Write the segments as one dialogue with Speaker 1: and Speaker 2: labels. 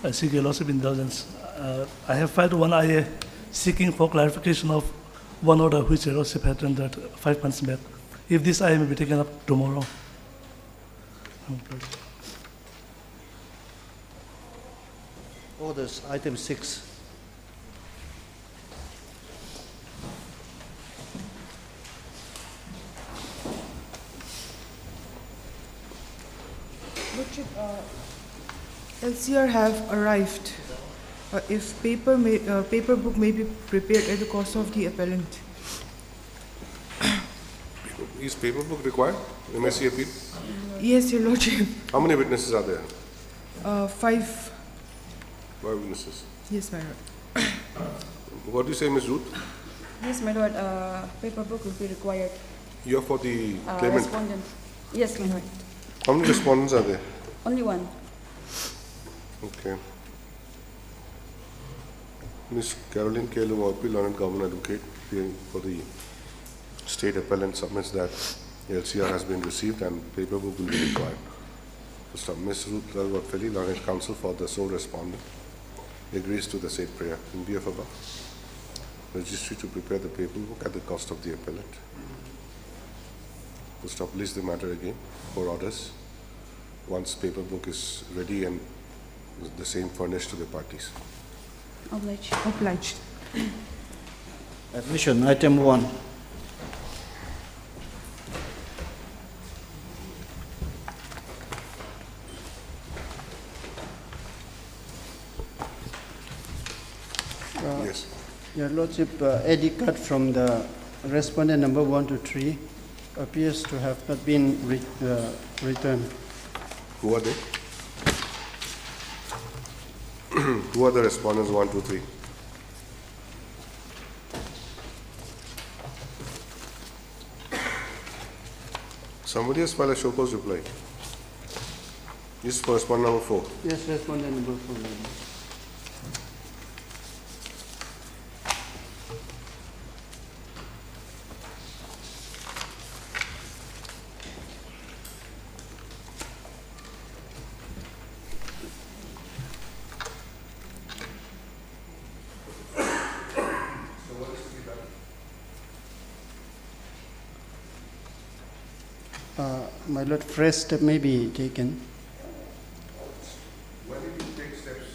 Speaker 1: I seek a loss of indulgence. I have filed one IA seeking for clarification of one order which a lordship had rendered 5 months back. If this IA may be taken up tomorrow.
Speaker 2: Orders, item 6.
Speaker 3: Lordship, LCR have arrived. If paper book may be prepared at the cost of the appellant.
Speaker 4: Is paper book required? MSc appeal?
Speaker 3: Yes, Your Lordship.
Speaker 4: How many witnesses are there?
Speaker 3: 5.
Speaker 4: 5 witnesses.
Speaker 3: Yes, my lord.
Speaker 4: What do you say, Ms. Ruth?
Speaker 5: Yes, my lord. Paper book will be required.
Speaker 4: You are for the claimant.
Speaker 5: Respondent. Yes, my lord.
Speaker 4: How many respondents are there?
Speaker 5: Only one.
Speaker 4: Okay. Ms. Caroline K. Lumorpi, Learned Government Advocate, appearing for the state appellant, submits that LCR has been received and paper book will be required. First up, Ms. Ruth Lalwatfeli, Learned Counsel for the sole respondent, agrees to the said prayer. In view of above, registry to prepare the paper book at the cost of the appellant. First up, list the matter again for orders. Once paper book is ready and the same furnished to the parties.
Speaker 5: Obliged.
Speaker 3: Obliged.
Speaker 2: Admission, item 1.
Speaker 4: Yes.
Speaker 2: Your Lordship, ID card from the respondent number 1 to 3 appears to have not been returned.
Speaker 4: Who are they? Who are the respondents 1, 2, 3? Somebody has filed a show cause reply. This is for respondent number 4.
Speaker 2: Yes, respondent number 4. My Lord, fresh step may be taken.
Speaker 4: When did you take steps?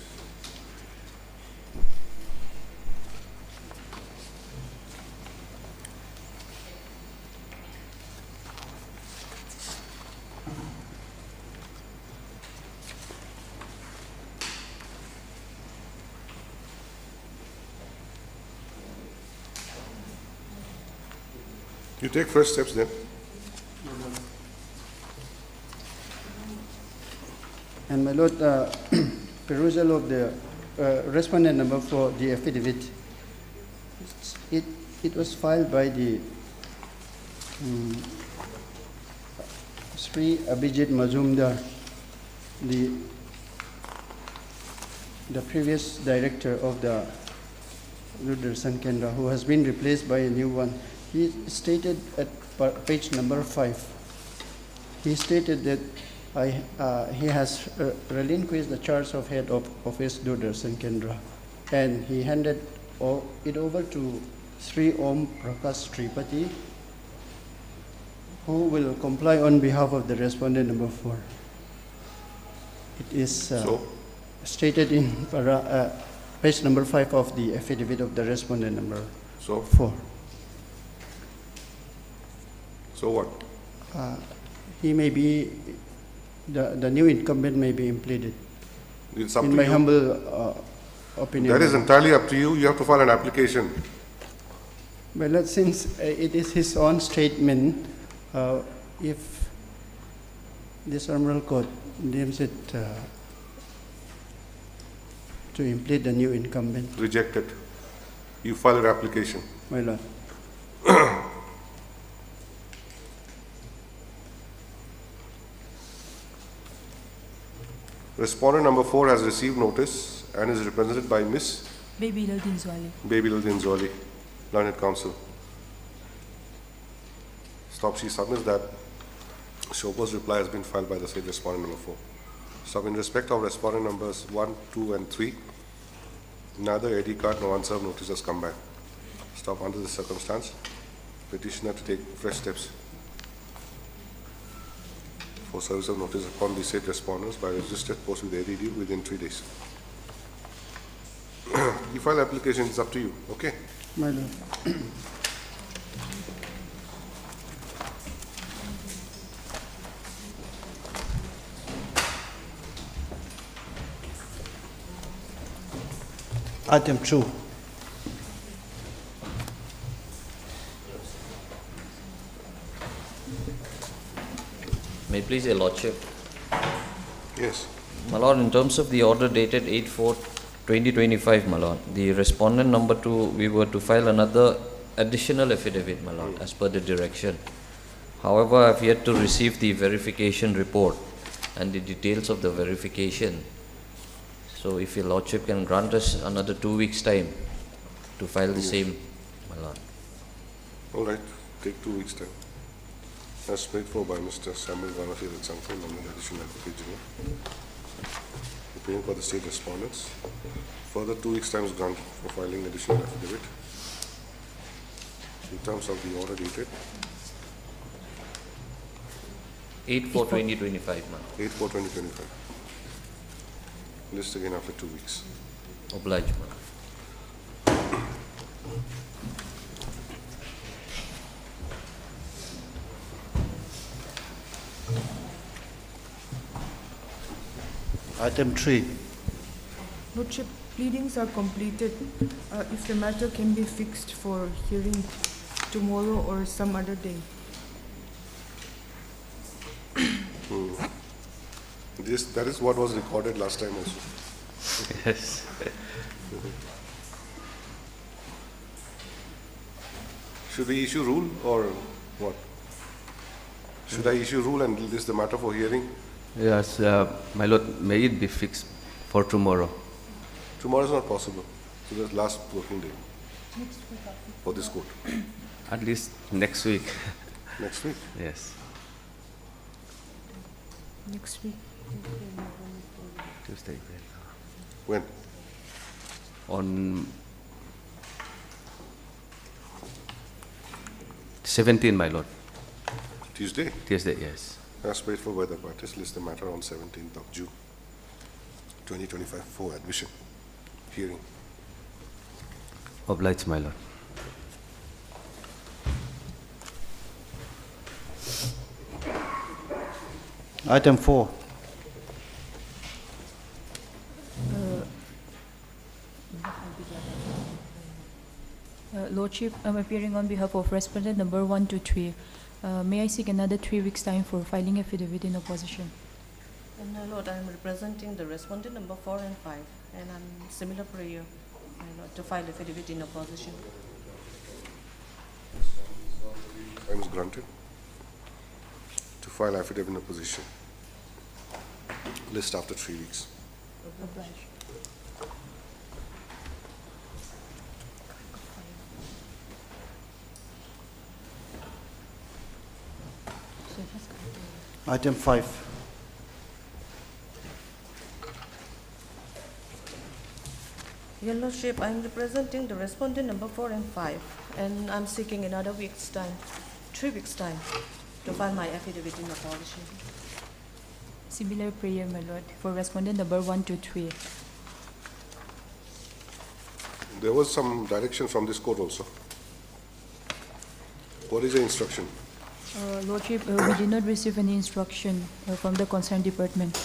Speaker 4: You take first steps then.
Speaker 2: And my Lord, perusal of the respondent number 4, the affidavit, it was filed by the Sri Abhijit Majumdar, the previous director of the Doordarshan Kendra, who has been replaced by a new one. He stated at page number 5, he stated that he has relinquished the charge of head of office Doordarshan Kendra, and he handed it over to Sri Om Prakash Tripathi, who will comply on behalf of the respondent number 4. It is stated in page number 5 of the affidavit of the respondent number 4.
Speaker 4: So what?
Speaker 2: He may be, the new incumbent may be impleaded.
Speaker 4: It's up
Speaker 2: in
Speaker 4: to
Speaker 2: my
Speaker 4: you.
Speaker 2: humble opinion.
Speaker 4: That is entirely up to you. You have to file an application.
Speaker 2: Well, since it is his own statement, if this Honorable Court deems it to implead the new incumbent.
Speaker 4: Rejected. You file an application.
Speaker 2: My Lord.
Speaker 4: Respondent number 4 has received notice and is represented by Miss
Speaker 6: Baby Dinzwali.
Speaker 4: Dinzwali, Learned Counsel. She submits that Shopa's reply has been filed by the said respondent number 4. So in respect of respondent numbers 1, 2, and 3, neither ID card nor unserved notice has come back. Stop under this circumstance, petitioner to take fresh steps for service of notice upon the said respondents by registered post with ADD within 3 days. E-file application is up to you, okay?
Speaker 2: My lord. Item 2.
Speaker 6: May it please your Lordship.
Speaker 4: Yes.
Speaker 6: My Lord, in terms of the order dated 8/4/2025, my Lord, the respondent number 2, we were to file another additional affidavit, my Lord, as per the direction. However, I have yet to receive the verification report and the details of the verification. So if your Lordship can grant us another 2 weeks' time to file the same, my Lord.
Speaker 4: All right, take 2 weeks' time. As paid for by Mr. Samuel Ganafi and Sanko, nominal additional advocate general. Paying for the state respondents. Further 2 weeks' time is granted for filing additional affidavit. In terms of the order dated
Speaker 6: 8/4/2025, my Lord.
Speaker 4: 8/4/2025. List again after 2 weeks.
Speaker 6: Obliged, my Lord.
Speaker 2: Item 3.
Speaker 3: Lordship, pleadings are completed. If the matter can be fixed for hearing tomorrow or some other day.
Speaker 4: That is what was recorded last time also.
Speaker 6: Yes.
Speaker 4: Should we issue rule or what? Should I issue rule and list the matter for hearing?
Speaker 7: Yes, my lord, may it be fixed for tomorrow.
Speaker 4: Tomorrow is not possible. So that's last working day for this court.
Speaker 7: At least next week.
Speaker 4: Next week.
Speaker 7: Yes,
Speaker 3: Next week.
Speaker 7: Tuesday.
Speaker 4: When?
Speaker 7: On 17, my lord.
Speaker 4: Tuesday.
Speaker 7: Tuesday, yes.
Speaker 4: As paid for by the parties, list the matter on 17th of June 2025 for admission. Hearing.
Speaker 7: Obliged, my lord.
Speaker 2: Item 4.
Speaker 5: Lordship, I'm appearing on behalf of respondent number 1 to 3. May I seek another 3 weeks' time for filing affidavit in opposition?
Speaker 8: And my lord, I am representing the respondent number 4 and 5, and I'm similar prayer, my lord, to file affidavit in opposition.
Speaker 4: Time is granted to file affidavit in opposition. List after 3 weeks.
Speaker 5: Obliged.
Speaker 2: Item 5.
Speaker 8: Your lordship, I am representing the respondent number 4 and 5, and I'm seeking another week's time, 3 weeks' time, to file my affidavit in opposition.
Speaker 5: Similar prayer, my lord, for respondent number 1 to 3.
Speaker 4: There was some direction from this court also. What is the instruction?
Speaker 5: Lordship, we did not receive any instruction from the concerned department.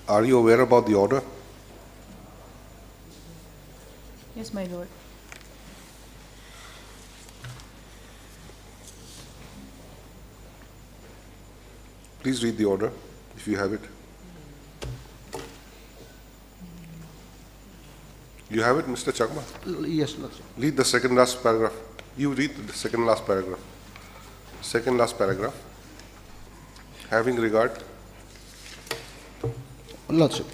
Speaker 4: Are you aware about the order?
Speaker 5: Yes, my lord.
Speaker 4: Please read the order, if you have it. You have it, Mr. Chakma?
Speaker 2: Yes, Lordship.
Speaker 4: Read the second last paragraph. You read the second last paragraph. Second last paragraph. Having regard,
Speaker 2: Lordship.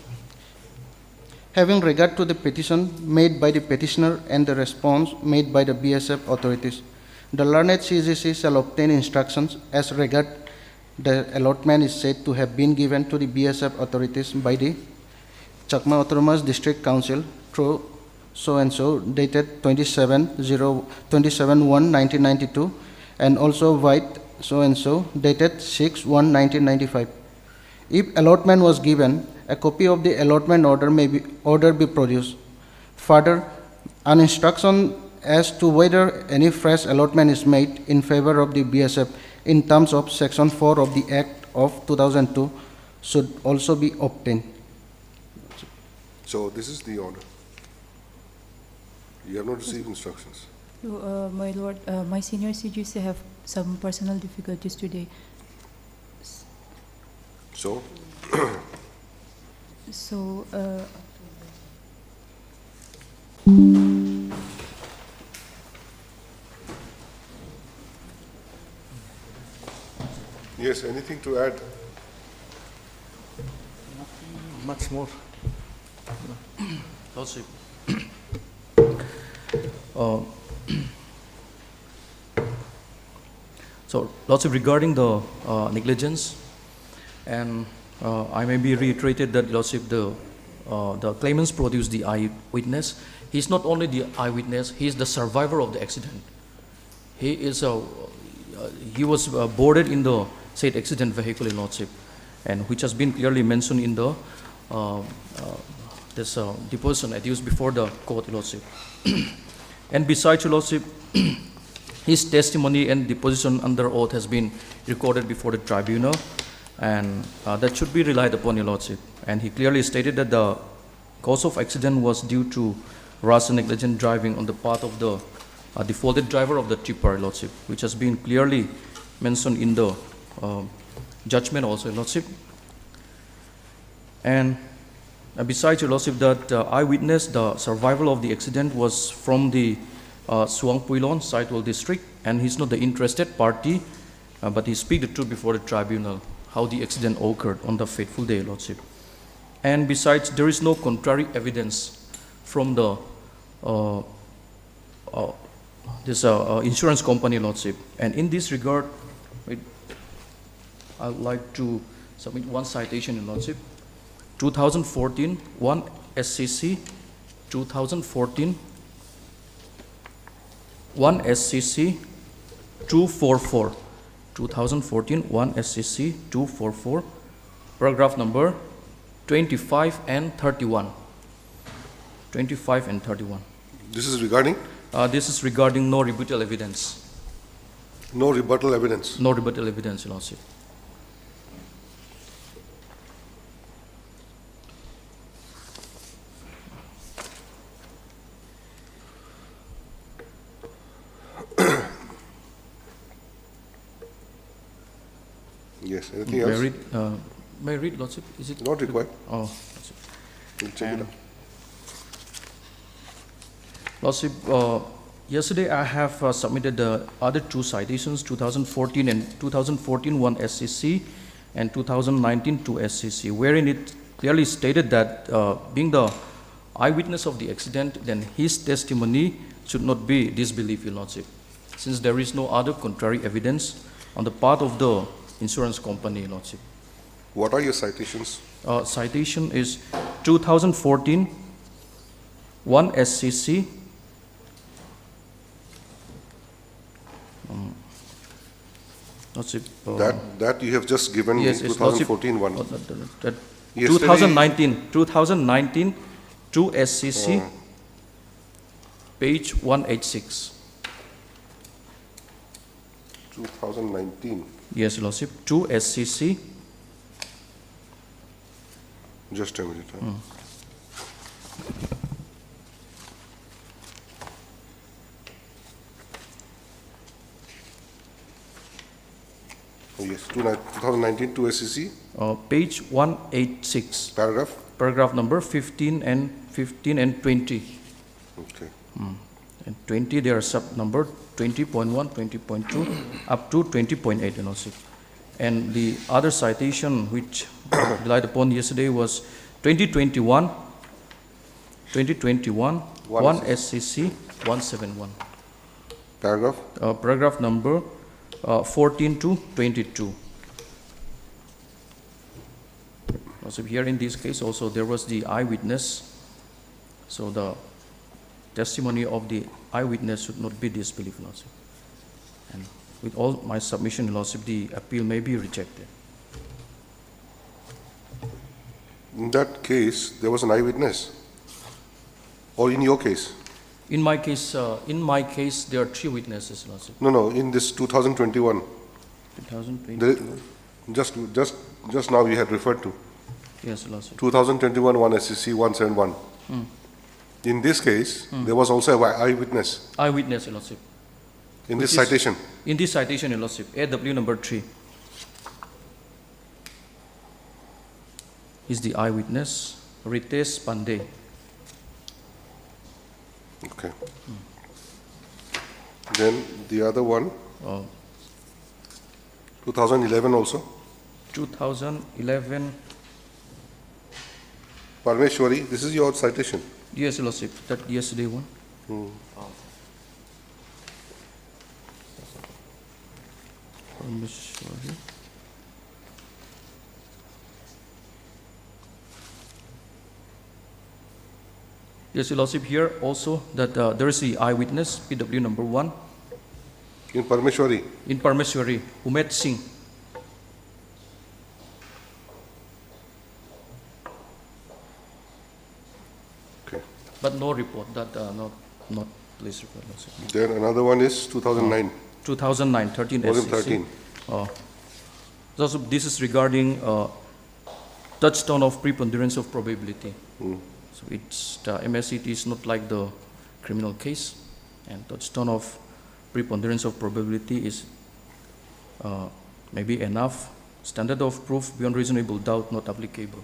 Speaker 2: Having regard to the petition made by the petitioner and the response made by the BSF authorities, The learned CGC shall obtain instructions as regard the allotment is said to have been given to the BSF authorities by the Chakma Autonomous District Council through so-and-so dated 27/1/1992 and also White so-and-so dated 6/1/1995. If allotment was given, a copy of the allotment order may be produced. Further, an instruction as to whether any fresh allotment is made in favor of the BSF in terms of Section 4 of the Act of 2002 should also be obtained.
Speaker 4: So this is the order. You have not received instructions.
Speaker 5: My lord, my senior CGC have some personal difficulties today.
Speaker 4: So,
Speaker 5: So,
Speaker 4: yes, anything to add?
Speaker 9: Much more. Lordship. So, Lordship, regarding the negligence, and I may be reiterated that, Lordship, the claimants produced the eyewitness. He's not only the eyewitness, he is the survivor of the accident. He was boarded in the said accident vehicle, Lordship, and which has been clearly mentioned in the this deposition adduced before the court, Lordship. And besides, Lordship, his testimony and deposition under oath has been recorded before the tribunal, and that should be relied upon, Your Lordship. And he clearly stated that the cause of accident was due to rash and negligent driving on the part of the defaulted driver of the tipper, Lordship, which has been clearly mentioned in the judgment also, Lordship. And besides, Your Lordship, that eyewitness, the survival of the accident was from the Suang Puilon, Saitwal district, and he's not the interested party, but he speak the truth before the tribunal, how the accident occurred on the fateful day, Lordship. And besides, there is no contrary evidence from the this insurance company, Lordship. And in this regard, I'd like to submit one citation, Lordship. 2014, 1 SCC, 2014, 1 SCC 244, 2014, 1 SCC 244, paragraph number 25 and 31. 25 and 31.
Speaker 4: This is regarding?
Speaker 5: This is regarding no rebuttal evidence.
Speaker 4: No rebuttal evidence.
Speaker 5: No rebuttal evidence, Your Lordship.
Speaker 4: Yes, anything else?
Speaker 5: May I read, Lordship? Is it
Speaker 4: Not required.
Speaker 5: Oh, Lordship.
Speaker 4: We'll check it out.
Speaker 5: Lordship, yesterday I have submitted the other two citations, 2014 and 2014 1 SCC and 2019 2 SCC, wherein it clearly stated that being the eyewitness of the accident, then his testimony should not be disbelieved, Your Lordship, since there is no other contrary evidence on the part of the insurance company, Lordship.
Speaker 4: What are your citations?
Speaker 5: Citation is 2014 1 SCC, Lordship,
Speaker 4: That you have just given
Speaker 5: yes,
Speaker 4: me,
Speaker 5: it's
Speaker 4: 2014 one.
Speaker 5: that
Speaker 4: Yesterday-
Speaker 5: 2019 2 SCC, page 186.
Speaker 4: 2019.
Speaker 5: Yes, Lordship, 2 SCC.
Speaker 4: Just a minute. Huh? Oh, yes, 2019 to SEC,
Speaker 5: Page 186,
Speaker 4: paragraph.
Speaker 5: paragraph number 15 and 20.
Speaker 4: Okay.
Speaker 5: And 20, there are sub number 20.1, 20.2, up to 20.8, you know. And the other citation which relied upon yesterday was 2021, 1 SCC 171.
Speaker 4: Paragraph?
Speaker 5: Paragraph number 14 to 22. Also here in this case also there was the eyewitness, so the testimony of the eyewitness should not be disbelieved, Lordship. And with all my submission, Lordship, the appeal may be rejected.
Speaker 4: In that case, there was an eyewitness? Or in your case?
Speaker 5: In my case, there are 3 witnesses, Lordship.
Speaker 4: No, in this 2021.
Speaker 5: 2021.
Speaker 4: Just now you had referred to.
Speaker 5: Yes, Lordship.
Speaker 4: 2021 1 SCC 171. In this case, there was also an eyewitness
Speaker 5: Eyewitness, Lordship.
Speaker 4: in this
Speaker 5: Which is-
Speaker 4: citation.
Speaker 5: In this citation, Lordship, AW number 3 is the eyewitness, Ritesh Pandey.
Speaker 4: Okay. Then the other one,
Speaker 5: Uh,
Speaker 4: 2011 also.
Speaker 5: 2011,
Speaker 4: Parmeshwari, this is your citation.
Speaker 5: yes, Lordship, that yesterday one. Parmeshwari. Yes, Lordship, here also that there is the eyewitness, PW number 1,
Speaker 4: In Parmeshwari,
Speaker 5: in Parmeshwari, Umet Singh.
Speaker 4: okay.
Speaker 5: But no report, that not police report, Lordship.
Speaker 4: Then another one is 2009.
Speaker 5: 2009, 13
Speaker 4: Was in
Speaker 5: SCC.
Speaker 4: 13.
Speaker 5: Also, this is regarding touchstone of preponderance of probability. So it's the MSCT is not like the criminal case, and touchstone of preponderance of probability is maybe enough. Standard of proof beyond reasonable doubt not applicable.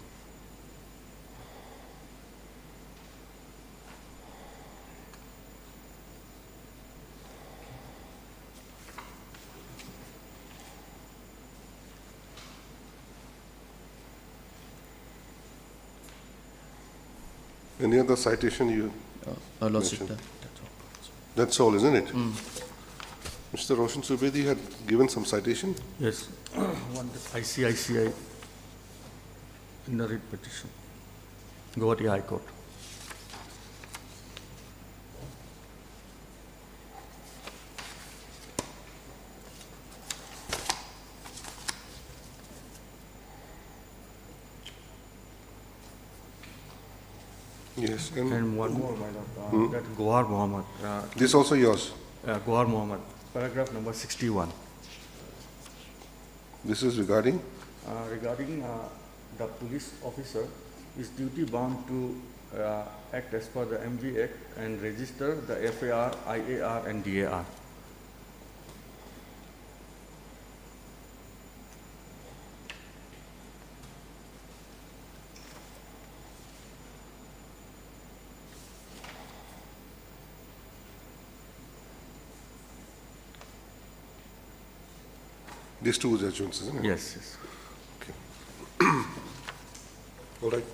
Speaker 4: Any other citation you?
Speaker 5: Lordship,
Speaker 4: Mention.
Speaker 5: that's all.
Speaker 4: That's all, isn't it? Mr. Roshan Subedi had given some citation.
Speaker 10: Yes, one ICICI in the writ petition, Guwahati High Court.
Speaker 4: Yes,
Speaker 10: And one more, my lord, that Gohar Mohammed,
Speaker 4: this also yours.
Speaker 10: Gohar Mohammed, paragraph number 61.
Speaker 4: This is regarding?
Speaker 10: Regarding the police officer is duty bound to act as per the MV Act and register the FAR, IAR and DAR.
Speaker 4: These two judgments, isn't it?
Speaker 10: Yes, yes.
Speaker 4: All right.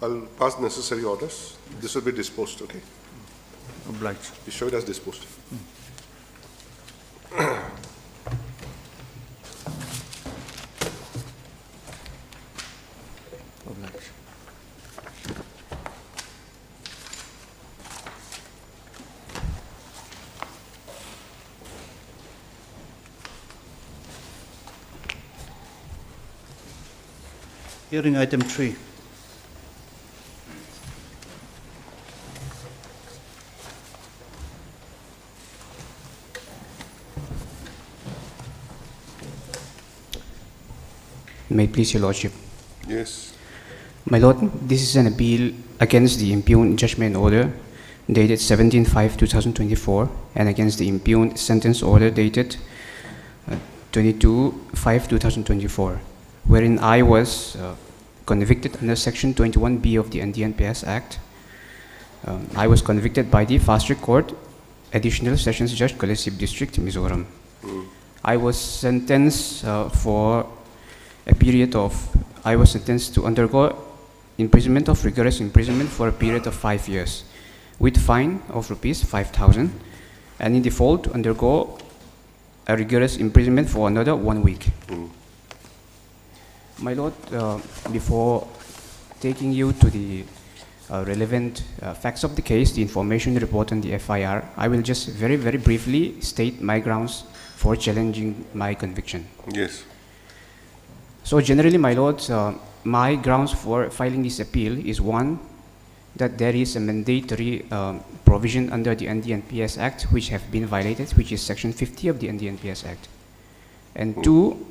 Speaker 4: I'll pass necessary orders. This will be disposed, okay?
Speaker 10: Obliged.
Speaker 4: You show it as disposed.
Speaker 10: Obliged.
Speaker 2: Hearing item 3.
Speaker 11: May it please your lordship.
Speaker 4: Yes.
Speaker 11: My lord, this is an appeal against the impugned judgment order dated 17/5/2024 and against the impugned sentence order dated 22/5/2024, wherein I was convicted under Section 21B of the NDNPS Act. I was convicted by the Fast Track Court, Additional Sessions Judge, Kolesip District, Mizoram. I was sentenced I was sentenced to undergo imprisonment of rigorous imprisonment for a period of 5 years, with fine of rupees 5,000 and in default to undergo a rigorous imprisonment for another 1 week. My Lord, before taking you to the relevant facts of the case, the information report and the FIR, I will just very, very briefly state my grounds for challenging my conviction.
Speaker 4: Yes.
Speaker 11: So generally, my Lord, my grounds for filing this appeal is one, that there is a mandatory provision under the NDNPS Act which have been violated, which is Section 50 of the NDNPS Act. And two,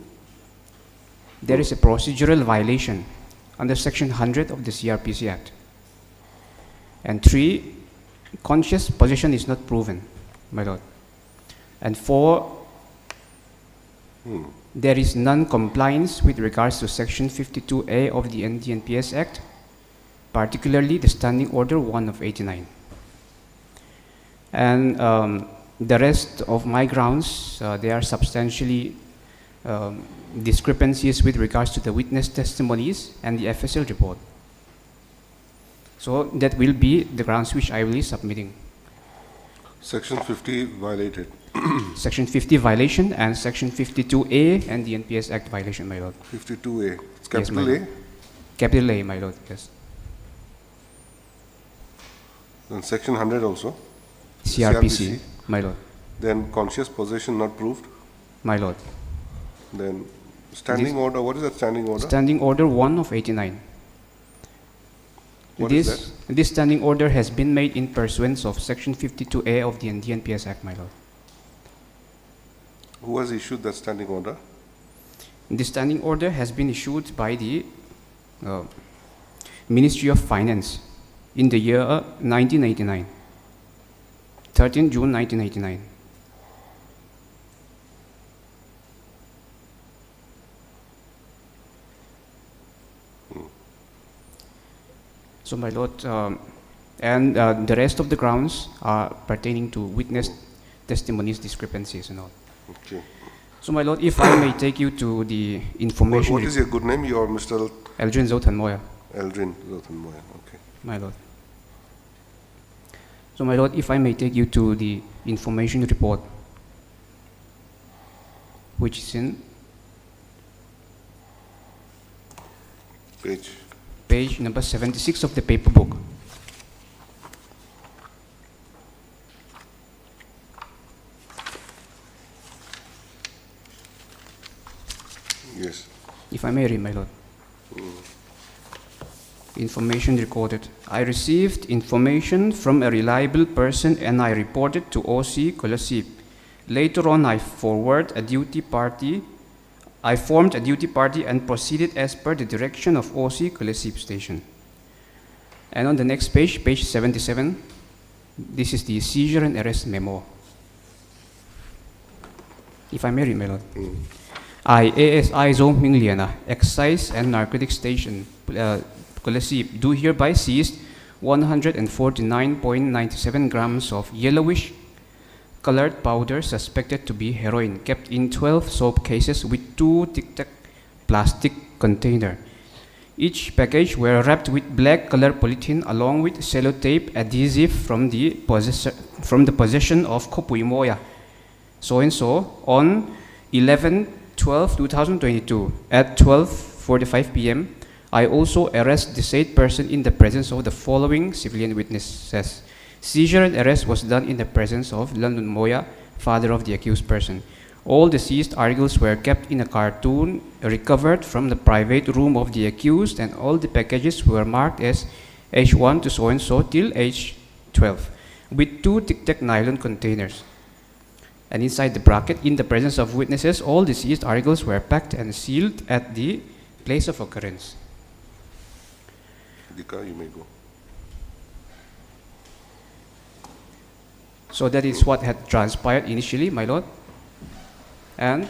Speaker 11: there is a procedural violation under Section 100 of the CRPC Act. And three, conscious possession is not proven, my Lord. And four, there is non-compliance with regards to Section 52A of the NDNPS Act, particularly the Standing Order 1 of 89. And the rest of my grounds, they are substantially discrepancies with regards to the witness testimonies and the FSL report. So that will be the grounds which I will be submitting.
Speaker 4: Section 50 violated.
Speaker 11: Section 50 violation and Section 52A and the NPS Act violation, my Lord.
Speaker 4: 52A. It's
Speaker 11: Yes, my
Speaker 4: capital
Speaker 11: Lord.
Speaker 4: A.
Speaker 11: Capital A, my Lord, yes.
Speaker 4: Then Section 100 also.
Speaker 11: CRPC, my Lord.
Speaker 4: Then conscious possession not proved.
Speaker 11: My Lord.
Speaker 4: Then standing order. What is that standing order?
Speaker 11: Standing Order 1 of 89.
Speaker 4: What is
Speaker 11: This standing order has been made in pursuance of Section 52A of the NDNPS Act, my Lord.
Speaker 4: Who has issued that standing order?
Speaker 11: This standing order has been issued by the Ministry of Finance in the year 1989, 13 June 1989. So, my Lord, and the rest of the grounds are pertaining to witness testimonies, discrepancies and all.
Speaker 4: Okay.
Speaker 11: So, my Lord, if I may take you to the information...
Speaker 4: What is your good name? You are Mr.
Speaker 11: Eldrin Zothanmoya.
Speaker 4: Eldrin Zothanmoya. Okay.
Speaker 11: My Lord. So, my Lord, if I may take you to the information report, which is in page number 76 of the paper book.
Speaker 4: Yes.
Speaker 11: If I may read, my Lord. Information recorded. I received information from a reliable person and I reported to OC Kolasip. Later on, I formed a duty party and proceeded as per the direction of OC Kolasip Station. And on the next page, page 77, this is the seizure and arrest memo. If I may read, my Lord. I, ASI Zong Mingliana, Excise and Narcotics Station, Kolasip, do hereby seize 149.97 grams of yellowish colored powder suspected to be heroin, kept in 12 soap cases with 2 tic-tac plastic container. Each package were wrapped with black color polythene along with sellotape adhesive from the possession of Kopui Moya, so-and-so, on 11/12/2022 at 12:45 p.m. I also arrest the said person in the presence of the following civilian witnesses. Seizure and arrest was done in the presence of London Moya, father of the accused person. All the seized articles were kept in a cartoon recovered from the private room of the accused, and all the packages were marked as H1 to so-and-so till H12 with 2 tic-tac nylon containers. And inside the bracket, in the presence of witnesses, all the seized articles were packed and sealed at the place of occurrence.
Speaker 4: Dika, you may go.
Speaker 11: So that is what had transpired initially, my Lord. And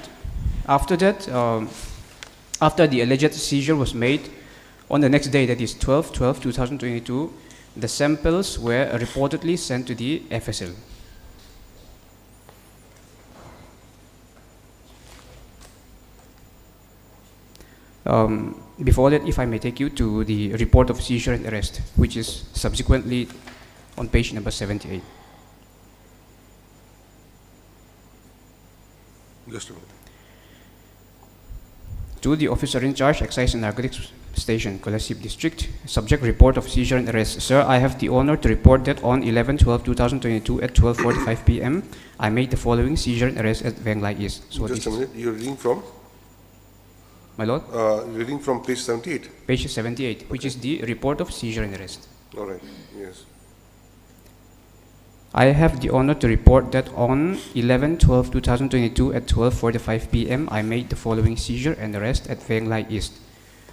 Speaker 11: after that, after the alleged seizure was made, on the next day, that is 12/12/2022, the samples were reportedly sent to the FSL. Before that, if I may take you to the report of seizure and arrest, which is subsequently on page number 78.
Speaker 4: Just a minute.
Speaker 11: To the officer in charge, Excise and Narcotics Station, Kolasip District. Subject report of seizure and arrest. Sir, I have the honor to report that on 11/12/2022 at 12:45 p.m., I made the following seizure and arrest at Venglai East. So
Speaker 4: Just a minute. You're reading from?
Speaker 11: My lord,
Speaker 4: Reading from page 78.
Speaker 11: page 78, which is the report of seizure and arrest.
Speaker 4: All right. Yes.
Speaker 11: I have the honor to report that on 11/12/2022 at 12:45 p.m., I made the following seizure and arrest at Venglai East.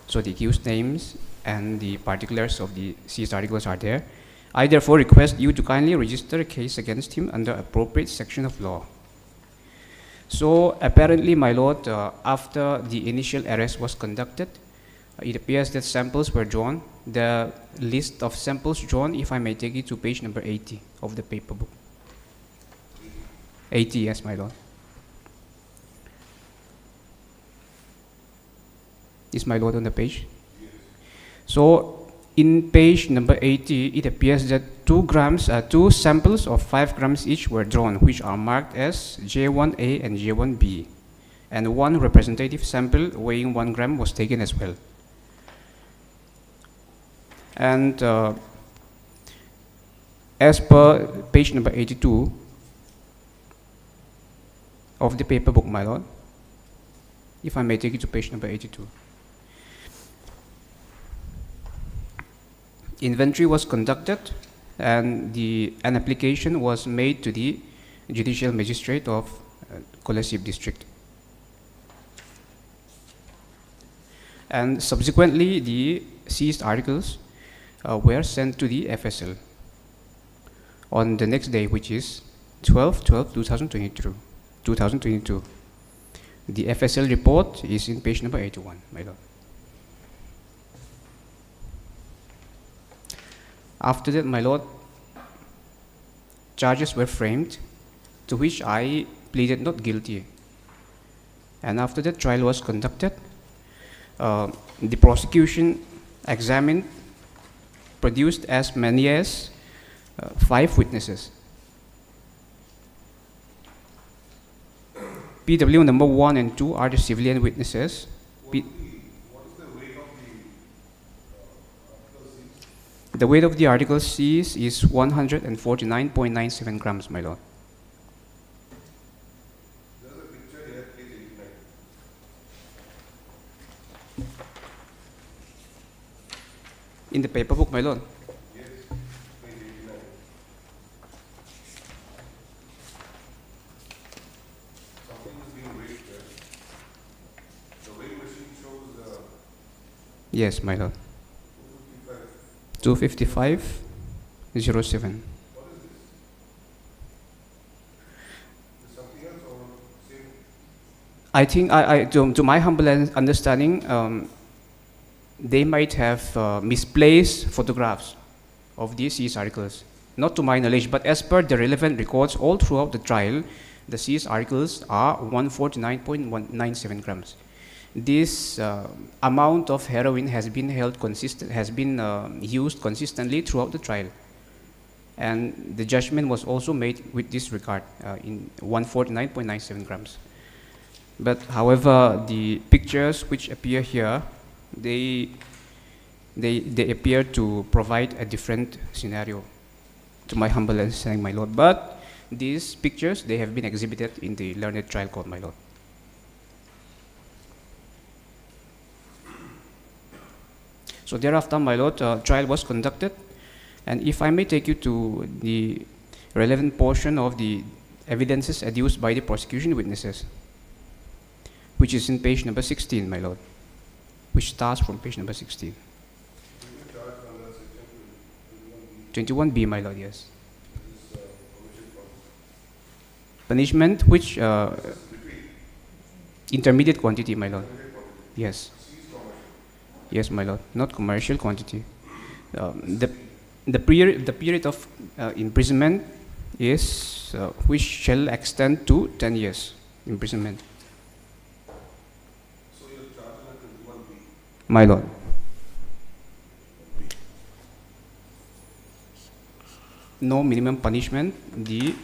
Speaker 11: So the accused names and the particulars of the seized articles are there. I therefore request you to kindly register a case against him under appropriate section of law. So apparently, my lord, after the initial arrest was conducted, it appears that samples were drawn. The list of samples drawn, if I may take it to page number 80 of the paper book. 80, yes, my lord. Is my lord on the page? Yes. So in page number 80, it appears that 2 samples of 5 grams each were drawn, which are marked as J1A and J1B. And 1 representative sample weighing 1 gram was taken as well. And as per page number 82 of the paper book, my lord, if I may take it to page number 82. Inventory was conducted and an application was made to the judicial magistrate of Kolasip district. And subsequently, the seized articles were sent to the FSL on the next day, which is 12/12/2022. The FSL report is in page number 81, my lord. After that, my lord, charges were framed, to which I pleaded not guilty. And after that, trial was conducted. The prosecution examined, produced as many as 5 witnesses. PW number 1 and 2 are the civilian witnesses.
Speaker 4: What is the weight of
Speaker 11: The weight of the article seized is 149.97 grams, my lord.
Speaker 4: There's a picture here, page 89.
Speaker 11: In the paper book, my lord.
Speaker 4: Yes, page 89. Something is being weighed there. The weighing machine shows
Speaker 11: Yes, my lord.
Speaker 4: 255.
Speaker 11: 255.07.
Speaker 4: What is this? Is something else or same?
Speaker 11: I think, to my humble understanding, they might have misplaced photographs of these seized articles. Not to my knowledge, but as per the relevant records all throughout the trial, the seized articles are 149.97 grams. This amount of heroin has been used consistently throughout the trial. And the judgment was also made with this regard in 149.97 grams. But however, the pictures which appear here, they appear to provide a different scenario, to my humble understanding, my lord. But these pictures, they have been exhibited in the learned trial court, my lord. So thereafter, my lord, trial was conducted. And if I may take you to the relevant portion of the evidences adduced by the prosecution witnesses, which is in page number 16, my lord, which starts from page number 16. 21B, my lord, yes. Punishment which intermediate quantity, my lord. Yes. Yes, my lord, not commercial quantity. The period of imprisonment is which shall extend to 10 years imprisonment.
Speaker 4: So you're charged under 21B.
Speaker 11: My lord. No minimum punishment. The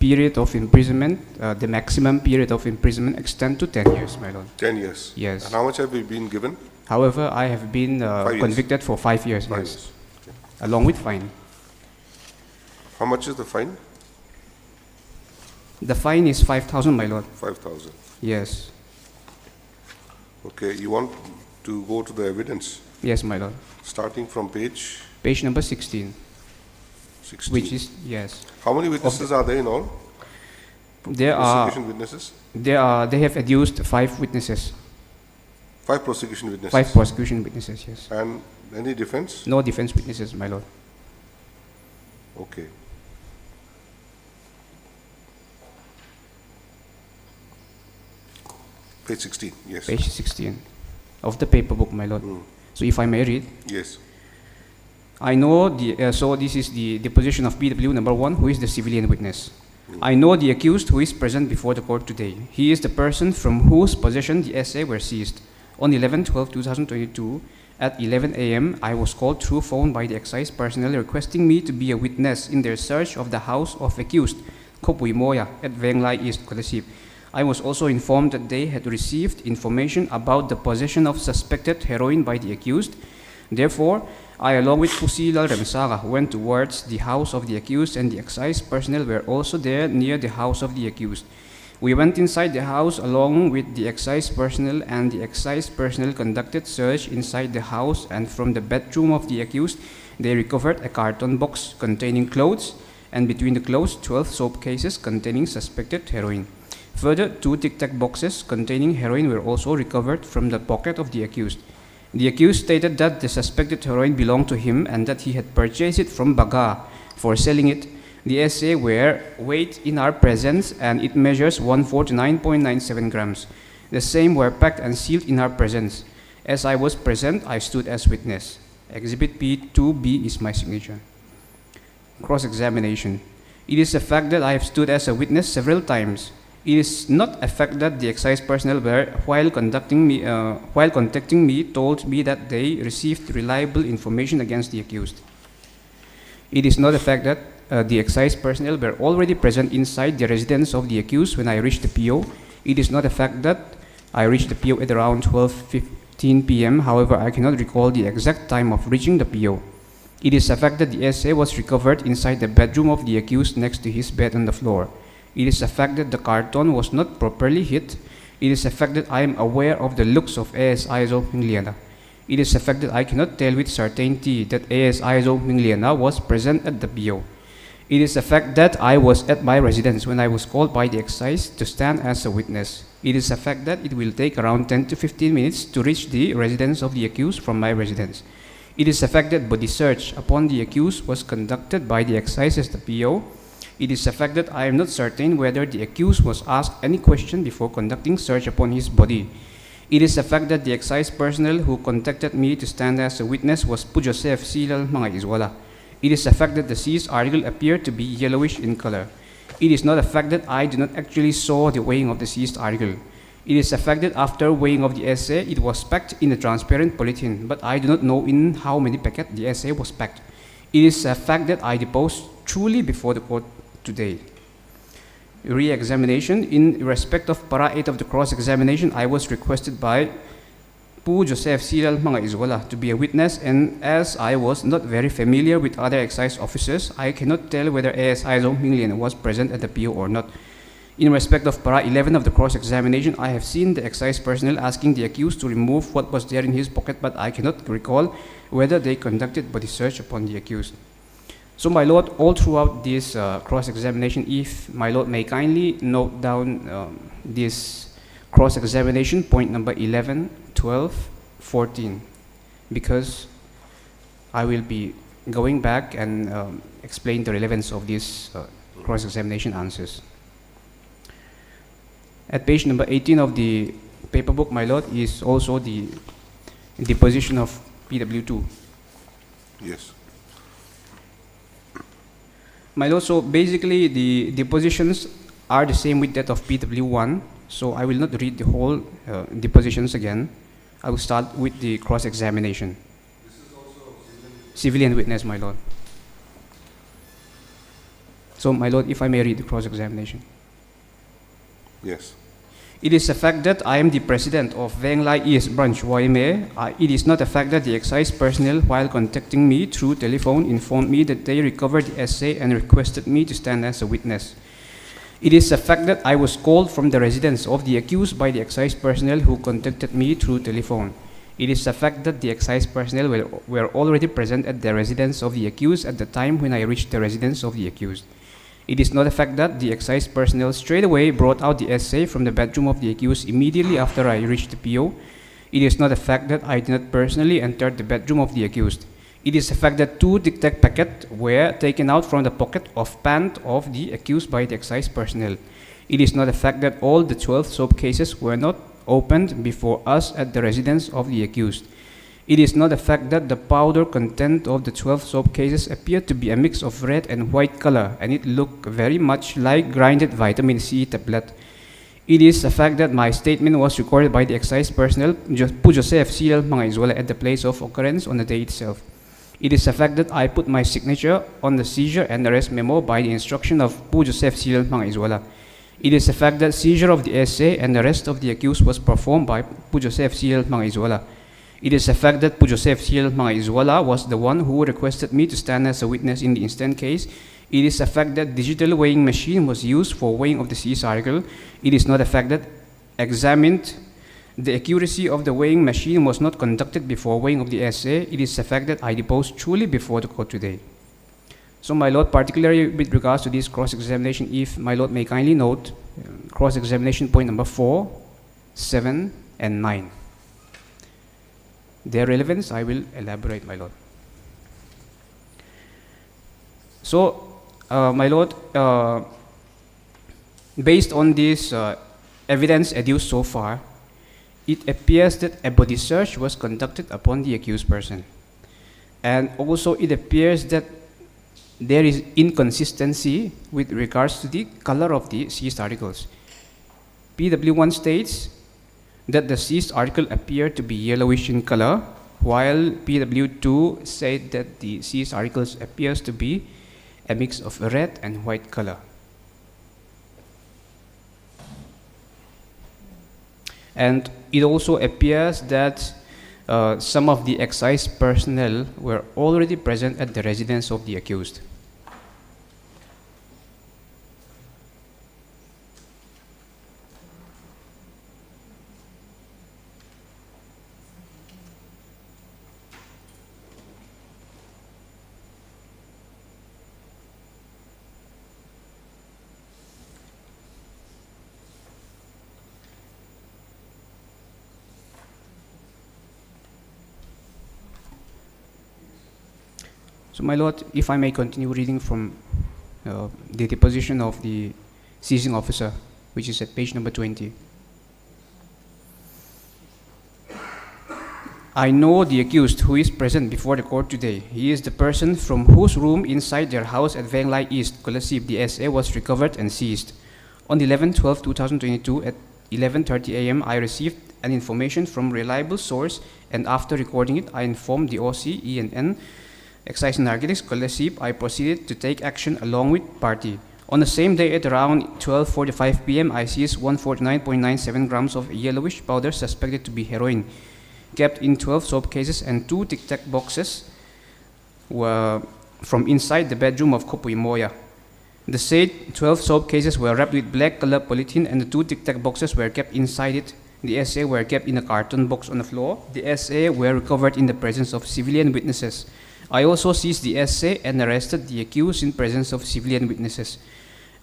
Speaker 11: period of imprisonment, the maximum period of imprisonment extend to 10 years, my lord.
Speaker 4: 10 years?
Speaker 11: Yes.
Speaker 4: And how much have you been given?
Speaker 11: However, I have been
Speaker 4: 5 years.
Speaker 11: convicted for 5 years,
Speaker 4: 5
Speaker 11: yes,
Speaker 4: years. Okay.
Speaker 11: along with fine.
Speaker 4: How much is the fine?
Speaker 11: The fine is 5,000, my lord.
Speaker 4: 5,000.
Speaker 11: Yes,
Speaker 4: Okay, you want to go to the evidence,
Speaker 11: yes, my lord.
Speaker 4: starting from page
Speaker 11: Page number 16,
Speaker 4: 16.
Speaker 11: which is, yes.
Speaker 4: How many witnesses are there in all?
Speaker 11: There are,
Speaker 4: Prosecution witnesses?
Speaker 11: they have adduced 5 witnesses,
Speaker 4: 5 prosecution witnesses.
Speaker 11: 5 prosecution witnesses, yes.
Speaker 4: And any defense?
Speaker 11: No defense witnesses, my lord.
Speaker 4: Okay. Page 16, yes.
Speaker 11: Page 16 of the paper book, my lord. So if I may read,
Speaker 4: Yes.
Speaker 11: I know so this is the deposition of PW number 1, who is the civilian witness. I know the accused who is present before the court today. He is the person from whose possession the essay were seized. On 11/12/2022, at 11 a.m., I was called through phone by the excise personnel requesting me to be a witness in their search of the house of accused, Kopui Moya, at Venglai East, Kotasip. I was also informed that they had received information about the possession of suspected heroin by the accused. Therefore, I, along with Pusilal Remsaga, went towards the house of the accused, and the excise personnel were also there near the house of the accused. We went inside the house along with the excise personnel, and the excise personnel conducted search inside the house, and from the bedroom of the accused, they recovered a carton box containing clothes, and between the clothes, 12 soap cases containing suspected heroin. Further, 2 tic-tac boxes containing heroin were also recovered from the pocket of the accused. The accused stated that the suspected heroin belonged to him and that he had purchased it from Baga for selling it. The essay were weighed in our presence and it measures 149.97 grams. The same were packed and sealed in our presence. As I was present, I stood as witness. Exhibit P2B is my signature. Cross-examination. It is a fact that I have stood as a witness several times. It is not a fact that the excise personnel were, while contacting me, told me that they received reliable information against the accused. It is not a fact that the excise personnel were already present inside the residence of the accused when I reached the PO. It is not a fact that I reached the PO at around 12:15 p.m. However, I cannot recall the exact time of reaching the PO. It is a fact that the essay was recovered inside the bedroom of the accused next to his bed on the floor. It is a fact that the carton was not properly hid. It is a fact that I am aware of the looks of ASISO Mingliana. It is a fact that I cannot tell with certainty that ASISO Mingliana was present at the PO. It is a fact that I was at my residence when I was called by the excise to stand as a witness. It is a fact that it will take around 10 to 15 minutes to reach the residence of the accused from my residence. It is a fact that body search upon the accused was conducted by the excise as the PO. It is a fact that I am not certain whether the accused was asked any question before conducting search upon his body. It is a fact that the excise personnel who contacted me to stand as a witness was Pu Joseph Silal Mga Izwala. It is a fact that the seized article appeared to be yellowish in color. It is not a fact that I did not actually saw the weighing of the seized article. It is a fact that after weighing of the essay, it was packed in a transparent polythene, but I do not know in how many packets the essay was packed. It is a fact that I deposed truly before the court today. Re-examination. In respect of para 8 of the cross-examination, I was requested by Pu Joseph Silal Mga Izwala to be a witness, and as I was not very familiar with other excise officers, I cannot tell whether ASISO Minglian was present at the PO or not. In respect of para 11 of the cross-examination, I have seen the excise personnel asking the accused to remove what was there in his pocket, but I cannot recall whether they conducted body search upon the accused. So, my lord, all throughout this cross-examination, if my lord may kindly note down this cross-examination, point number 11, 12, 14, because I will be going back and explain the relevance of these cross-examination answers. At page number 18 of the paper book, my lord, is also the deposition of PW2.
Speaker 4: Yes.
Speaker 11: My lord, so basically the depositions are the same with that of PW1, so I will not read the whole depositions again. I will start with the cross-examination. This is also civilian witness, my lord. So, my Lord, if I may read the cross-examination.
Speaker 4: Yes.
Speaker 11: It is a fact that I am the president of Veng Lai East Branch YMA. It is not a fact that the excise personnel, while contacting me through telephone, informed me that they recovered the essay and requested me to stand as a witness. It is a fact that I was called from the residence of the accused by the excise personnel who contacted me through telephone. It is a fact that the excise personnel were already present at the residence of the accused at the time when I reached the residence of the accused. It is not a fact that the excise personnel straight away brought out the essay from the bedroom of the accused immediately after I reached the PO. It is not a fact that I did not personally enter the bedroom of the accused. It is a fact that 2 Tic Tac packets were taken out from the pocket of pant of the accused by the excise personnel. It is not a fact that all the 12 soap cases were not opened before us at the residence of the accused. It is not a fact that the powder content of the 12 soap cases appeared to be a mix of red and white color, and it looked very much like grinded vitamin C tablet. It is a fact that my statement was recorded by the excise personnel, Pu Joseph CL Mangaizuela, at the place of occurrence on the day itself. It is a fact that I put my signature on the seizure and arrest memo by the instruction of Pu Joseph CL Mangaizuela. It is a fact that seizure of the essay and arrest of the accused was performed by Pu Joseph CL Mangaizuela. It is a fact that Pu Joseph CL Mangaizuela was the one who requested me to stand as a witness in the instant case. It is a fact that digital weighing machine was used for weighing of the seized article. It is not a fact that examined the accuracy of the weighing machine was not conducted before weighing of the essay. It is a fact that I deposed truly before the court today. So, my Lord, particularly with regards to this cross-examination, if my Lord may kindly note cross-examination point number 4, 7, and 9. Their relevance, I will elaborate, my Lord. So, my Lord, based on this evidence adduced so far, it appears that a body search was conducted upon the accused person. And also it appears that there is inconsistency with regards to the color of the seized articles. PW1 states that the seized article appeared to be yellowish in color, while PW2 said that the seized articles appears to be a mix of red and white color. And it also appears that some of the excise personnel were already present at the residence of the accused. So, my Lord, if I may continue reading from the deposition of the seizing officer, which is at page number 20. I know the accused who is present before the court today. He is the person from whose room inside their house at Veng Lai East, Kolasip, the SA was recovered and seized. On 11/12/2022 at 11:30 a.m., I received an information from reliable source, and after recording it, I informed the OC, ENN, Excise and Narcotics, Kolasip. I proceeded to take action along with party. On the same day at around 12:45 p.m., I seized 149.97 grams of yellowish powder suspected to be heroin, kept in 12 soap cases, and 2 Tic Tac boxes were from inside the bedroom of Kopui Moya. The said 12 soap cases were wrapped with black color polythene, and the 2 Tic Tac boxes were kept inside it. The SA were kept in a carton box on the floor. The SA were recovered in the presence of civilian witnesses. I also seized the SA and arrested the accused in presence of civilian witnesses.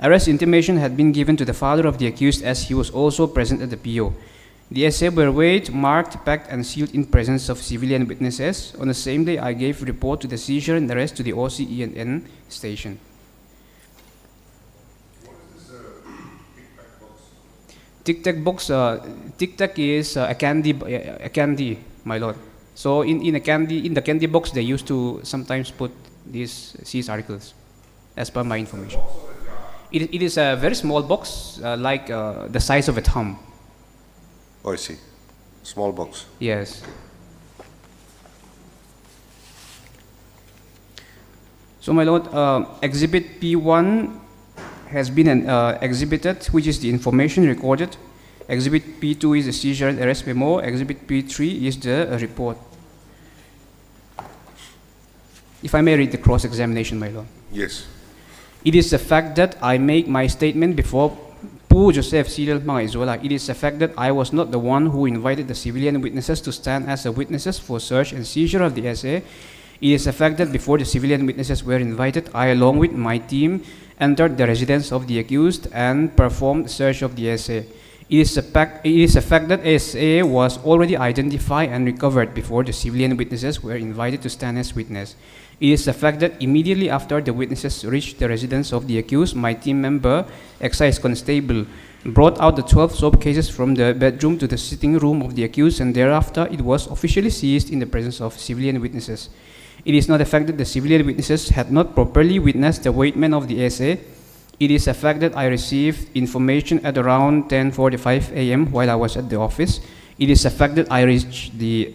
Speaker 11: Arrest intimation had been given to the father of the accused, as he was also present at the PO. The SA were weighed, marked, packed, and sealed in presence of civilian witnesses. On the same day, I gave report to the seizure and arrest to the OCENN station.
Speaker 4: What is this
Speaker 11: Tic Tac box? Tic Tac is a candy, my lord. So in the candy box, they used to sometimes put these seized articles, as per my information. It is a very small box, like the size of a thumb.
Speaker 4: Oh, I see. Small box.
Speaker 11: Yes. So, my lord, Exhibit P1 has been exhibited, which is the information recorded. Exhibit P2 is the seizure and arrest memo. Exhibit P3 is the report. If I may read the cross-examination, my lord.
Speaker 4: Yes.
Speaker 11: It is the fact that I make my statement before Pu Joseph Cyril Mangaizola. It is the fact that I was not the one who invited the civilian witnesses to stand as witnesses for search and seizure of the SA. It is the fact that before the civilian witnesses were invited, I, along with my team, entered the residence of the accused and performed search of the SA. It is a fact that SA was already identified and recovered before the civilian witnesses were invited to stand as witness. It is a fact that immediately after the witnesses reached the residence of the accused, my team member, Excise Constable, brought out the 12 soap cases from the bedroom to the sitting room of the accused, and thereafter it was officially seized in the presence of civilian witnesses. It is not a fact that the civilian witnesses had not properly witnessed the weighment of the SA. It is a fact that I received information at around 10:45 a.m. while I was at the office. It is a fact that I reached the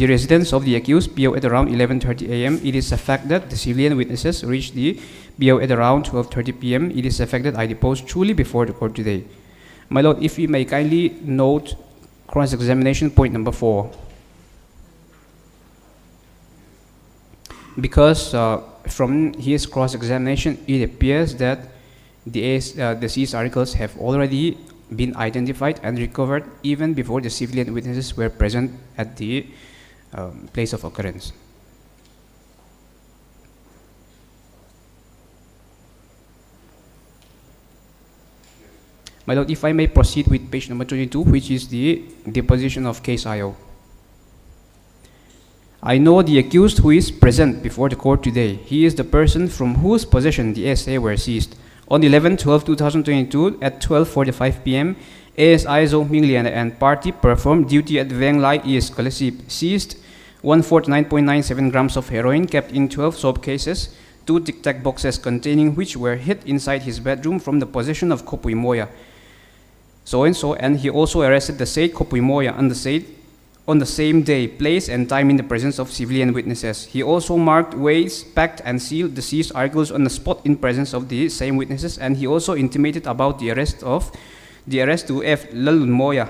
Speaker 11: residence of the accused, PO, at around 11:30 a.m. It is a fact that the civilian witnesses reached the PO at around 12:30 p.m. It is a fact that I deposed truly before the court today. My lord, if you may kindly note cross-examination point number 4. Because from his cross-examination, it appears that the seized articles have already been identified and recovered even before the civilian witnesses were present at the place of occurrence. My lord, if I may proceed with page number 22, which is the deposition of case IO. I know the accused who is present before the court today. He is the person from whose possession the SA were seized. On 11/12/2022 at 12:45 p.m., ASI Zong Minglian and party performed duty at Veng Lai East, Kolasip, seized 149.97 grams of heroin kept in 12 soap cases, 2 tic-tac boxes containing which were hid inside his bedroom from the possession of Kopui Moya. So-and-so, and he also arrested the said Kopui Moya on the same day, place and time in the presence of civilian witnesses. He also marked, weighs, packed and sealed the seized articles on the spot in presence of the same witnesses, and he also intimated about the arrest to F. Lalun Moya,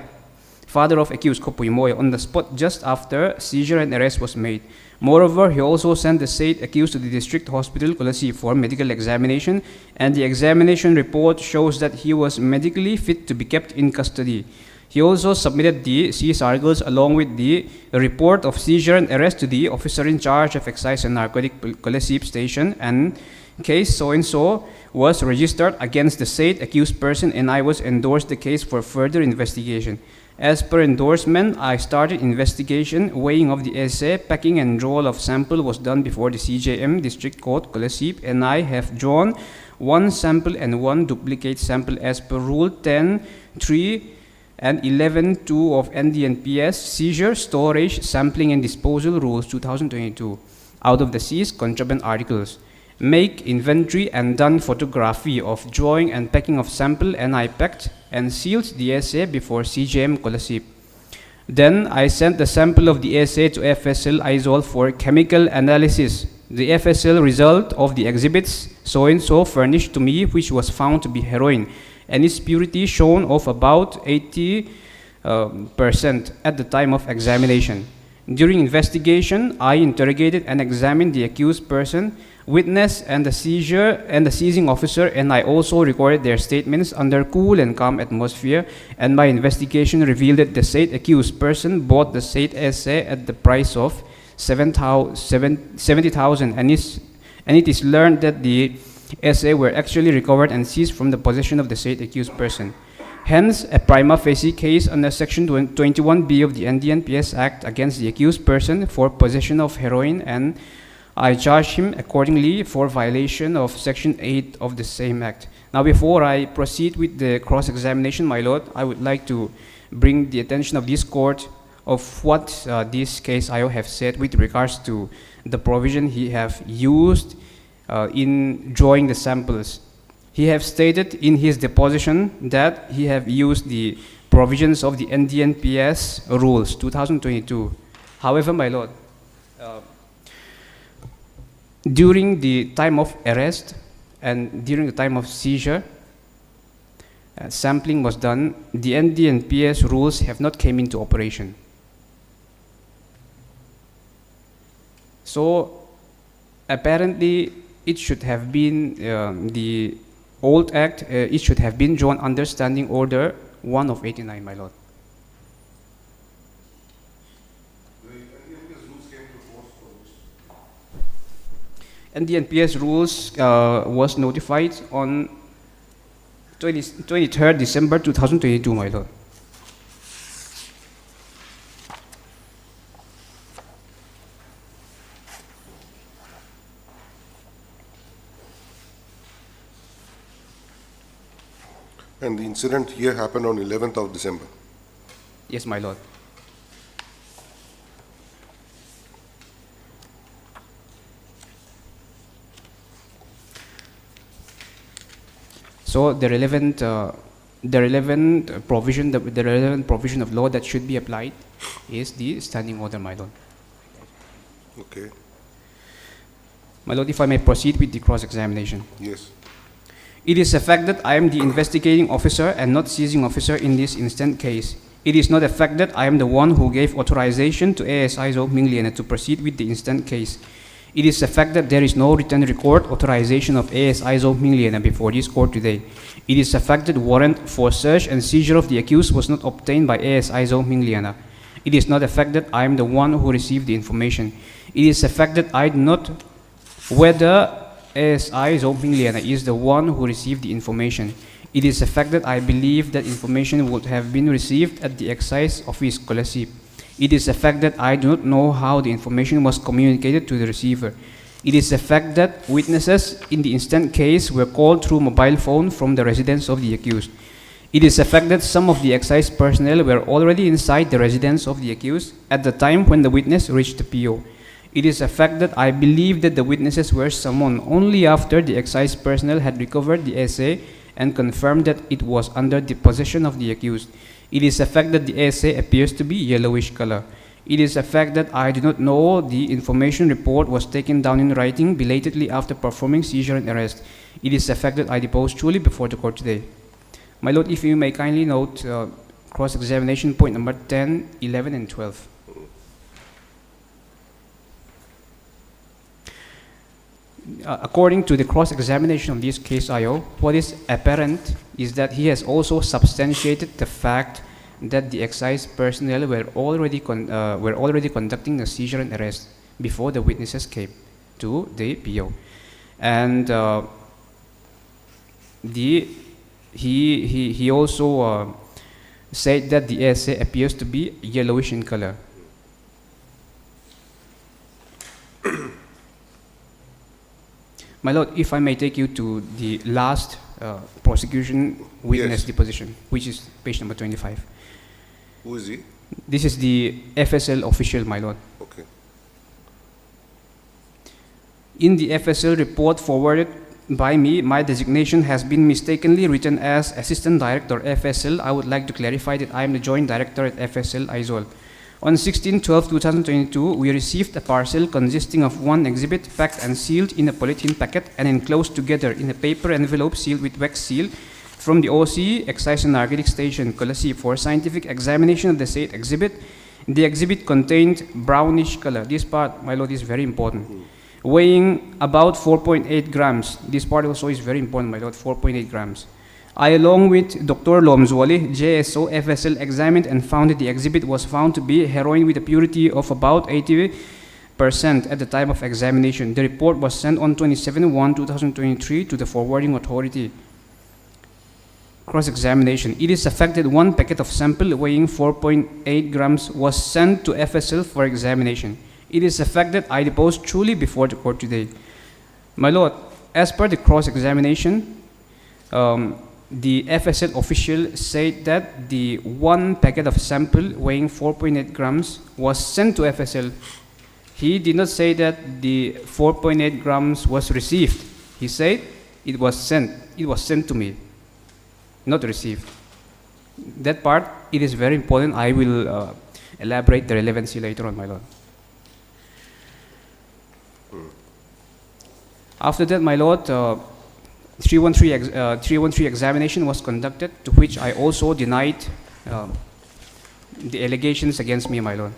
Speaker 11: father of accused Kopui Moya, on the spot just after seizure and arrest was made. Moreover, he also sent the said accused to the district hospital Kolasi for medical examination, and the examination report shows that he was medically fit to be kept in custody. He also submitted the seized articles along with the report of seizure and arrest to the officer in charge of excise and narcotic Kolasip station, and case so-and-so was registered against the said accused person, and I was endorsed the case for further investigation. As per endorsement, I started investigation. Weighing of the SA, packing and drawl of sample was done before the CJM District Court, Kolasip, and I have drawn 1 sample and 1 duplicate sample as per Rule 10(3) and 11(2) of NDNPS Seizure, Storage, Sampling and Disposal Rules 2022 out of the seized contraband articles. Make inventory and done photography of drawing and packing of sample, and I packed and sealed the SA before CJM Kolasip. Then I sent the sample of the SA to FSL Aizol for chemical analysis. The FSL result of the exhibits so-and-so furnished to me, which was found to be heroin, and its purity shown of about 80% at the time of examination. During investigation, I interrogated and examined the accused person, witness, and the seizing officer, and I also recorded their statements under cool and calm atmosphere, and my investigation revealed that the said accused person bought the said SA at the price of 70,000, and it is learned that the SA were actually recovered and seized from the possession of the said accused person. Hence, a prima facie case under Section 21B of the NDNPS Act against the accused person for possession of heroin, and I charge him accordingly for violation of Section 8 of the same Act. Now, before I proceed with the cross-examination, my lord, I would like to bring the attention of this court of what this case IO have said with regards to the provision he have used in drawing the samples. He have stated in his deposition that he have used the provisions of the NDNPS rules 2022. However, my lord, during the time of arrest, and during the time of seizure, sampling was done. The NDNPS rules have not came into operation. So apparently it should have been the old act, it should have been Joint Understanding Order 1 of 89, my lord. And the NPS rules was notified on 23rd December 2022, my lord.
Speaker 4: And the incident here happened on 11th of December.
Speaker 11: Yes, my lord. So the relevant provision of law that should be applied is the standing order, my lord.
Speaker 4: Okay.
Speaker 11: My lord, if I may proceed with the cross-examination.
Speaker 4: Yes.
Speaker 11: It is a fact that I am the investigating officer and not seizing officer in this instant case. It is not a fact that I am the one who gave authorization to ASI Zhou Minglian to proceed with the instant case. It is a fact that there is no written record authorization of ASI Zhou Minglian before this court today. It is a fact that warrant for search and seizure of the accused was not obtained by ASI Zhou Minglian. It is not a fact that I am the one who received the information. It is a fact that I do not whether ASI Zhou Minglian is the one who received the information. It is a fact that I believe that information would have been received at the excise office scholarship. It is a fact that I do not know how the information was communicated to the receiver. It is a fact that witnesses in the instant case were called through mobile phone from the residence of the accused. It is a fact that some of the excise personnel were already inside the residence of the accused at the time when the witness reached the PO. It is a fact that I believe that the witnesses were summoned only after the excise personnel had recovered the essay and confirmed that it was under the possession of the accused. It is a fact that the essay appears to be yellowish color. It is a fact that I do not know the information report was taken down in writing belatedly after performing seizure and arrest. It is a fact that I deposed truly before the court today. My lord, if you may kindly note cross-examination point number 10, 11, and 12. According to the cross-examination of this case IO, what is apparent is that he has also substantiated the fact that the excise personnel were already conducting a seizure and arrest before the witnesses came to the PO, and he also said that the essay appears to be yellowish in color. My lord, if I may take you to the last prosecution witness deposition, which is page number 25.
Speaker 4: Who is he?
Speaker 11: This is the FSL official, my lord.
Speaker 4: Okay.
Speaker 11: In the FSL report forwarded by me, my designation has been mistakenly written as Assistant Director FSL. I would like to clarify that I am the Joint Director at FSL Aizawl. On 16/12/2022, we received a parcel consisting of one exhibit packed and sealed in a polythene packet and enclosed together in a paper envelope sealed with wax seal from the OC Excise and Narcotic Station, Kolasi, for scientific examination of the said exhibit. The exhibit contained brownish color. This part, my lord, is very important. Weighing about 4.8 grams. This part also is very important, my lord, 4.8 grams. I, along with Dr. Lomzwali, JSO, FSL, examined and found that the exhibit was found to be heroin with a purity of about 80% at the time of examination. The report was sent on 27/1/2023 to the forwarding authority. Cross-examination. It is a fact that one packet of sample weighing 4.8 grams was sent to FSL for examination. It is a fact that I deposed truly before the court today. My lord, as per the cross-examination, the FSL official said that the one packet of sample weighing 4.8 grams was sent to FSL. He did not say that the 4.8 grams was received. He said it was sent. It was sent to me, not received. That part, it is very important. I will elaborate the relevancy later on, my lord. After that, my lord, 313 examination was conducted, to which I also denied the allegations against me, my lord.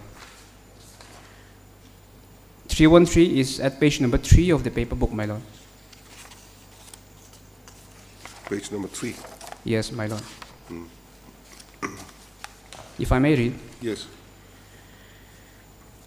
Speaker 11: 313 is at page number 3 of the paper book, my lord.
Speaker 4: Page number 3.
Speaker 11: Yes, my lord. If I may read.
Speaker 4: Yes.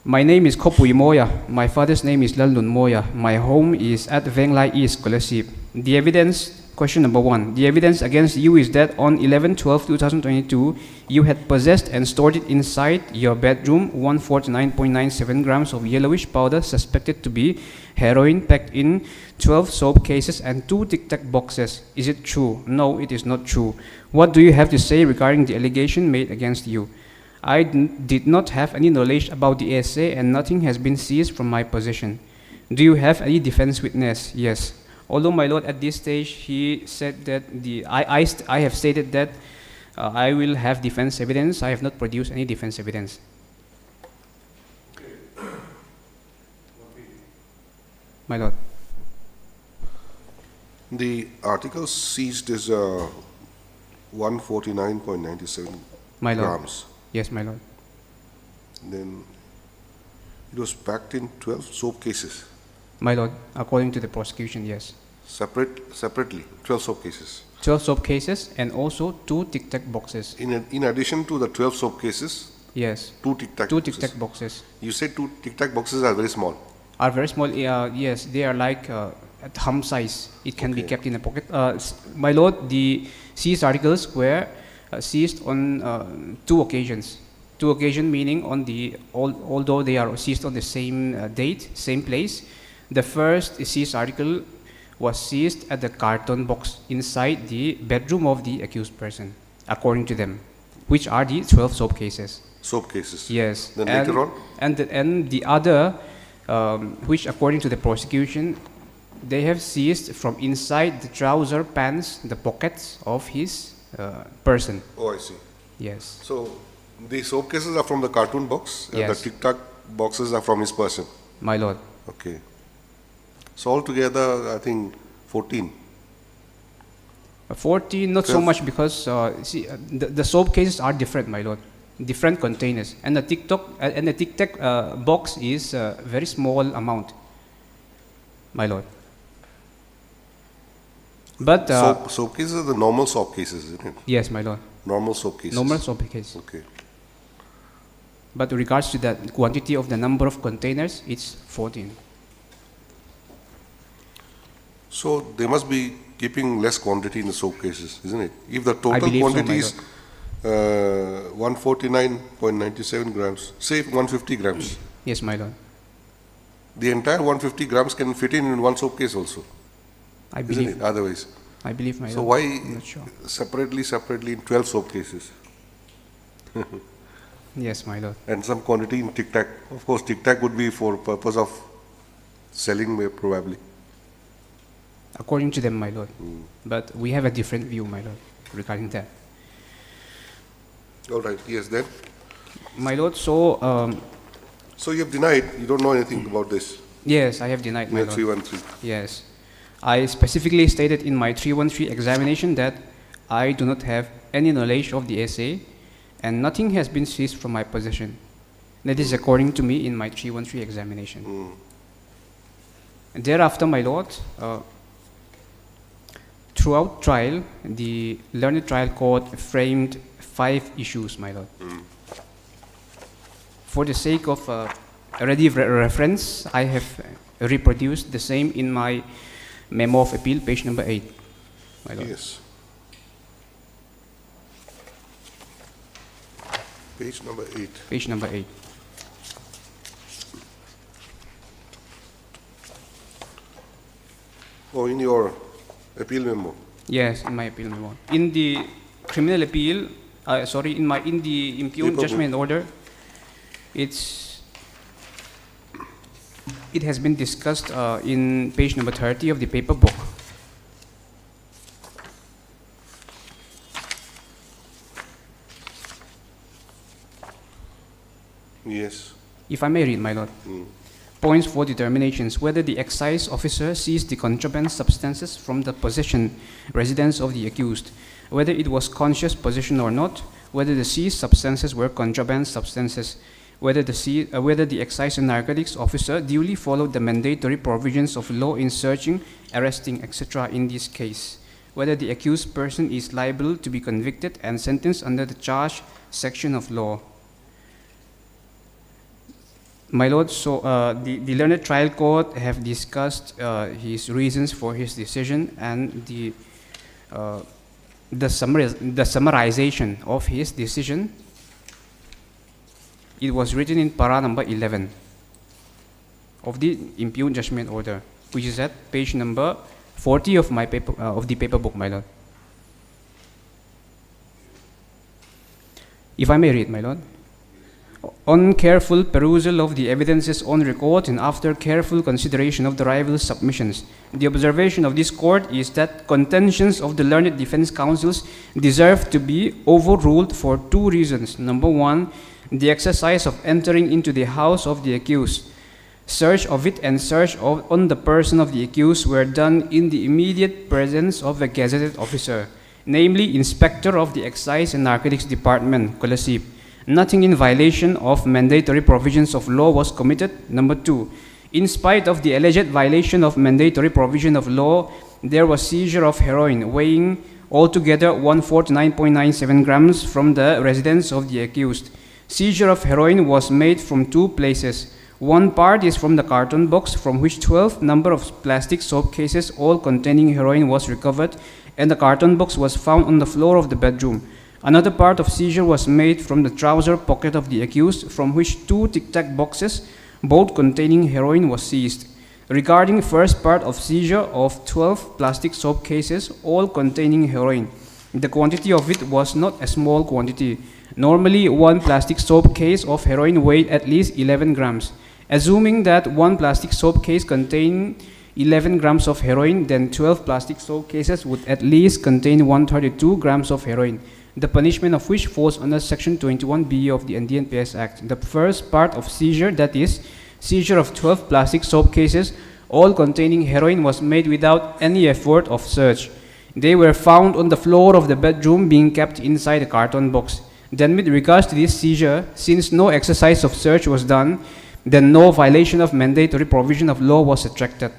Speaker 11: My name is Kopui Moya. My father's name is Lalun Moya. My home is at Venglai East, Scholarship. The evidence, question number 1. The evidence against you is that on 11/12/2022, you had possessed and stored it inside your bedroom 149.97 grams of yellowish powder suspected to be heroin packed in 12 soap cases and 2 Tic Tac boxes. Is it true? No, it is not true. What do you have to say regarding the allegation made against you? I did not have any knowledge about the essay and nothing has been seized from my possession. Do you have any defense witness? Yes. Although, my lord, at this stage, he said that I have stated that I will have defense evidence. I have not produced any defense evidence. My lord.
Speaker 4: The article seized is 149.97
Speaker 11: My lord.
Speaker 4: grams.
Speaker 11: Yes, my lord.
Speaker 4: Then it was packed in 12 soap cases.
Speaker 11: My lord, according to the prosecution, yes.
Speaker 4: Separately, 12 soap cases.
Speaker 11: 12 soap cases and also 2 Tic Tac boxes.
Speaker 4: In addition to the 12 soap cases,
Speaker 11: Yes.
Speaker 4: 2 Tic Tac
Speaker 11: 2
Speaker 4: boxes.
Speaker 11: Tic Tac boxes.
Speaker 4: You said 2 Tic Tac boxes are very small.
Speaker 11: Are very small. Yes, they are like at thumb size. It can be
Speaker 4: Okay.
Speaker 11: kept in a pocket. My lord, the seized articles were seized on 2 occasions. 2 occasions meaning on although they are seized on the same date, same place. The first seized article was seized at the carton box inside the bedroom of the accused person, according to them, which are the 12 soap cases.
Speaker 4: Soap cases.
Speaker 11: Yes.
Speaker 4: Then later on?
Speaker 11: And the other, which according to the prosecution, they have seized from inside the trouser pants, the pockets of his person.
Speaker 4: Oh, I see.
Speaker 11: Yes.
Speaker 4: So the soap cases are from the cartoon box, and
Speaker 11: Yes.
Speaker 4: the Tic Tac boxes are from his person.
Speaker 11: My lord.
Speaker 4: Okay. So altogether, I think 14.
Speaker 11: 14, not so
Speaker 4: 12.
Speaker 11: much because the soap cases are different, my lord. Different containers. And the Tic Tac box is a very small amount, my lord. But
Speaker 4: Soap cases are the normal soap cases, isn't it?
Speaker 11: yes, my lord.
Speaker 4: Normal soap cases.
Speaker 11: Normal soap case.
Speaker 4: Okay.
Speaker 11: But with regards to the quantity of the number of containers, it's 14.
Speaker 4: So they must be keeping less quantity in the soap cases, isn't it? If the total
Speaker 11: believe so,
Speaker 4: quantity
Speaker 11: my
Speaker 4: is 149.97 grams, say 150 grams,
Speaker 11: Yes, my lord.
Speaker 4: the entire 150 grams can fit in one soap case also,
Speaker 11: I
Speaker 4: isn't
Speaker 11: believe.
Speaker 4: it? Otherwise.
Speaker 11: I believe, my
Speaker 4: So
Speaker 11: lord.
Speaker 4: why
Speaker 11: I'm not sure.
Speaker 4: separately in 12 soap cases?
Speaker 11: Yes, my lord.
Speaker 4: And some quantity in Tic Tac. Of course, Tic Tac would be for purpose of selling probably.
Speaker 11: According to them, my lord. But we have a different view, my lord, regarding that.
Speaker 4: All right, yes, then.
Speaker 11: My lord, so
Speaker 4: So you have denied, you don't know anything about this,
Speaker 11: yes, I have denied, my
Speaker 4: in
Speaker 11: lord.
Speaker 4: 313.
Speaker 11: Yes. I specifically stated in my 313 examination that I do not have any knowledge of the essay and nothing has been seized from my possession. That is according to me in my 313 examination. Thereafter, my lord, throughout trial, the learned trial court framed 5 issues, my lord. For the sake of ready reference, I have reproduced the same in my memo of appeal, page number 8, my lord.
Speaker 4: Yes. Page number 8.
Speaker 11: Page number 8.
Speaker 4: Oh, in your appeal memo.
Speaker 11: Yes, in my appeal memo. In the criminal appeal, in the impugned
Speaker 4: Paper
Speaker 11: judgment order, it has been discussed in page number 30 of the paper book.
Speaker 4: Yes.
Speaker 11: If I may read, my lord. points for determinations: whether the excise officer seized the contraband substances from the possession residence of the accused, whether it was conscious possession or not, whether the seized substances were contraband substances, whether the excise and narcotics officer duly followed the mandatory provisions of law in searching, arresting, etc. in this case, whether the accused person is liable to be convicted and sentenced under the charged section of law. My Lord, so the learned trial court have discussed his reasons for his decision, and the summarization of his decision, it was written in para number 11 of the impugned judgment order, which is at page number 40 of my paper, of the paper book, my Lord. If I may read, my Lord. On careful perusal of the evidences on record and after careful consideration of the rival submissions, the observation of this court is that contentions of the learned defense counsels deserve to be overruled for two reasons. Number one, the exercise of entering into the house of the accused, search of it and search on the person of the accused were done in the immediate presence of a gazetted officer, namely Inspector of the Excise and Narcotics Department, Kolasip. Nothing in violation of mandatory provisions of law was committed. Number two, in spite of the alleged violation of mandatory provision of law, there was seizure of heroin weighing altogether 149.97 grams from the residence of the accused. Seizure of heroin was made from two places. One part is from the carton box, from which 12 number of plastic soap cases all containing heroin was recovered, and the carton box was found on the floor of the bedroom. Another part of seizure was made from the trouser pocket of the accused, from which two tic-tac boxes, both containing heroin, was seized. Regarding first part of seizure of 12 plastic soap cases, all containing heroin, the quantity of it was not a small quantity. Normally, one plastic soap case of heroin weighed at least 11 grams. Assuming that one plastic soap case contained 11 grams of heroin, then 12 plastic soap cases would at least contain 132 grams of heroin, the punishment of which falls under Section 21B of the NDNPS Act. The first part of seizure, that is, seizure of 12 plastic soap cases, all containing heroin, was made without any effort of search. They were found on the floor of the bedroom, being kept inside a carton box. Then with regards to this seizure, since no exercise of search was done, then no violation of mandatory provision of law was attracted.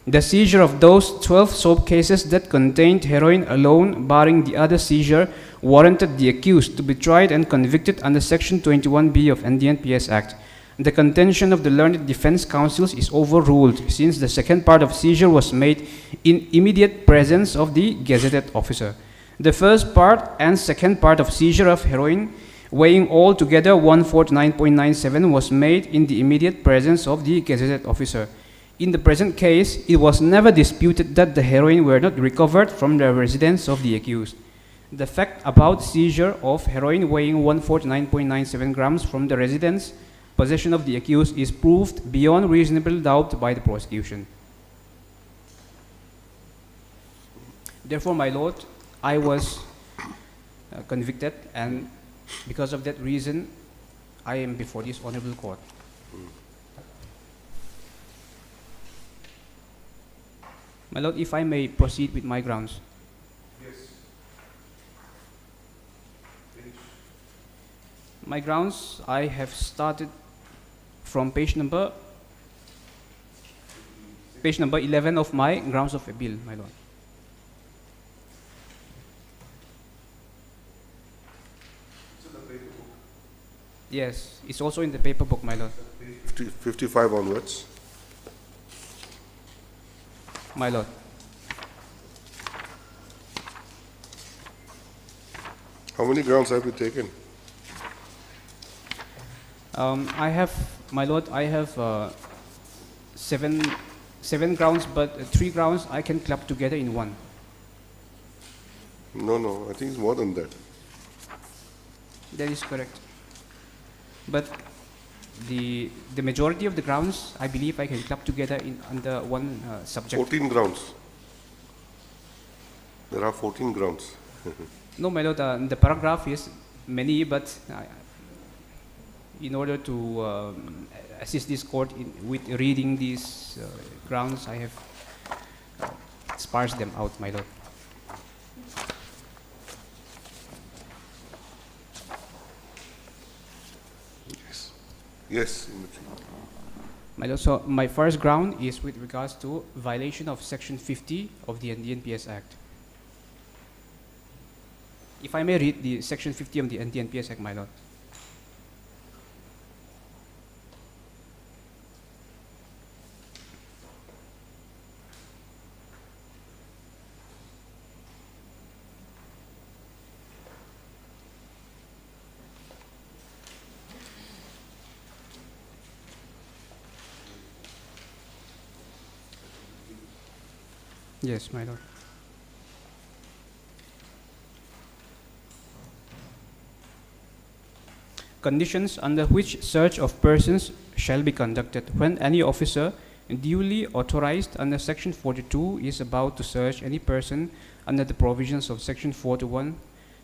Speaker 11: The seizure of those 12 soap cases that contained heroin alone, barring the other seizure, warranted the accused to be tried and convicted under Section 21B of NDNPS Act. The contention of the learned defense counsels is overruled, since the second part of seizure was made in immediate presence of the gazetted officer. The first part and second part of seizure of heroin, weighing altogether 149.97, was made in the immediate presence of the gazetted officer. In the present case, it was never disputed that the heroin were not recovered from the residence of the accused. The fact about seizure of heroin weighing 149.97 grams from the residence possession of the accused is proved beyond reasonable doubt by the prosecution. Therefore, my Lord, I was convicted, and because of that reason, I am before this honorable court. My Lord, if I may proceed with my grounds.
Speaker 4: Yes. Finish.
Speaker 11: My grounds, I have started from page number 11 of my grounds of appeal, my Lord.
Speaker 4: It's in the paper book.
Speaker 11: Yes, it's also in the paper book, my Lord.
Speaker 4: 55 onwards.
Speaker 11: My Lord.
Speaker 4: How many grounds have you taken?
Speaker 11: I have, my Lord, I have seven grounds, but 3 grounds I can club together in one.
Speaker 4: No, I think it's more than that.
Speaker 11: That is correct. But the majority of the grounds, I believe I can club together in under one subject.
Speaker 4: 14 grounds. There are 14 grounds.
Speaker 11: No, my Lord, the paragraph is many, but in order to assist this court with reading these grounds, I have sparsed them out, my lord.
Speaker 4: Yes.
Speaker 11: My lord, so my first ground is with regards to violation of Section 50 of the NDNPS Act. If I may read the Section 50 of the NDNPS Act, my lord. Yes, my lord. Conditions under which search of persons shall be conducted when any officer duly authorized under Section 42 is about to search any person under the provisions of Section 41,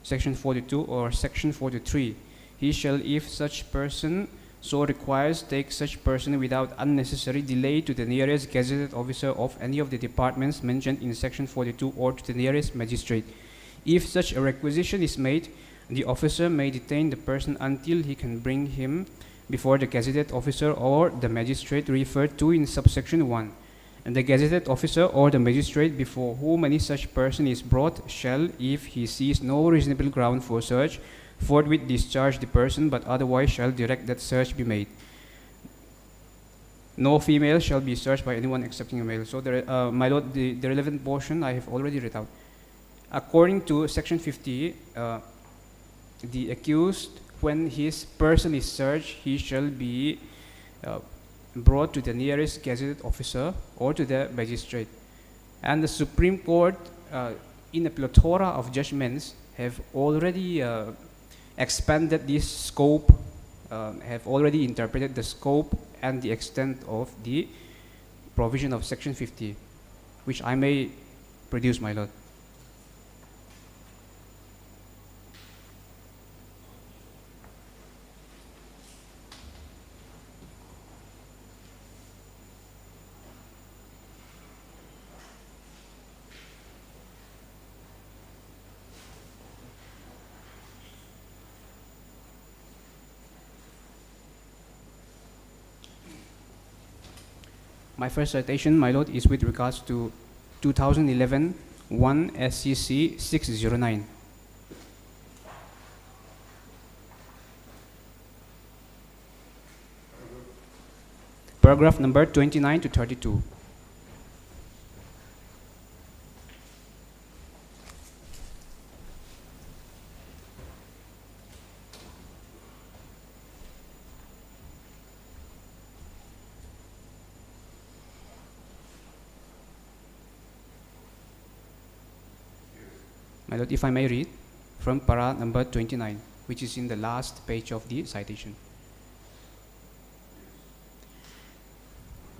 Speaker 11: Section 42, or Section 43. He shall, if such person so requires, take such person without unnecessary delay to the nearest gazetted officer of any of the departments mentioned in Section 42 or to the nearest magistrate. If such a requisition is made, the officer may detain the person until he can bring him before the gazetted officer or the magistrate referred to in subsection 1. And the gazetted officer or the magistrate before whom any such person is brought shall, if he sees no reasonable ground for search, forthwith discharge the person, but otherwise shall direct that search be made. No female shall be searched by anyone excepting a male. So, my lord, the relevant portion I have already read out. According to Section 50, the accused, when his person is searched, he shall be brought to the nearest gazetted officer or to the magistrate. And the Supreme Court, in a plethora of judgments, have already expanded this scope, have already interpreted the scope and the extent of the provision of Section 50, which I may produce, my lord. My first citation, my lord, is with regards to 2011 1 SCC 609. Paragraph number 29 to 32. My lord, if I may read from para number 29, which is in the last page of the citation.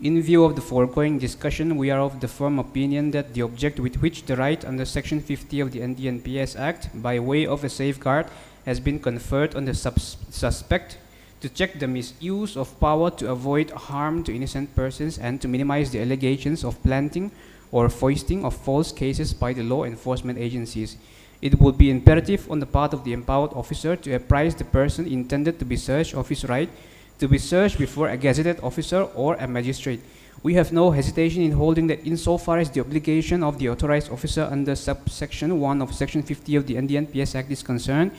Speaker 11: In view of the foregoing discussion, we are of the firm opinion that the object with which the right under Section 50 of the NDNPS Act, by way of a safeguard, has been conferred on the suspect to check the misuse of power to avoid harm to innocent persons and to minimize the allegations of planting or foisting of false cases by the law enforcement agencies. It would be imperative on the part of the empowered officer to apprise the person intended to be searched of his right to be searched before a gazetted officer or a magistrate. We have no hesitation in holding that insofar as the obligation of the authorized officer under subsection 1 of Section 50 of the NDNPS Act is concerned,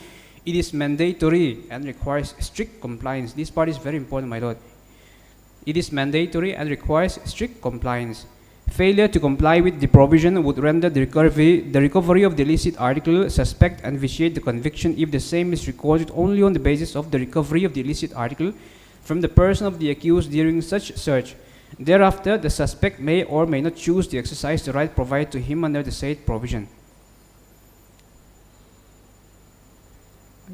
Speaker 11: it is mandatory and requires strict compliance. This part is very important, my lord. It is mandatory and requires strict compliance. Failure to comply with the provision would render the recovery of the illicit article suspect and vitiate the conviction if the same is recorded only on the basis of the recovery of the illicit article from the person of the accused during such search. Thereafter, the suspect may or may not choose to exercise the right provided to him under the said provision.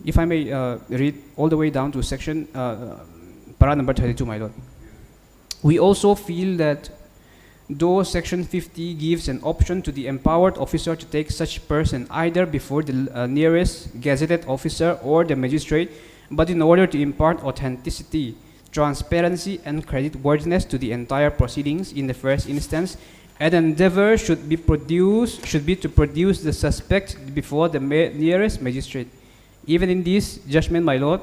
Speaker 11: If I may read all the way down to section para number 32, my lord. We also feel that though Section 50 gives an option to the empowered officer to take such person either before the nearest gazetted officer or the magistrate, but in order to impart authenticity, transparency, and creditworthiness to the entire proceedings in the first instance, an endeavor should be to produce the suspect before the nearest magistrate. Even in this judgment, my lord,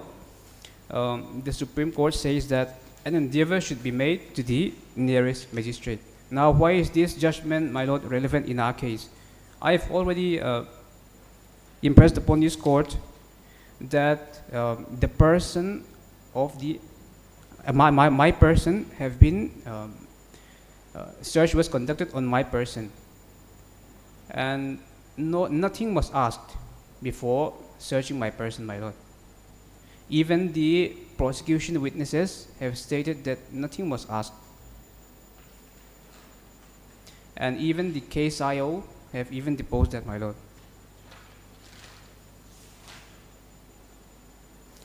Speaker 11: the Supreme Court says that an endeavor should be made to the nearest magistrate. Now, why is this judgment, my lord, relevant in our case? I have already impressed upon this court that the person of the my person have been search was conducted on my person, and nothing was asked before searching my person, my lord. Even the prosecution witnesses have stated that nothing was asked, and even the case IO have even deposed that, my lord.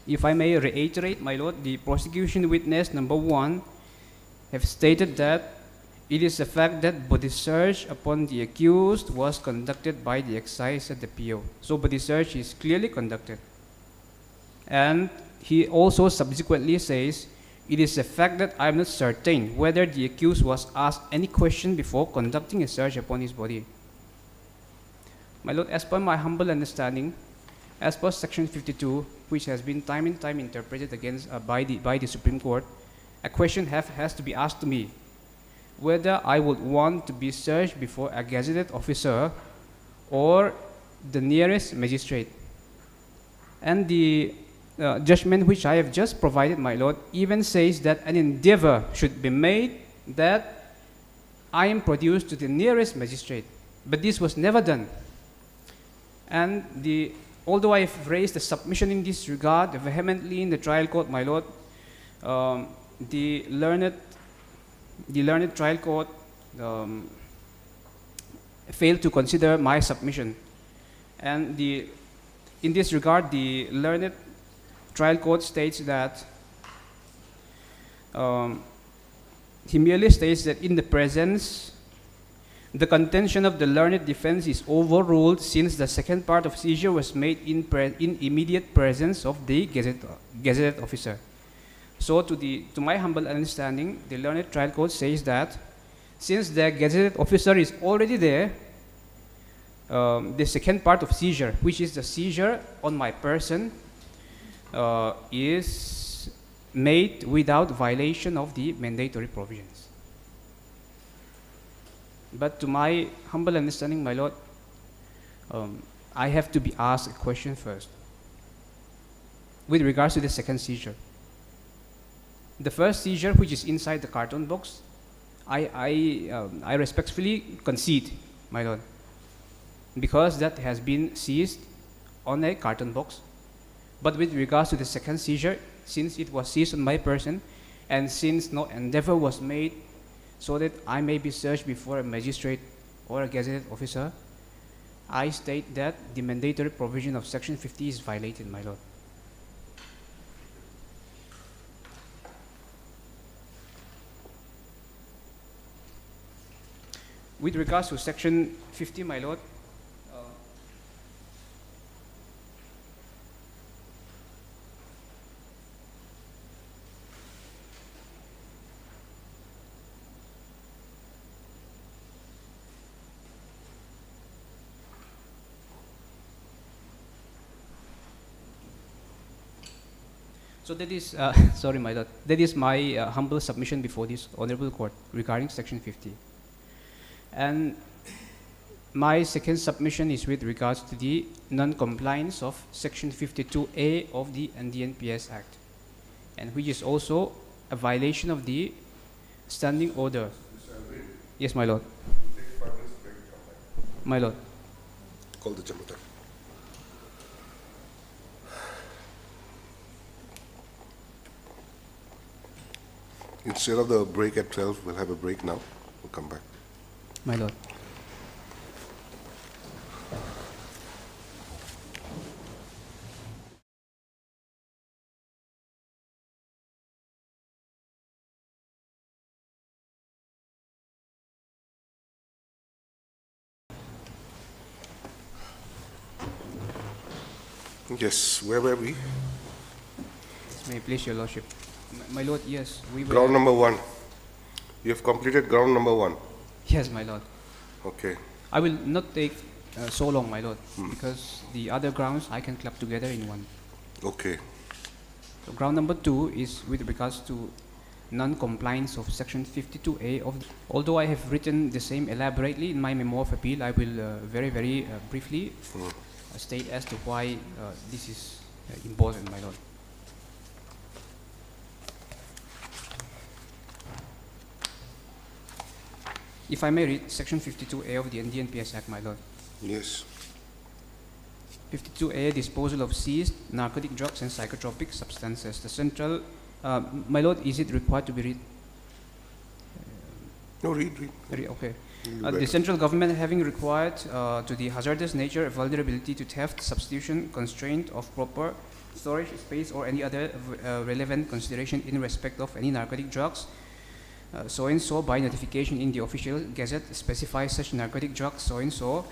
Speaker 11: If I may reiterate, my lord, the prosecution witness number 1 have stated that it is a fact that body search upon the accused was conducted by the excise at the PO. So body search is clearly conducted. And he also subsequently says, it is a fact that I am not certain whether the accused was asked any question before conducting a search upon his body. My lord, as per my humble understanding, as per section 52, which has been time and time interpreted against by the Supreme Court, a question has to be asked to me whether I would want to be searched before a gazetted officer or the nearest magistrate. And the judgment which I have just provided, my lord, even says that an endeavor should be made that I am produced to the nearest magistrate. But this was never done. And although I have raised a submission in this regard vehemently in the trial court, my lord, the learned trial court failed to consider my submission. And in this regard, the learned trial court states that he merely states that in the presence, the contention of the learned defense is overruled since the second part of seizure was made in immediate presence of the gazetted officer. So to my humble understanding, the learned trial court says that since the gazetted officer is already there, the second part of seizure, which is the seizure on my person, is made without violation of the mandatory provisions. But to my humble understanding, my lord, I have to be asked a question first with regards to the second seizure. The first seizure, which is inside the carton box, I respectfully concede, my lord, because that has been seized on a carton box. But with regards to the second seizure, since it was seized on my person, and since no endeavor was made so that I may be searched before a magistrate or a gazetted officer, I state that the mandatory provision of section 50 is violated, my lord. With regards to section 50, my lord, so that is, sorry, my lord, that is my humble submission before this honorable court regarding section 50. And my second submission is with regards to the non-compliance of section 52A of the NDNPS Act, and which is also a violation of the standing order. Yes, my lord. My lord.
Speaker 4: Call the Jamaica. Instead of the break at 12, we'll have a break now. We'll come back.
Speaker 11: My lord.
Speaker 4: Yes, where were we?
Speaker 11: May I please, Your Lordship? My Lord, yes, we will.
Speaker 4: Ground number 1. You have completed ground number 1.
Speaker 11: Yes, my Lord.
Speaker 4: Okay.
Speaker 11: I will not take so long, my Lord, because the other grounds I can club together in one.
Speaker 4: Okay.
Speaker 11: So ground number 2 is with regards to non-compliance of section 52A of. Although I have written the same elaborately in my memo of appeal, I will very briefly state as to why this is important, my Lord. If I may read section 52A of the NDNPS Act, my Lord.
Speaker 4: Yes.
Speaker 11: 52A, disposal of seized narcotic drugs and psychotropic substances. The central, my Lord, is it required to be read?
Speaker 4: No, read.
Speaker 11: Okay.
Speaker 4: Better.
Speaker 11: The central government having required to the hazardous nature, vulnerability to theft, substitution, constraint of proper storage space or any other relevant consideration in respect of any narcotic drugs, so and so by notification in the official gazette specifies such narcotic drugs so and so,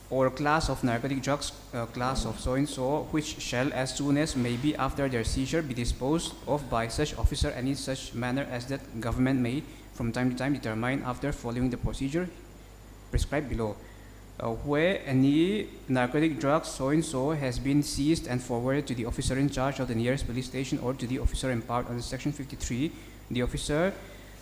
Speaker 11: or class of narcotic drugs, class of so and so, which shall as soon as may be after their seizure be disposed of by such officer and in such manner as that government may from time to time determine after following the procedure prescribed below. Where any narcotic drugs so and so has been seized and forwarded to the officer in charge of the nearest police station or to the officer empowered under section 53, the officer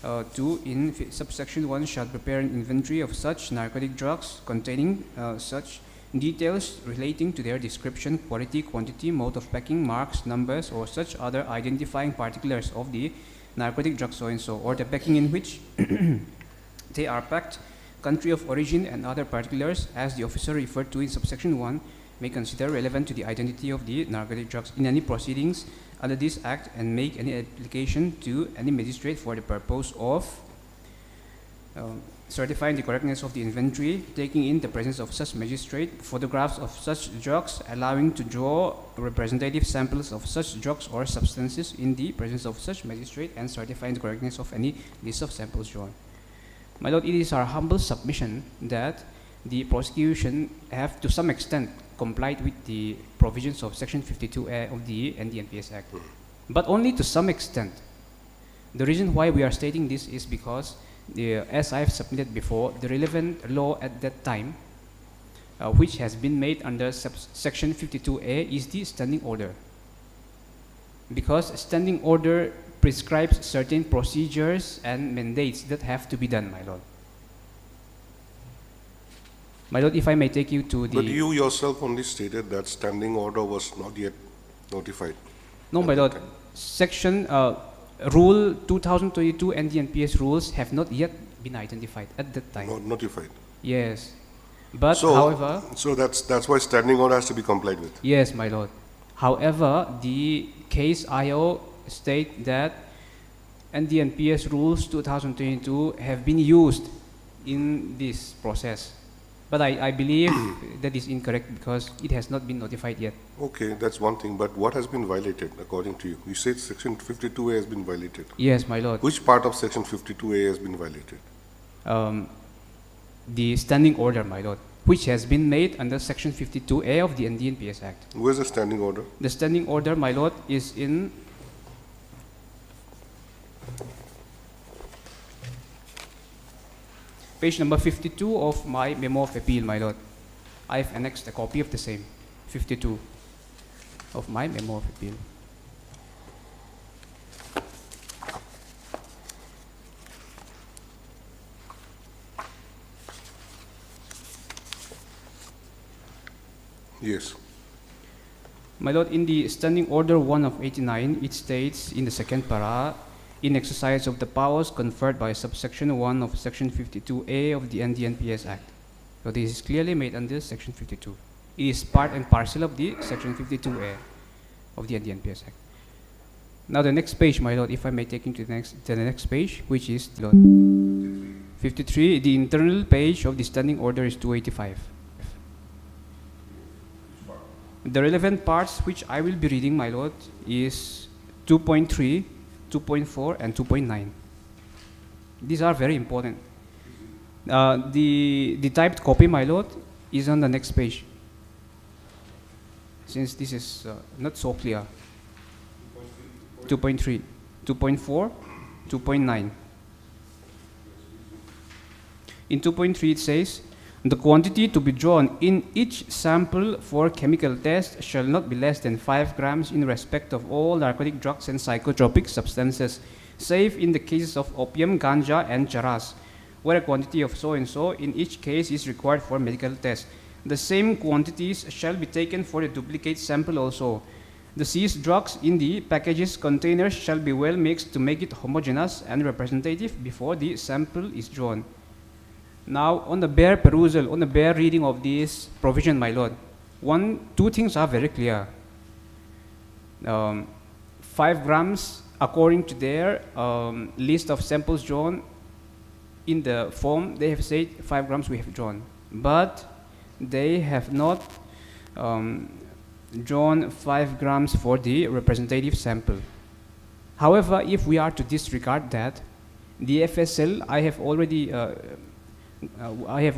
Speaker 11: 2 in subsection 1 shall prepare an inventory of such narcotic drugs containing such details relating to their description, quality, quantity, mode of packing, marks, numbers, or such other identifying particulars of the narcotic drugs so and so, or the packing in which they are packed, country of origin, and other particulars as the officer referred to in subsection 1 may consider relevant to the identity of the narcotic drugs in any proceedings under this act, and make any application to any magistrate for the purpose of certifying the correctness of the inventory, taking in the presence of such magistrate photographs of such drugs, allowing to draw representative samples of such drugs or substances in the presence of such magistrate, and certifying the correctness of any list of samples drawn. My Lord, it is our humble submission that the prosecution have to some extent complied with the provisions of section 52A of the NDNPS Act, but only to some extent. The reason why we are stating this is because, as I have submitted before, the relevant law at that time, which has been made under section 52A, is the standing order. Because standing order prescribes certain procedures and mandates that have to be done, my Lord. My Lord, if I may take you to the...
Speaker 4: But you yourself only stated that standing order was not yet notified.
Speaker 11: No, my Lord. Section Rule 2022 NDNPS rules have not yet been identified at that time.
Speaker 4: Not notified.
Speaker 11: Yes. But,
Speaker 4: So,
Speaker 11: however...
Speaker 4: So that's why standing order has to be complied with.
Speaker 11: Yes, my Lord. However, the case IO state that NDNPS rules 2022 have been used in this process. But I believe that is incorrect because it has not been notified yet.
Speaker 4: Okay, that's one thing, but what has been violated according to you? You said section 52A has been violated.
Speaker 11: Yes, my Lord.
Speaker 4: Which part of section 52A has been violated?
Speaker 11: The standing order, my Lord, which has been made under section 52A of the NDNPS Act.
Speaker 4: Where's the standing order?
Speaker 11: The standing order, my Lord, is in page number 52 of my memo of appeal, my Lord. I have annexed a copy of the same, 52 of my memo of appeal.
Speaker 4: Yes.
Speaker 11: My Lord, in the standing order 1 of 89, it states in the second para, in exercise of the powers conferred by subsection 1 of section 52A of the NDNPS Act. So this is clearly made under section 52. It is part and parcel of the section 52A of the NDNPS Act. Now the next page, my Lord, if I may take you to the next page, which is, Lord, 53, the internal page of the standing order is 285. The relevant parts which I will be reading, my Lord, is 2.3, 2.4, and 2.9. These are very important. The typed copy, my Lord, is on the next page, since this is not so clear. 2.3, 2.4, 2.9. In 2.3 it says, the quantity to be drawn in each sample for chemical test shall not be less than 5 grams in respect of all narcotic drugs and psychotropic substances, save in the cases of opium, ganja, and charas, where a quantity of so and so in each case is required for medical test. The same quantities shall be taken for the duplicate sample also. The seized drugs in the packages containers shall be well mixed to make it homogeneous and representative before the sample is drawn. Now, on the bare perusal, on the bare reading of this provision, my lord, two things are very clear. 5 grams, according to their list of samples drawn in the form, they have said 5 grams we have drawn. But they have not drawn 5 grams for the representative sample. However, if we are to disregard that, the FSL, I have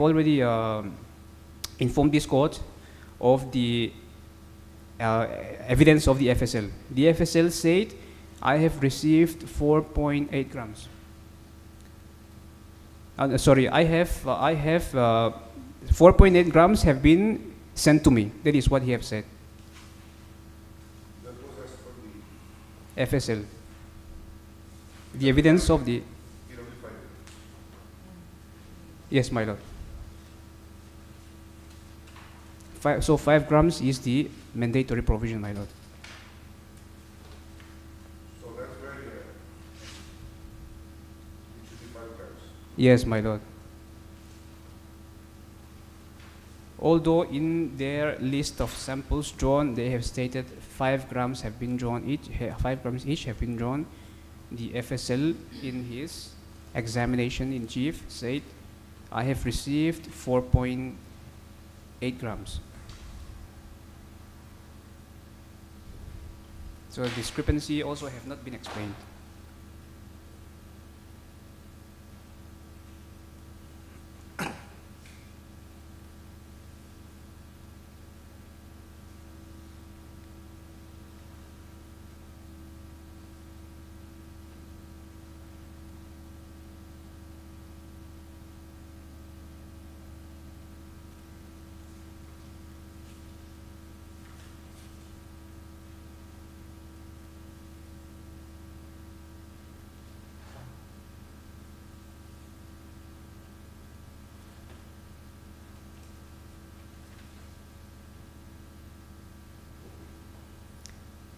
Speaker 11: already informed this court of the evidence of the FSL. The FSL said I have received 4.8 grams. Sorry, I have 4.8 grams have been sent to me. That is what he have said.
Speaker 4: That was as per the
Speaker 11: FSL. The evidence of the... Yes, my lord. 5 grams is the mandatory provision, my lord.
Speaker 4: So that's very rare. It should be 5 grams.
Speaker 11: Yes, my lord. Although in their list of samples drawn, they have stated 5 grams have been drawn each, 5 grams each have been drawn, the FSL in his examination in chief said, I have received 4.8 grams. So the discrepancy also have not been explained.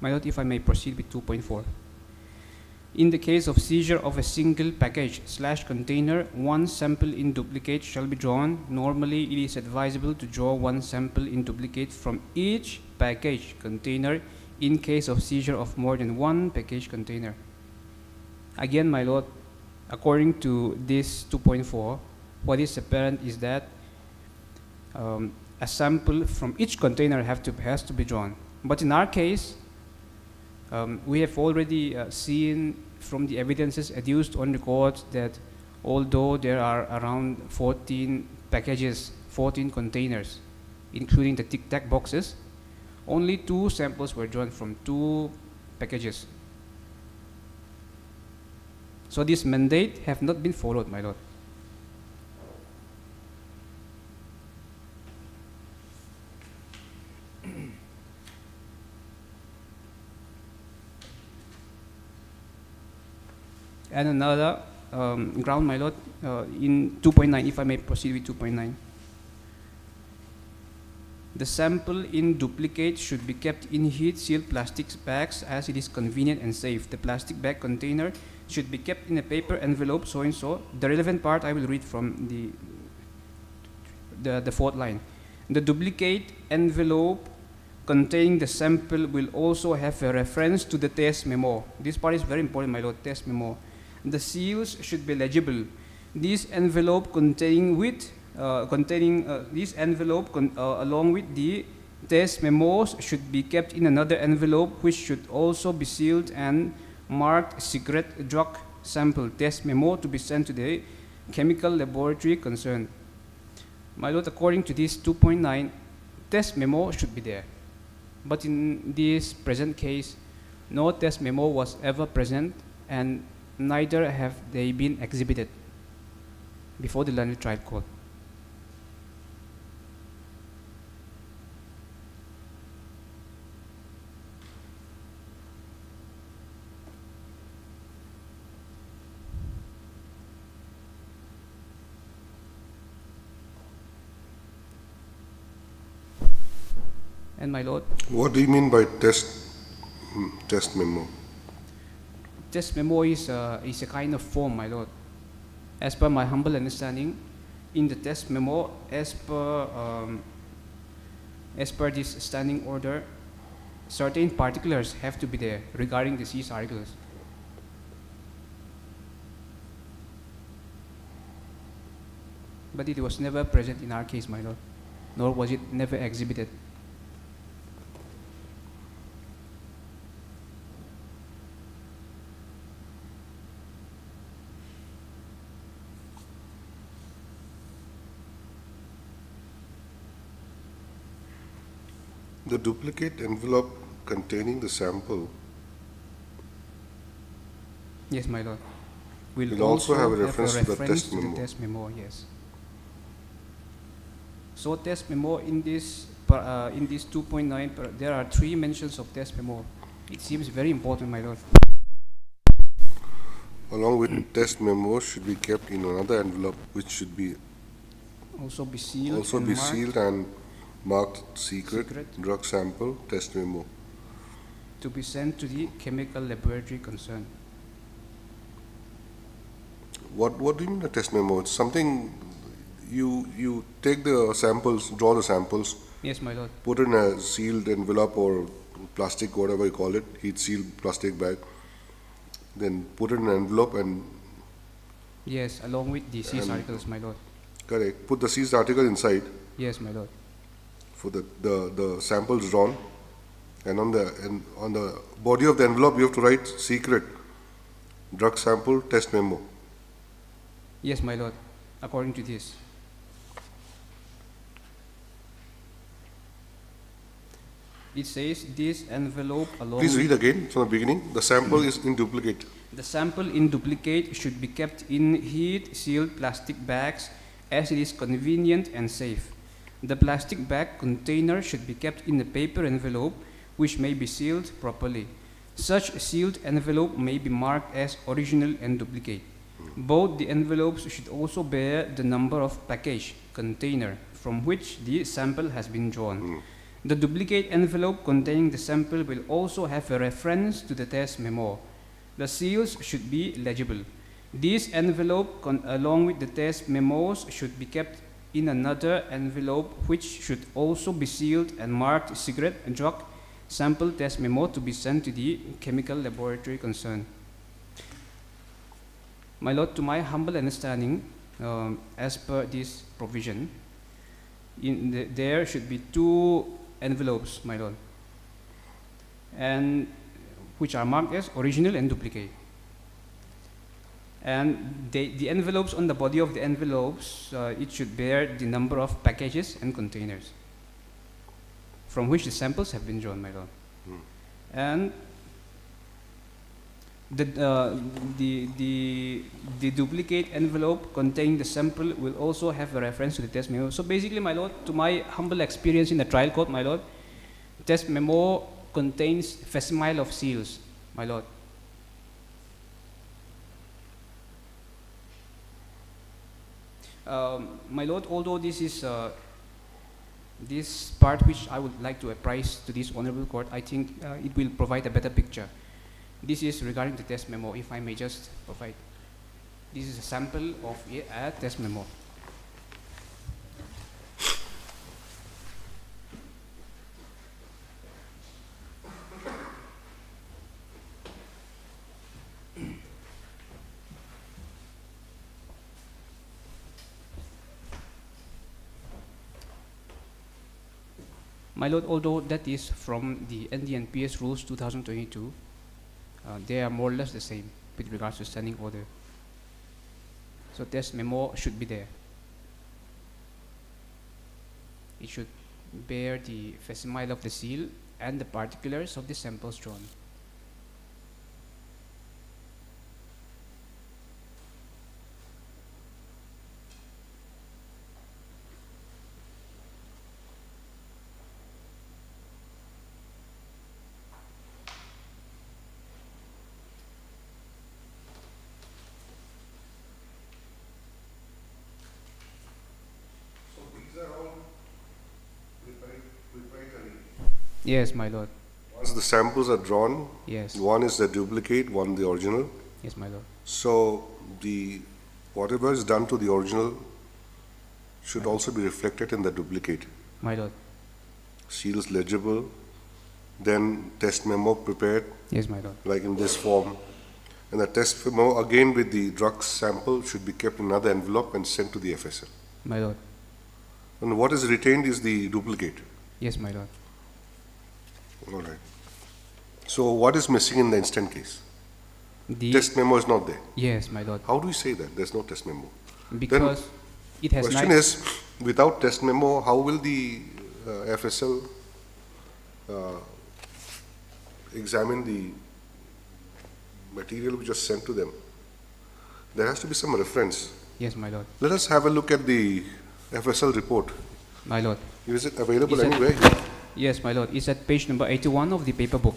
Speaker 11: My lord, if I may proceed with 2.4. In the case of seizure of a single package / container, 1 sample in duplicate shall be drawn. Normally, it is advisable to draw 1 sample in duplicate from each package container in case of seizure of more than 1 package container. Again, my lord, according to this 2.4, what is apparent is that a sample from each container has to be drawn. But in our case, we have already seen from the evidences adduced on record that although there are around 14 packages, 14 containers, including the tic-tac boxes, only 2 samples were drawn from 2 packages. So this mandate have not been followed, my lord. And another ground, my lord, in 2.9, if I may proceed with 2.9. The sample in duplicate should be kept in heat-sealed plastic bags as it is convenient and safe. The plastic bag container should be kept in a paper envelope, so and so. The relevant part I will read from the 4th line. The duplicate envelope containing the sample will also have a reference to the test memo. This part is very important, my lord, test memo. The seals should be legible. This envelope along with the test memos should be kept in another envelope, which should also be sealed and marked cigarette drug sample test memo to be sent to the chemical laboratory concerned. My lord, according to this 2.9, test memo should be there. But in this present case, No test memo was ever present, and neither have they been exhibited before the learned trial court. And my lord,
Speaker 4: What do you mean by test memo?
Speaker 11: test memo is a kind of form, my lord. As per my humble understanding, in the test memo, as per this standing order, certain particulars have to be there regarding the seized articles. But it was never present in our case, my lord, nor was it never exhibited.
Speaker 4: The duplicate envelope containing the sample
Speaker 11: Yes, my lord. Will
Speaker 4: will also have a reference to the
Speaker 11: reference
Speaker 4: test
Speaker 11: to the
Speaker 4: memo.
Speaker 11: test memo, yes. So test memo in this 2.9, there are 3 mentions of test memo. It seems very important, my lord.
Speaker 4: Along with test memo should be kept in another envelope which should be
Speaker 11: Also be sealed
Speaker 4: also
Speaker 11: and
Speaker 4: be
Speaker 11: marked
Speaker 4: sealed and marked secret,
Speaker 11: Secret.
Speaker 4: drug sample, test memo.
Speaker 11: to be sent to the chemical laboratory concerned.
Speaker 4: What do you mean a test memo? It's something you take the samples, draw the samples,
Speaker 11: Yes, my lord.
Speaker 4: put in a sealed envelope or plastic, whatever you call it, heat sealed plastic bag, then put it in an envelope and
Speaker 11: Yes, along with the seized
Speaker 4: And-
Speaker 11: articles, my lord.
Speaker 4: correct, put the seized article inside
Speaker 11: Yes, my lord.
Speaker 4: for the samples drawn, and on the body of the envelope you have to write secret, drug sample, test memo.
Speaker 11: Yes, my lord. According to this. It says this envelope along
Speaker 4: Please
Speaker 11: with
Speaker 4: read again from the beginning. The sample is in duplicate.
Speaker 11: the sample in duplicate should be kept in heat sealed plastic bags as it is convenient and safe. The plastic bag container should be kept in a paper envelope which may be sealed properly. Such sealed envelope may be marked as original and duplicate. Both the envelopes should also bear the number of package container from which the sample has been drawn. The duplicate envelope containing the sample will also have a reference to the test memo. The seals should be legible. This envelope, along with the test memos, should be kept in another envelope which should also be sealed and marked secret drug sample test memo to be sent to the chemical laboratory concerned. My lord, to my humble understanding, as per this provision, there should be 2 envelopes, my lord, and which are marked as original and duplicate. And the envelopes, on the body of the envelopes, it should bear the number of packages and containers from which the samples have been drawn, my lord. And the duplicate envelope containing the sample will also have a reference to the test memo. So basically, my lord, to my humble experience in the trial court, my lord, test memo contains facsimile of seals, my lord. My lord, although this is this part which I would like to apprise to this honorable court, I think it will provide a better picture. This is regarding the test memo, if I may just provide. This is a sample of a test memo. My lord, although that is from the NDNPS rules 2022, they are more or less the same with regards to standing order. So test memo should be there. It should bear the facsimile of the seal and the particulars of the samples drawn. Yes, my lord.
Speaker 4: Once the samples are drawn,
Speaker 11: Yes.
Speaker 4: one is the duplicate, one the original.
Speaker 11: Yes, my lord.
Speaker 4: So whatever is done to the original should also be reflected in the duplicate.
Speaker 11: My lord.
Speaker 4: Seals legible, then test memo prepared,
Speaker 11: Yes, my lord.
Speaker 4: like in this form. And the test memo, again with the drug sample, should be kept in another envelope and sent to the FSL.
Speaker 11: My lord.
Speaker 4: And what is retained is the duplicate.
Speaker 11: Yes, my lord.
Speaker 4: All right. So what is missing in the instant case?
Speaker 11: The
Speaker 4: Test memo is not there.
Speaker 11: Yes, my lord.
Speaker 4: How do we say that? There's no test memo.
Speaker 11: Because it has
Speaker 4: Question is, without test memo, how will the FSL examine the material we just sent to them? There has to be some reference.
Speaker 11: Yes, my lord.
Speaker 4: Let us have a look at the FSL report.
Speaker 11: My lord.
Speaker 4: Is it available
Speaker 11: Is it-
Speaker 4: anywhere?
Speaker 11: Yes, my lord. It's at page number 81 of the paper book.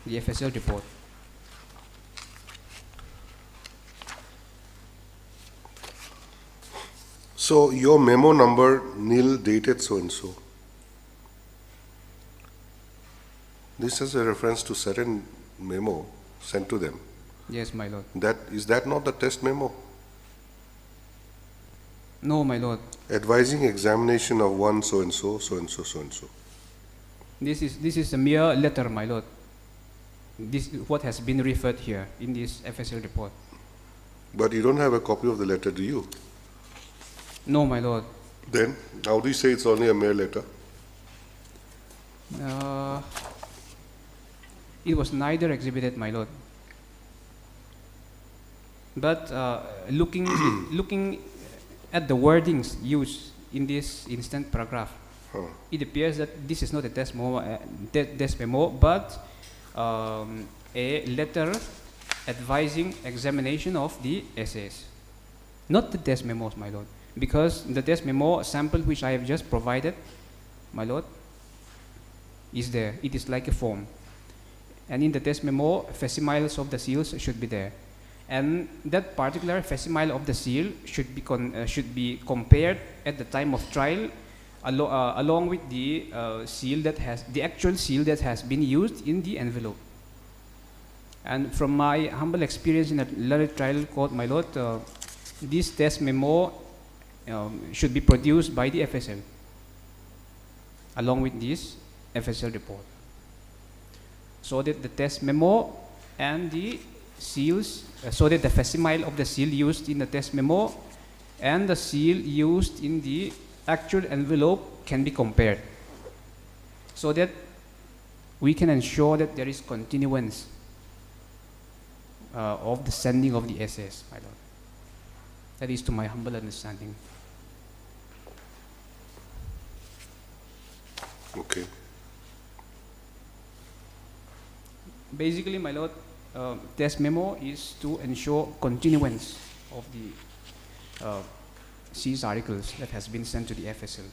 Speaker 11: The FSL report.
Speaker 4: So your memo number nil dated so and so. This is a reference to certain memo sent to them.
Speaker 11: Yes, my lord.
Speaker 4: Is that not the test memo?
Speaker 11: No, my lord.
Speaker 4: Advising examination of one so and so, so and so, so and so.
Speaker 11: This is a mere letter, my lord. This is what has been referred here in this FSL report.
Speaker 4: But you don't have a copy of the letter, do you?
Speaker 11: No, my lord.
Speaker 4: Then how do you say it's only a mere letter?
Speaker 11: It was neither exhibited, my lord. But looking at the wordings used in this instant paragraph, it appears that this is not a test memo, but a letter advising examination of the essays. Not the test memos, my lord. Because the test memo sample which I have just provided, my lord, is there. It is like a form. And in the test memo, facsimiles of the seals should be there. And that particular facsimile of the seal should be compared at the time of trial along with the actual seal that has been used in the envelope. And from my humble experience in a learned trial court, my lord, this test memo should be produced by the FSL along with this FSL report, so that the test memo and the seals, so that the facsimile of the seal used in the test memo and the seal used in the actual envelope can be compared, so that we can ensure that there is continuance of the sending of the essays, my lord. That is to my humble understanding.
Speaker 4: Okay.
Speaker 11: Basically, my lord, test memo is to ensure continuance of the seized articles that has been sent to the FSL,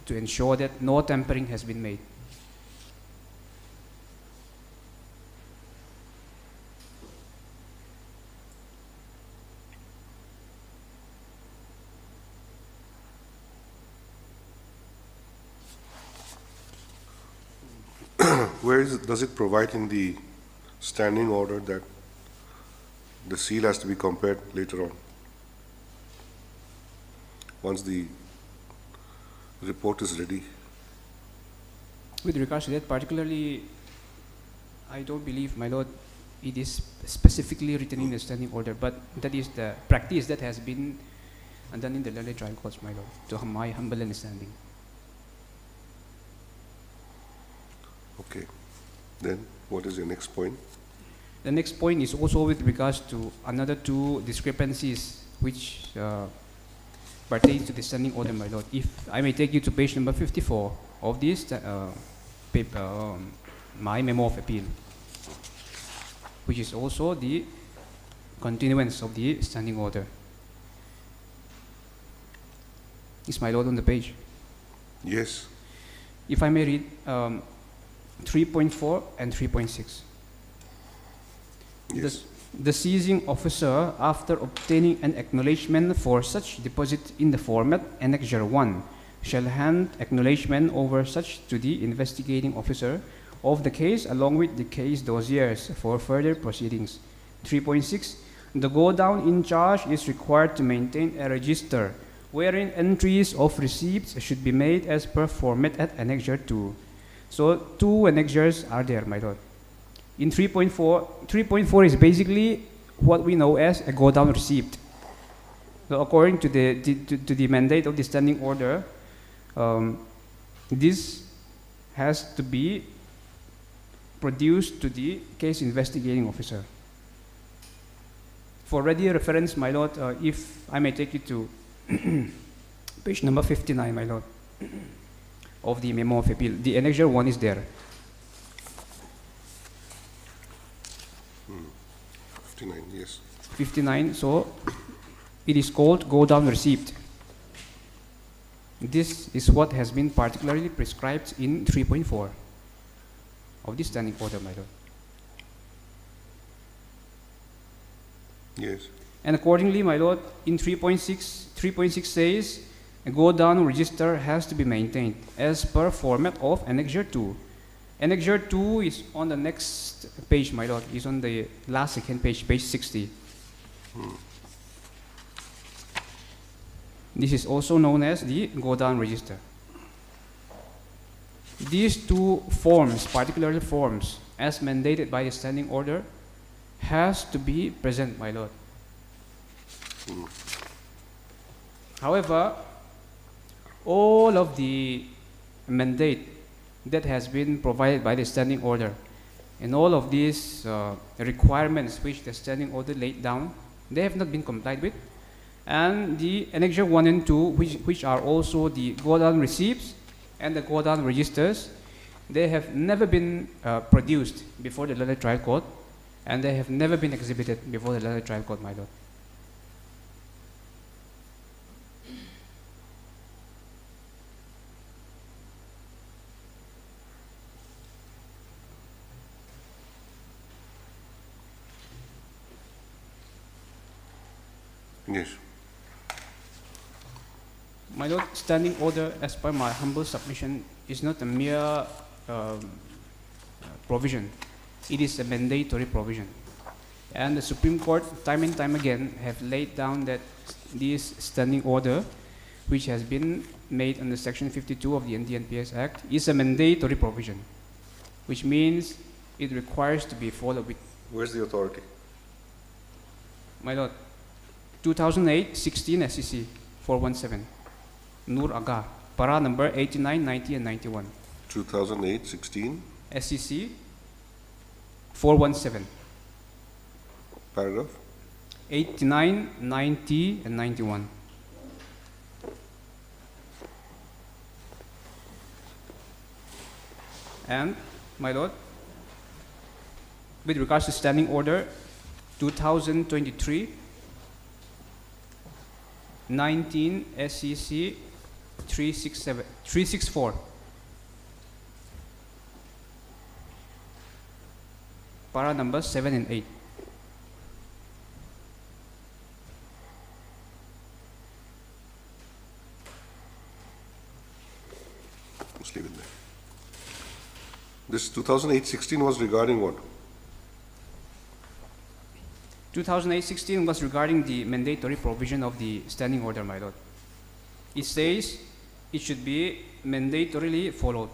Speaker 11: to ensure that no tampering has been made.
Speaker 4: Where does it provide in the standing order that the seal has to be compared later on? Once the report is ready.
Speaker 11: With regards to that, particularly, I don't believe, my lord, it is specifically written in the standing order, but that is the practice that has been done in the learned trial courts, my lord, to my humble understanding.
Speaker 4: Okay. Then what is your next point?
Speaker 11: The next point is also with regards to another two discrepancies which pertain to the standing order, my lord. If I may take you to page number 54 of this paper, my memo of appeal, which is also the continuance of the standing order. Is my lord on the page?
Speaker 4: Yes.
Speaker 11: If I may read 3.4 and 3.6.
Speaker 4: Yes.
Speaker 11: The seizing officer, after obtaining an acknowledgement for such deposit in the format Annexure 1, shall hand acknowledgement over such to the investigating officer of the case along with the case dossiers for further proceedings. 3.6. The go-down in charge is required to maintain a register wherein entries of receipts should be made as per format at Annexure 2. So 2 annexures are there, my lord. In 3.4 is basically what we know as a go-down receipt. So according to the mandate of the standing order, this has to be produced to the case investigating officer. For ready reference, my lord, if I may take you to page number 59, my lord, of the memo of appeal. The annexure 1 is there.
Speaker 4: 59, yes.
Speaker 11: 59, so it is called go-down receipt. This is what has been particularly prescribed in 3.4 of the standing order, my lord.
Speaker 4: Yes.
Speaker 11: And accordingly, my lord, in 3.6 says a go-down register has to be maintained as per format of Annexure 2. Annexure 2 is on the next page, my lord, is on the last second page, page 60. This is also known as the go-down register. These 2 forms, particularly forms, as mandated by the standing order, has to be present, my lord. However, all of the mandate that has been provided by the standing order and all of these requirements which the standing order laid down, they have not been complied with. And the Annexure 1 and 2, which are also the go-down receipts and the go-down registers, they have never been produced before the letter trial court, and they have never been exhibited before the letter trial court, my lord.
Speaker 4: Yes.
Speaker 11: My lord, standing order, as per my humble submission, is not a mere provision. It is a mandatory provision. And the Supreme Court, time and time again, have laid down that this standing order, which has been made under Section 52 of the NDNPS Act, is a mandatory provision, which means it requires to be followed with.
Speaker 4: Where's the authority?
Speaker 11: My lord, 2008-16 SEC 417, Nur Aga, para number 89, 90, and 91.
Speaker 4: 2008-16,
Speaker 11: SEC 417,
Speaker 4: paragraph?
Speaker 11: 89, 90, and 91. And, my lord, with regards to standing order 2023, 19 SEC 364, para numbers 7 and 8.
Speaker 4: Let's leave it there. This 2008-16 was regarding what?
Speaker 11: 2008-16 was regarding the mandatory provision of the standing order, my lord. It says it should be mandatorily followed.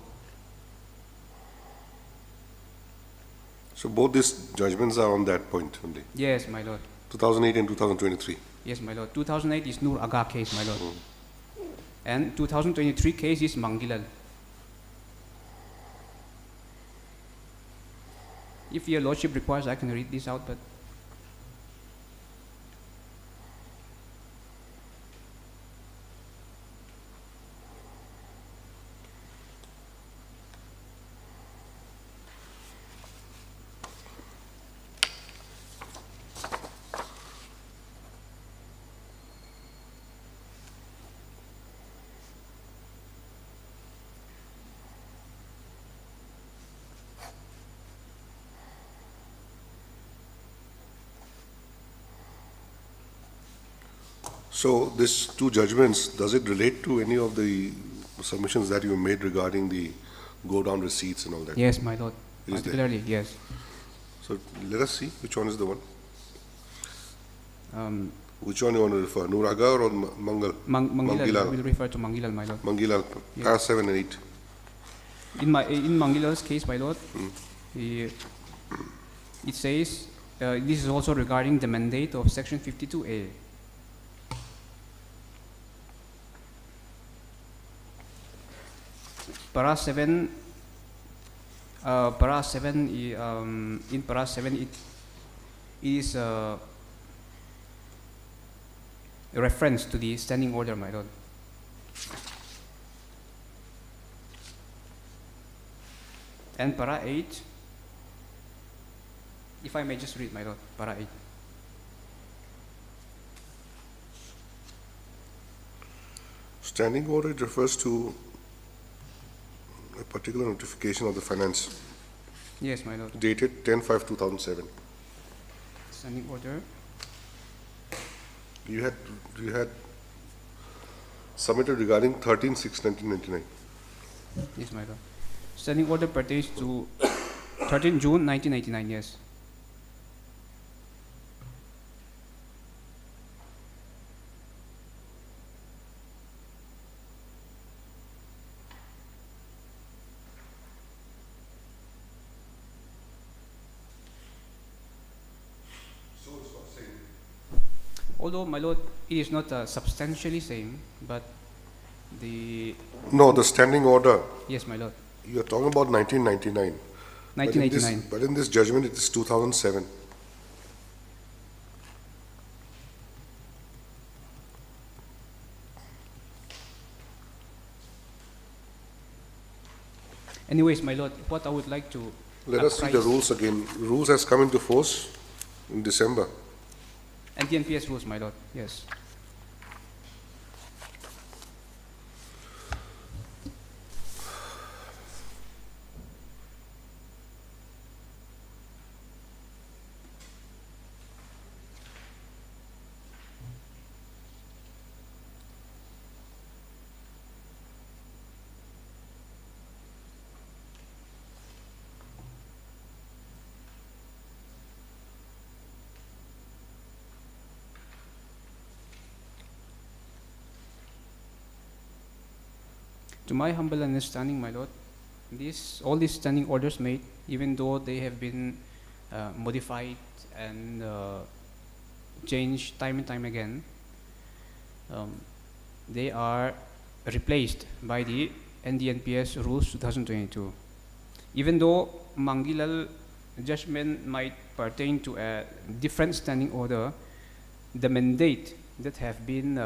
Speaker 4: So both these judgments are on that point only.
Speaker 11: Yes, my lord.
Speaker 4: 2008 and 2023.
Speaker 11: Yes, my lord. 2008 is Nur Aga case, my lord. And 2023 case is Mangilal. If your lordship requires, I can read this out, but
Speaker 4: So this 2 judgments, does it relate to any of the submissions that you made regarding the go-down receipts and all that.
Speaker 11: Yes, my lord.
Speaker 4: It is there.
Speaker 11: Particularly, yes.
Speaker 4: So let us see which one is the one.
Speaker 11: Um,
Speaker 4: Which one you want to refer, Noor Agar or Mangal?
Speaker 11: Mangilal, I
Speaker 4: Mangilal.
Speaker 11: will refer to Mangilal, my lord.
Speaker 4: Mangilal,
Speaker 11: Yeah.
Speaker 4: pass 7 and 8.
Speaker 11: In Mangilal's case, my lord, it says, this is also regarding the mandate of section 52A. Para 7, in para 7, it is a reference to the standing order, my lord. And para 8, if I may just read, my lord, para 8.
Speaker 4: Standing order refers to a particular notification of the finance
Speaker 11: Yes, my lord.
Speaker 4: dated 10/5/2007.
Speaker 11: Standing order.
Speaker 4: You had submitted regarding 13/6/1999.
Speaker 11: Yes, my lord. Standing order pertains to 13 June 1999, yes. Although, my lord, it is not substantially same, but the...
Speaker 4: No, the standing order,
Speaker 11: Yes, my lord.
Speaker 4: you are talking about 1999.
Speaker 11: 1989.
Speaker 4: But in this judgment, it is 2007.
Speaker 11: Anyways, my lord, what I would like to...
Speaker 4: Let us see the rules again. Rules has come into force in December.
Speaker 11: And the NPS rules, my lord, yes. To my humble understanding, my lord, all these standing orders made, even though they have been modified and changed time and time again, they are replaced by the NDNPS Rules 2022. Even though Mangilal judgment might pertain to a different standing order, the mandate that have been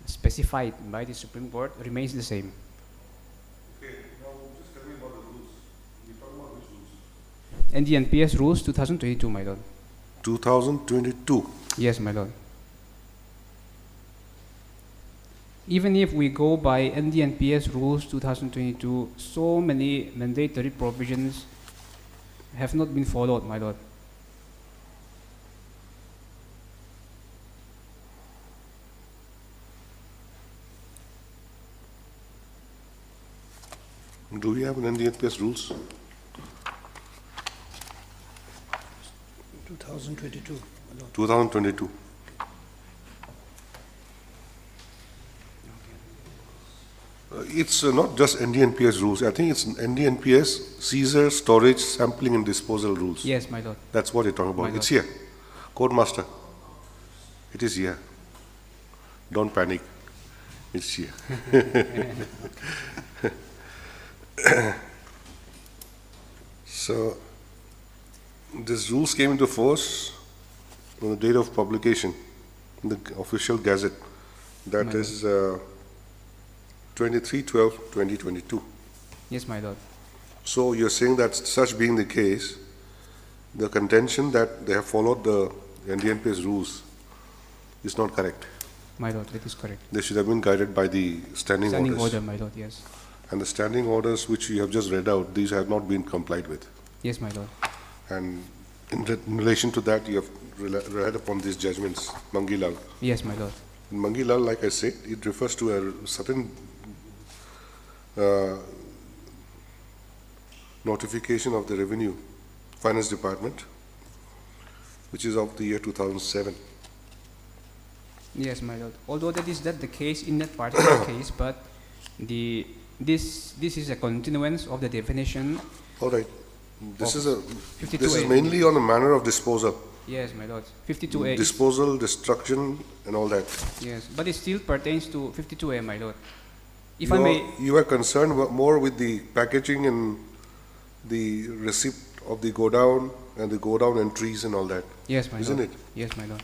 Speaker 11: specified by the Supreme Court remains the same.
Speaker 4: Okay, now just tell me about the rules. You talk about which rules?
Speaker 11: NDNPS Rules 2022, my lord.
Speaker 4: 2022.
Speaker 11: Yes, my lord. Even if we go by NDNPS Rules 2022, so many mandatory provisions have not been followed, my lord.
Speaker 4: Do we have an NDNPS rules?
Speaker 2: 2022.
Speaker 4: 2022. It's not just NDNPS rules. I think it's NDNPS seizure, storage, sampling and disposal rules.
Speaker 11: Yes, my lord.
Speaker 4: That's what you're talking
Speaker 11: My
Speaker 4: about. It's
Speaker 11: lord.
Speaker 4: here. Code master. It is here. Don't panic. It's here. So, these rules came into force on the date of publication in the official gazette. That
Speaker 11: My
Speaker 4: is 23/12/2022.
Speaker 11: Yes, my lord.
Speaker 4: So you're saying that such being the case, the contention that they have followed the NDNPS rules is not correct.
Speaker 11: My lord, that is correct.
Speaker 4: They should have been guided by the standing
Speaker 11: Standing
Speaker 4: orders.
Speaker 11: order, my lord, yes.
Speaker 4: And the standing orders which you have just read out, these have not been complied with.
Speaker 11: Yes, my lord.
Speaker 4: And in relation to that, you have relied upon these judgments, Mangilal.
Speaker 11: Yes, my lord.
Speaker 4: In Mangilal, like I said, it refers to a certain uh, notification of the Revenue Finance Department, which is of the year 2007.
Speaker 11: Yes, my lord. Although that is not the case in that particular case, but this is a continuance of the definition.
Speaker 4: All right. This is
Speaker 11: 52A.
Speaker 4: mainly on the manner of disposal.
Speaker 11: Yes, my lord. 52A.
Speaker 4: Disposal, destruction, and all that.
Speaker 11: Yes, but it still pertains to 52A, my lord. If I may.
Speaker 4: You are concerned more with the packaging and the receipt of the go down and the go down entries and all that.
Speaker 11: Yes, my
Speaker 4: Isn't
Speaker 11: lord.
Speaker 4: it?
Speaker 11: Yes, my lord.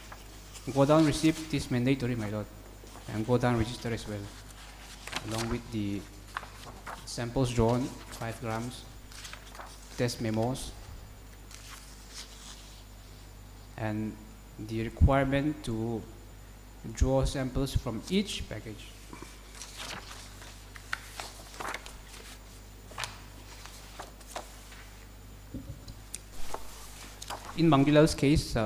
Speaker 11: Go down receipt is mandatory, my lord, and go down register as well, along with the samples drawn, 5 grams, test memos, and the requirement to draw samples from each package. In Mangilal's case,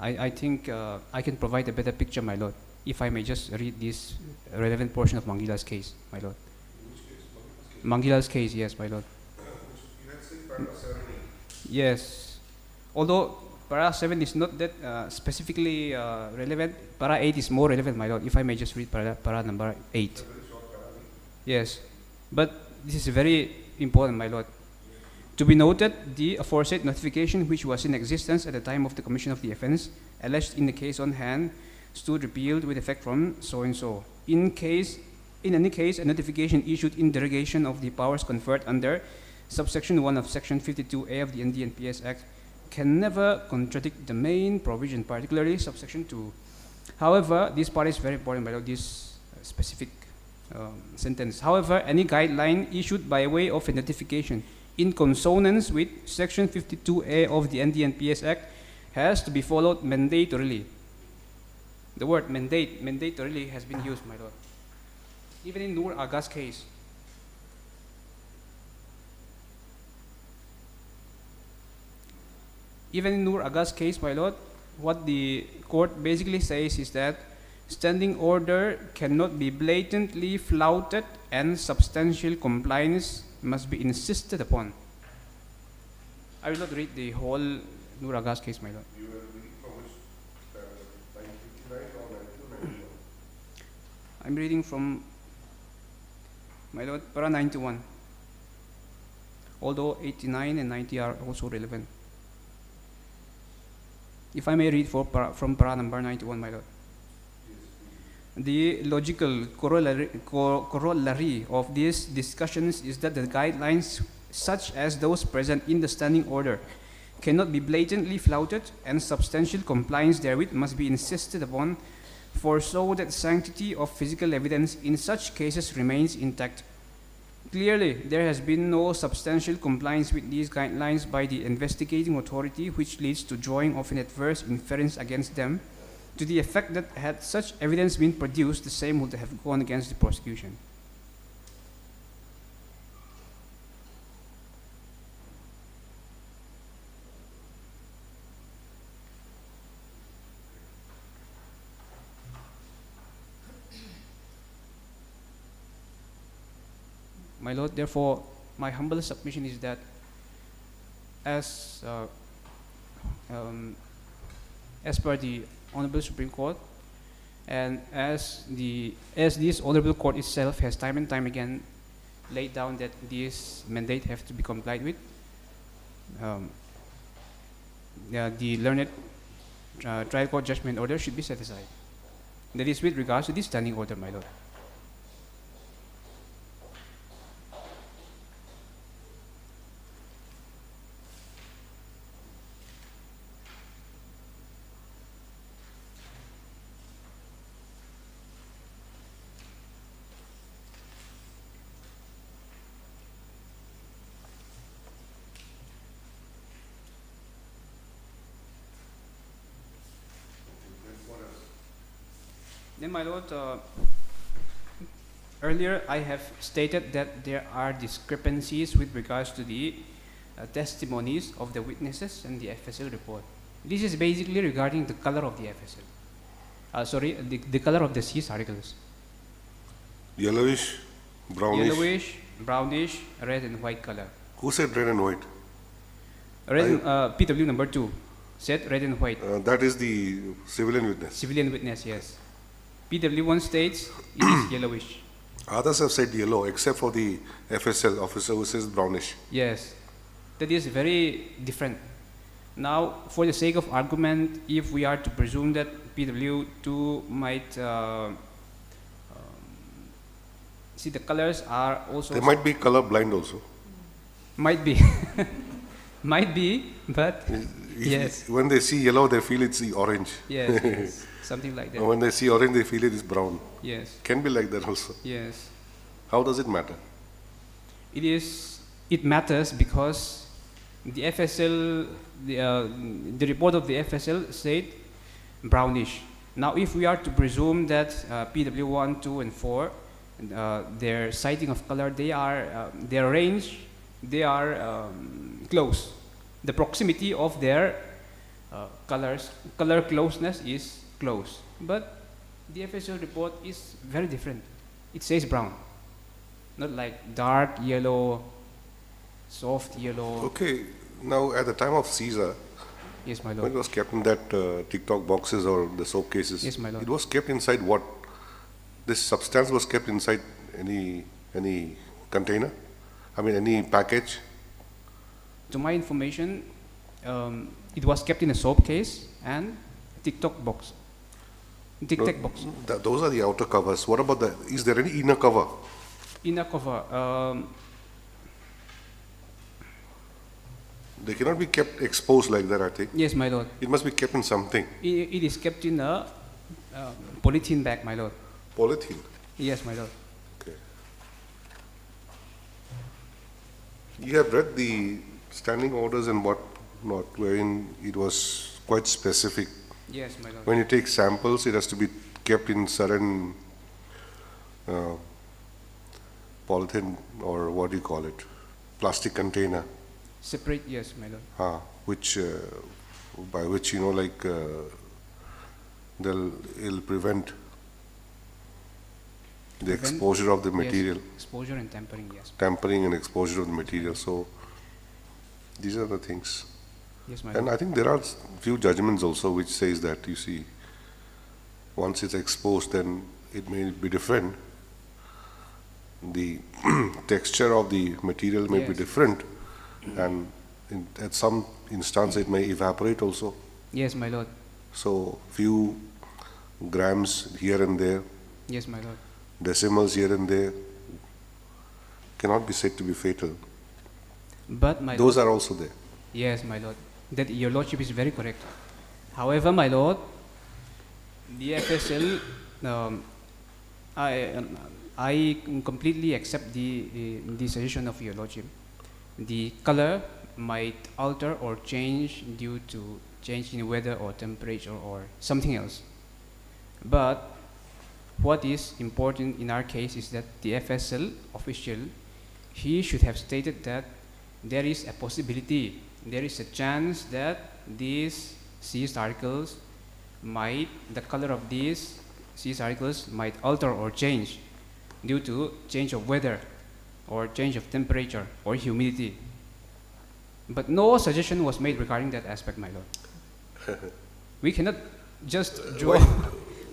Speaker 11: I think I can provide a better picture, my lord, if I may just read this relevant portion of Mangilal's case, my lord. Mangilal's case, yes, my lord. Yes. Although para 7 is not that specifically relevant, para 8 is more relevant, my lord, if I may just read para number 8. Yes. But this is very important, my lord. To be noted, the aforesaid notification, which was in existence at the time of the commission of the offense, alleged in the case on hand, stood repealed with effect from so and so. In any case, a notification issued in derogation of the powers conferred under subsection 1 of section 52A of the NDNPS Act can never contradict the main provision, particularly subsection 2. However, this part is very important, by this specific sentence. However, any guideline issued by way of a notification in consonance with section 52A of the NDNPS Act has to be followed mandatorily. The word mandatorily has been used, my lord. Even in Nur Aga's case. Even in Nur Aga's case, my lord, what the court basically says is that standing order cannot be blatantly flouted and substantial compliance must be insisted upon. I will not read the whole Nur Aga's case, my lord.
Speaker 4: You are reading from which 959 or 991?
Speaker 11: I'm reading from, my lord, para 91. Although 89 and 90 are also relevant. If I may read from para number 91, my lord. The logical corollary of these discussions is that the guidelines, such as those present in the standing order, cannot be blatantly flouted, and substantial compliance therewith must be insisted upon, for so that sanctity of physical evidence in such cases remains intact. Clearly, there has been no substantial compliance with these guidelines by the investigating authority, which leads to drawing of an adverse inference against them, to the effect that had such evidence been produced, the same would have gone against the prosecution. My lord, therefore, my humble submission is that as per the Honorable Supreme Court, and as this Honorable Court itself has time and time again laid down that this mandate have to be complied with, the learned trial court judgment order should be set aside. That is with regards to this standing order, my lord. Then, my lord, earlier I have stated that there are discrepancies with regards to the testimonies of the witnesses and the FSL report. This is basically regarding the color of the FSL. The color of the seized articles.
Speaker 4: Yellowish Brownish.
Speaker 11: Yellowish, brownish, red and white color.
Speaker 4: Who said red and white?
Speaker 11: Red, PW number 2 said red and white.
Speaker 4: That is the civilian witness.
Speaker 11: Civilian witness, yes. PW1 states it is yellowish.
Speaker 4: Others have said yellow, except for the FSL officer who says brownish.
Speaker 11: Yes, that is very different. Now, for the sake of argument, if we are to presume that PW2 might see the colors are also...
Speaker 4: They might be color blind also.
Speaker 11: Might be. Might be, but yes.
Speaker 4: When they see yellow, they feel it's the orange.
Speaker 11: Yes, yes, something like that.
Speaker 4: Or when they see orange, they feel it is brown.
Speaker 11: Yes.
Speaker 4: Can be like that also.
Speaker 11: Yes.
Speaker 4: How does it matter?
Speaker 11: It matters because the FSL, the report of the FSL said brownish. Now, if we are to presume that PW1, 2, and 4, their sighting of color, their range, they are close. The proximity of their color closeness is close. But the FSL report is very different. It says brown, not like dark yellow, soft yellow.
Speaker 4: Okay, now at the time of Caesar,
Speaker 11: yes, my lord.
Speaker 4: when it was kept in that TikTok boxes or the soap cases,
Speaker 11: yes, my lord.
Speaker 4: It was kept inside what? This substance was kept inside any container? I mean, any package?
Speaker 11: To my information, it was kept in a soap case and TikTok box. Tic-tac box.
Speaker 4: Those are the outer covers. What about is there any inner cover?
Speaker 11: Inner cover.
Speaker 4: They cannot be kept exposed like that, I think.
Speaker 11: Yes, my lord.
Speaker 4: It must be kept in something.
Speaker 11: It is kept in a polythene bag, my lord.
Speaker 4: Polythene?
Speaker 11: Yes, my lord.
Speaker 4: Okay. You have read the standing orders and what not, wherein it was quite specific.
Speaker 11: Yes, my lord.
Speaker 4: When you take samples, it has to be kept in certain polythene, or what do you call it, plastic container.
Speaker 11: Separate, yes, my lord.
Speaker 4: By which, it'll prevent the exposure of the material.
Speaker 11: Yes, exposure and tampering, yes.
Speaker 4: Tampering and exposure of the material. So these are the things.
Speaker 11: Yes, my
Speaker 4: and
Speaker 11: lord.
Speaker 4: I think there are few judgments also which says that, you see, once it's exposed, then it may be different. The texture of the material may be different, and at some instance it may evaporate also.
Speaker 11: Yes, my lord.
Speaker 4: So few grams here and there.
Speaker 11: Yes, my lord.
Speaker 4: Decimals here and there cannot be said to be fatal.
Speaker 11: But my
Speaker 4: those
Speaker 11: lord,
Speaker 4: are also there.
Speaker 11: Yes, my lord. That your lordship is very correct. However, my lord, the FSL, I completely accept the suggestion of your lordship. The color might alter or change due to change in weather or temperature or something else. But what is important in our case is that the FSL official, he should have stated that there is a possibility, there is a chance that these seized articles the color of these seized articles might alter or change due to change of weather or change of temperature or humidity. But no suggestion was made regarding that aspect, my lord. We cannot just draw,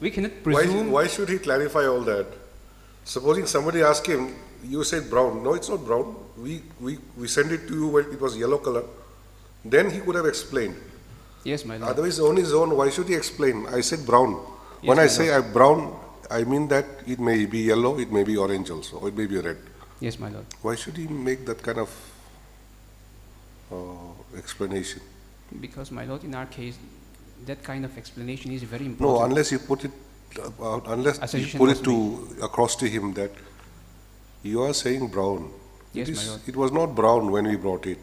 Speaker 11: we cannot presume.
Speaker 4: Why should he clarify all that? Supposing somebody asked him, you said brown. No, it's not brown. We sent it to you when it was yellow color. Then he could have explained.
Speaker 11: Yes, my lord.
Speaker 4: Otherwise, on his own, why should he explain? I said brown.
Speaker 11: Yes,
Speaker 4: when I
Speaker 11: my
Speaker 4: say
Speaker 11: lord.
Speaker 4: brown, I mean that it may be yellow, it may be orange also, or it may be red.
Speaker 11: Yes, my lord.
Speaker 4: Why should he make that kind of explanation?
Speaker 11: Because, my lord, in our case, that kind of explanation is very
Speaker 4: No,
Speaker 11: important.
Speaker 4: unless you put it, unless
Speaker 11: A
Speaker 4: you
Speaker 11: suggestion
Speaker 4: put
Speaker 11: was
Speaker 4: it across to him that you are saying brown.
Speaker 11: Yes, my lord.
Speaker 4: It was not brown when we brought it.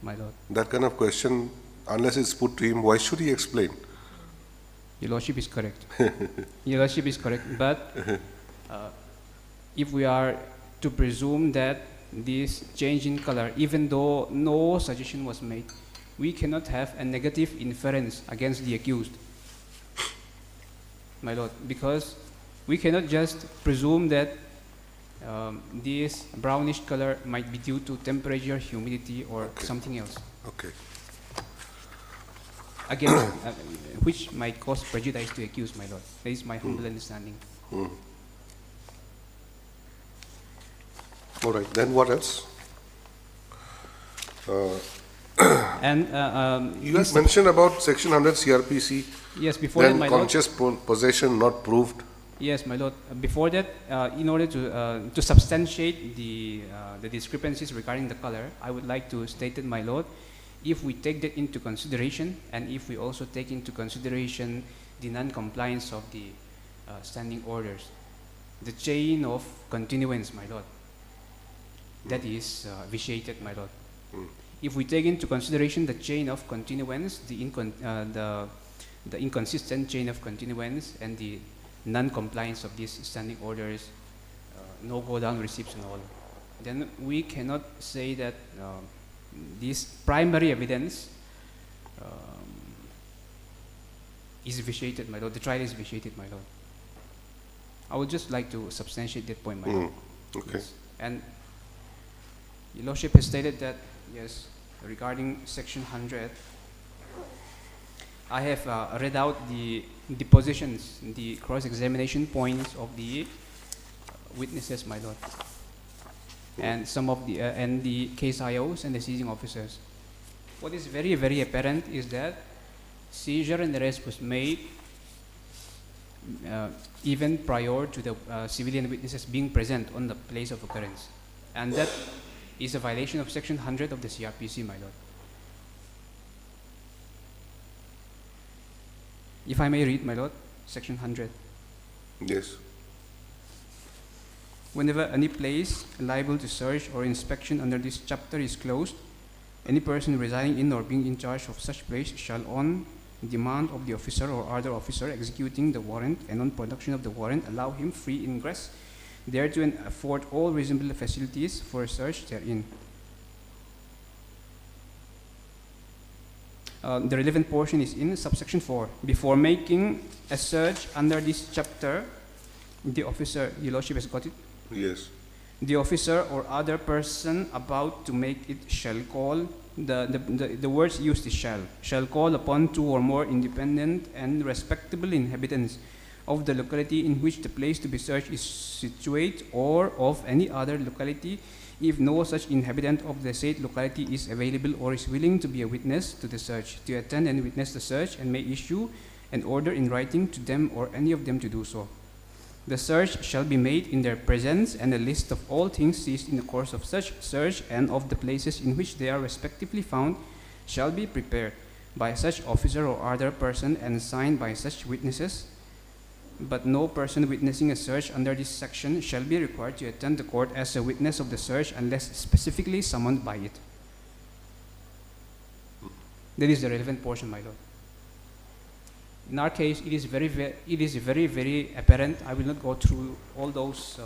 Speaker 11: My lord.
Speaker 4: That kind of question, unless it's put to him, why should he explain?
Speaker 11: Your lordship is correct. Your lordship is correct. But if we are to presume that this change in color, even though no suggestion was made, we cannot have a negative inference against the accused, my lord, because we cannot just presume that this brownish color might be due to temperature, humidity, or
Speaker 4: Okay.
Speaker 11: something else.
Speaker 4: Okay.
Speaker 11: Again, which might cause prejudice to accused, my lord. That is my humble understanding.
Speaker 4: Hmm. All right, then what else?
Speaker 11: And
Speaker 4: You have mentioned about section 100 CRPC,
Speaker 11: yes, before that,
Speaker 4: then
Speaker 11: my lord.
Speaker 4: conscious possession not proved.
Speaker 11: Yes, my lord. Before that, in order to substantiate the discrepancies regarding the color, I would like to state that, my lord, if we take that into consideration, and if we also take into consideration the non-compliance of the standing orders, the chain of continuance, my lord, that is vitiated, my lord.
Speaker 4: Mm.
Speaker 11: If we take into consideration the chain of continuance, the inconsistent chain of continuance, and the non-compliance of these standing orders, no go down receipts and all, then we cannot say that this primary evidence is vitiated, my lord. The trial is vitiated, my lord. I would just like to substantiate that point, my lord.
Speaker 4: Okay.
Speaker 11: Yes. And your lordship has stated that, yes, regarding section 100, I have read out the depositions, the cross-examination points of the witnesses, my lord, and some of the and the case IOs and the seizing officers. What is very, very apparent is that seizure and arrest was made even prior to the civilian witnesses being present on the place of occurrence, and that is a violation of section 100 of the CRPC, my lord. If I may read, my lord, section 100.
Speaker 4: Yes.
Speaker 11: Whenever any place liable to search or inspection under this chapter is closed, any person residing in or being in charge of such place shall, on demand of the officer or other officer executing the warrant and on production of the warrant, allow him free ingress thereto and afford all reasonable facilities for a search therein. The relevant portion is in subsection 4. Before making a search under this chapter, the officer, your lordship has got it?
Speaker 4: Yes.
Speaker 11: The officer or other person about to make it shall call, the words used is shall call upon 2 or more independent and respectable inhabitants of the locality in which the place to be searched is situate, or of any other locality, if no such inhabitant of the said locality is available or is willing to be a witness to the search, to attend and witness the search, and may issue an order in writing to them or any of them to do so. The search shall be made in their presence, and a list of all things seized in the course of such search and of the places in which they are respectively found shall be prepared by such officer or other person and signed by such witnesses. But no person witnessing a search under this section shall be required to attend the court as a witness of the search unless specifically summoned by it. That is the relevant portion, my lord. In our case, it is very, very apparent. I will not go through all those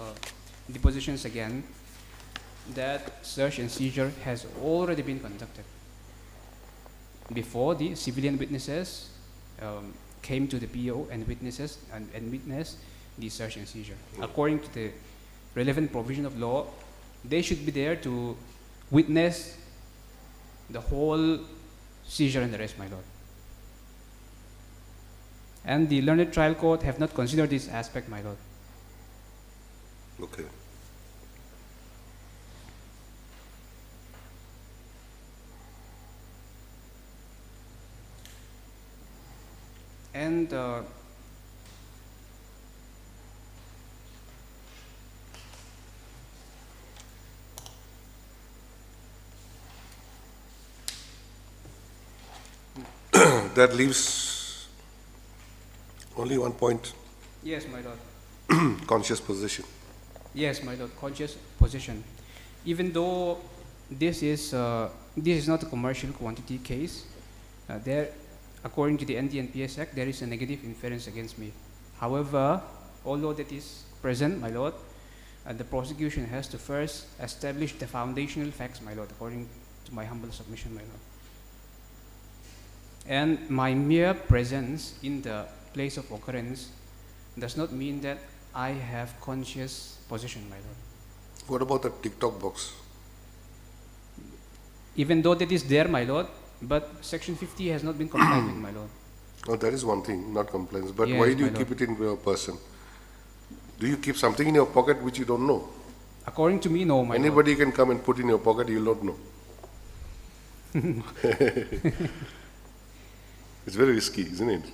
Speaker 11: depositions again, that search and seizure has already been conducted before the civilian witnesses came to the PO and witnesses and witnessed the search and seizure. According to the relevant provision of law, they should be there to witness the whole seizure and arrest, my lord. And the learned trial court have not considered this aspect, my lord.
Speaker 4: Okay.
Speaker 11: And
Speaker 4: That leaves only one point,
Speaker 11: yes, my lord.
Speaker 4: conscious possession.
Speaker 11: Yes, my lord. Conscious possession. Even though this is not a commercial quantity case, there, according to the NDNPS Act, there is a negative inference against me. However, although that is present, my lord, the prosecution has to first establish the foundational facts, my lord, according to my humble submission, my lord. And my mere presence in the place of occurrence does not mean that I have conscious possession, my lord.
Speaker 4: What about the TikTok box?
Speaker 11: Even though that is there, my lord, but section 50 has not been complied with, my lord.
Speaker 4: Oh, that is one thing, not complaints. But
Speaker 11: Yes,
Speaker 4: why do you
Speaker 11: my
Speaker 4: keep
Speaker 11: lord.
Speaker 4: it in your person? Do you keep something in your pocket which you don't know?
Speaker 11: According to me, no, my lord.
Speaker 4: Anybody can come and put in your pocket, you'll not know. It's very risky, isn't it?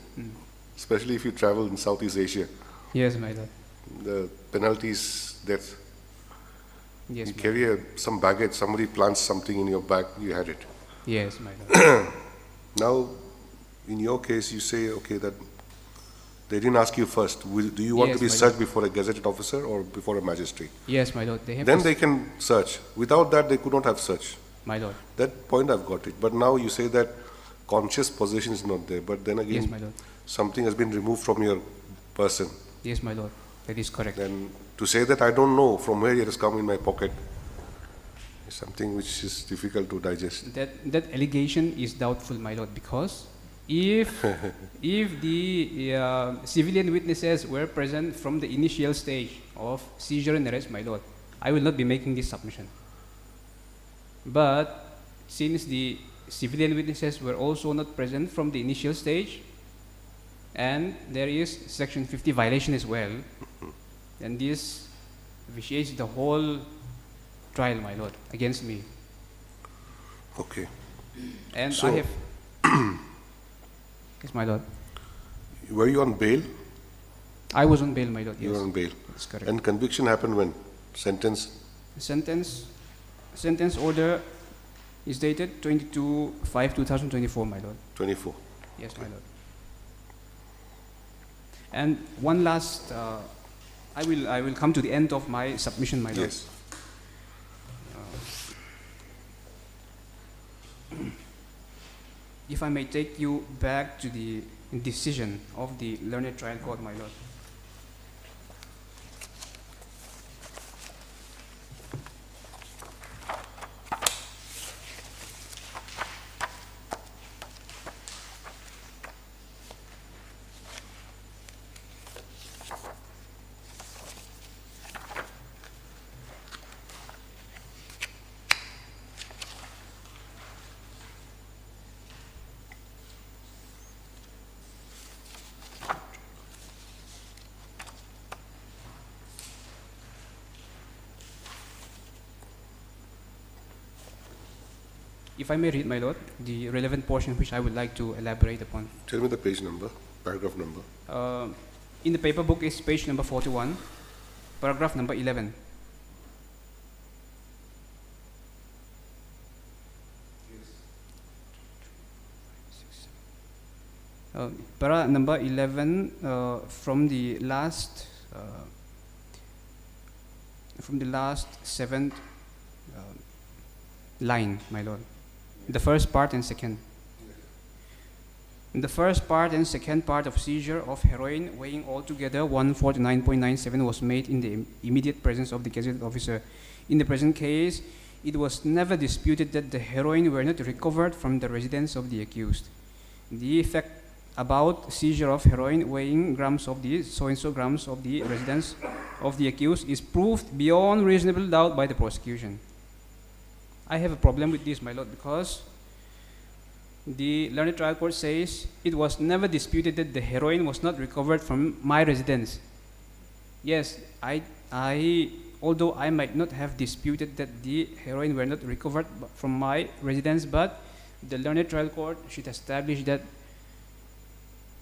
Speaker 4: Especially if you travel in Southeast Asia.
Speaker 11: Yes, my lord.
Speaker 4: The penalty is death.
Speaker 11: Yes,
Speaker 4: You
Speaker 11: my
Speaker 4: carry some baggage, somebody plants something in your bag, you had it.
Speaker 11: Yes, my lord.
Speaker 4: Now, in your case, you say, okay, that they didn't ask you first. Do you want
Speaker 11: Yes,
Speaker 4: to be
Speaker 11: my
Speaker 4: searched before a gazetted officer or before a magistrate?
Speaker 11: Yes, my lord. They have
Speaker 4: Then
Speaker 11: to
Speaker 4: they can search. Without that, they could not have searched.
Speaker 11: my lord.
Speaker 4: That point I've got it. But now you say that conscious possession is not there. But then again,
Speaker 11: Yes, my lord.
Speaker 4: something has been removed from your person.
Speaker 11: Yes, my lord. That is correct.
Speaker 4: Then to say that I don't know from where it has come in my pocket is something which is difficult to digest.
Speaker 11: That allegation is doubtful, my lord, because if the civilian witnesses were present from the initial stage of seizure and arrest, my lord, I will not be making this submission. But since the civilian witnesses were also not present from the initial stage, and there is section 50 violation as well, then this vitiates the whole trial, my lord, against me.
Speaker 4: Okay.
Speaker 11: And
Speaker 4: So-
Speaker 11: I have yes, my lord.
Speaker 4: Were you on bail?
Speaker 11: I was on bail, my lord.
Speaker 4: You
Speaker 11: Yes,
Speaker 4: were on bail.
Speaker 11: that's correct.
Speaker 4: And conviction happened when? Sentence?
Speaker 11: Sentence order is dated 22/5/2024, my lord.
Speaker 4: 24.
Speaker 11: Yes, my lord. And one last, I will come to the end of my submission, my lord.
Speaker 4: Yes.
Speaker 11: If I may take you back to the decision of the learned trial court, my lord. If I may read, my lord, the relevant portion which I would like to elaborate upon.
Speaker 4: Tell me the page number, paragraph number.
Speaker 11: In the paper book is page number 41, paragraph number 11. Para number 11 from the last seventh line, my lord. The first part and second. In the first part and second part of seizure of heroin weighing altogether 149.97 was made in the immediate presence of the gazetted officer. In the present case, it was never disputed that the heroin were not recovered from the residence of the accused. The fact about seizure of heroin weighing grams of the so-and-so grams of the residence of the accused is proved beyond reasonable doubt by the prosecution. I have a problem with this, my lord, because the learned trial court says it was never disputed that the heroin was not recovered from my residence. Yes, although I might not have disputed that the heroin were not recovered from my residence, but the learned trial court should establish that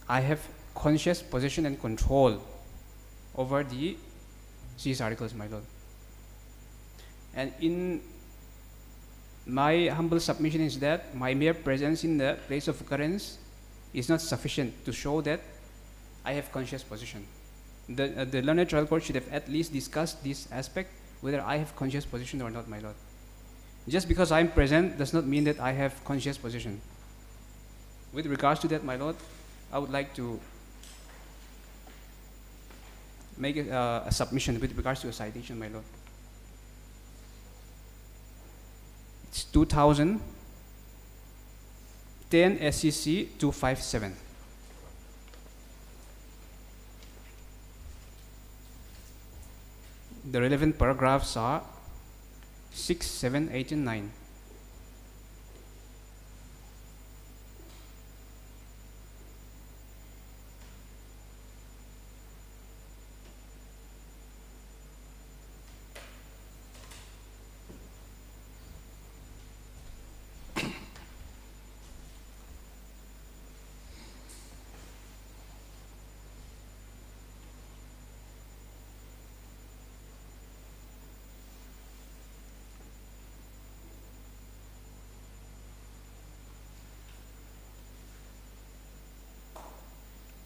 Speaker 11: I have conscious possession and control over the seized articles, my lord. And in my humble submission is that my mere presence in the place of occurrence is not sufficient to show that I have conscious possession. The learned trial court should have at least discussed this aspect, whether I have conscious possession or not, my lord. Just because I am present does not mean that I have conscious possession. With regards to that, my lord, I would like to make a submission with regards to a citation, my lord. It's 2010 SCC 257. The relevant paragraphs are 6, 7, 8, and 9.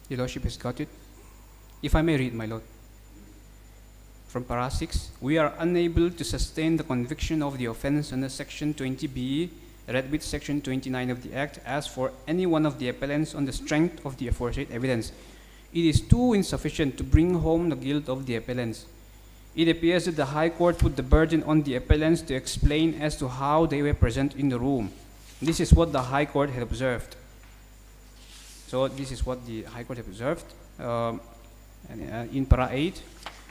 Speaker 11: Your Lordship has got it. If I may read, my Lord. From para 6, we are unable to sustain the conviction of the offense under section 20b, read with section 29 of the Act, as for any one of the appellants on the strength of the aforesaid evidence. It is too insufficient to bring home the guilt of the appellants. It appears that the High Court put the burden on the appellants to explain as to how they were present in the room. This is what the High Court had observed. So this is what the High Court observed. In para 8,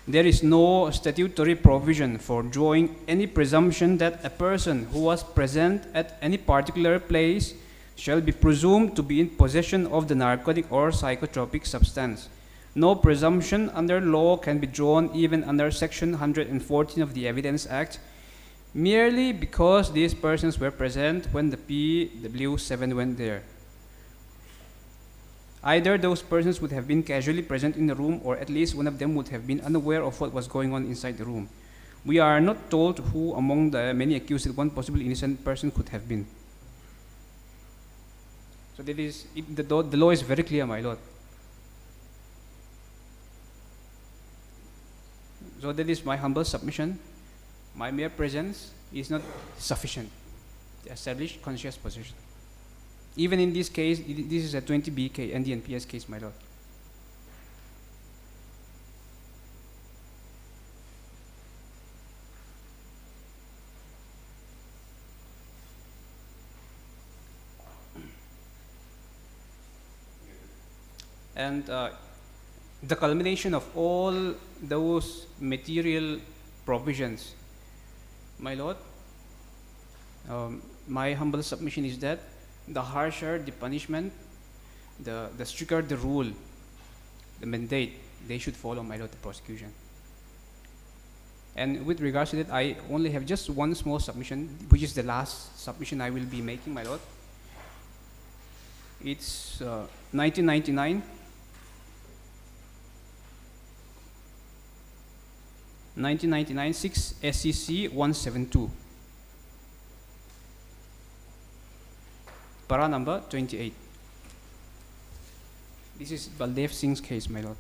Speaker 11: there is no statutory provision for drawing any presumption that a person who was present at any particular place shall be presumed to be in possession of the narcotic or psychotropic substance. No presumption under law can be drawn even under section 114 of the Evidence Act, merely because these persons were present when the PW7 went there. Either those persons would have been casually present in the room, or at least one of them would have been unaware of what was going on inside the room. We are not told who among the many accused one possible innocent person could have been. So that is, the law is very clear, my Lord. So that is my humble submission. My mere presence is not sufficient to establish conscious possession. Even in this case, this is a 20B NDNPS case, my Lord. And the culmination of all those material provisions, my Lord, my humble submission is that the harsher the punishment, the stricter the rule, the mandate, they should follow, my Lord, the prosecution. And with regards to that, I only have just one small submission, which is the last submission I will be making, my Lord. It's 1999. 1999 6 SCC 172. Para number 28. This is Baldev Singh's case, my Lord.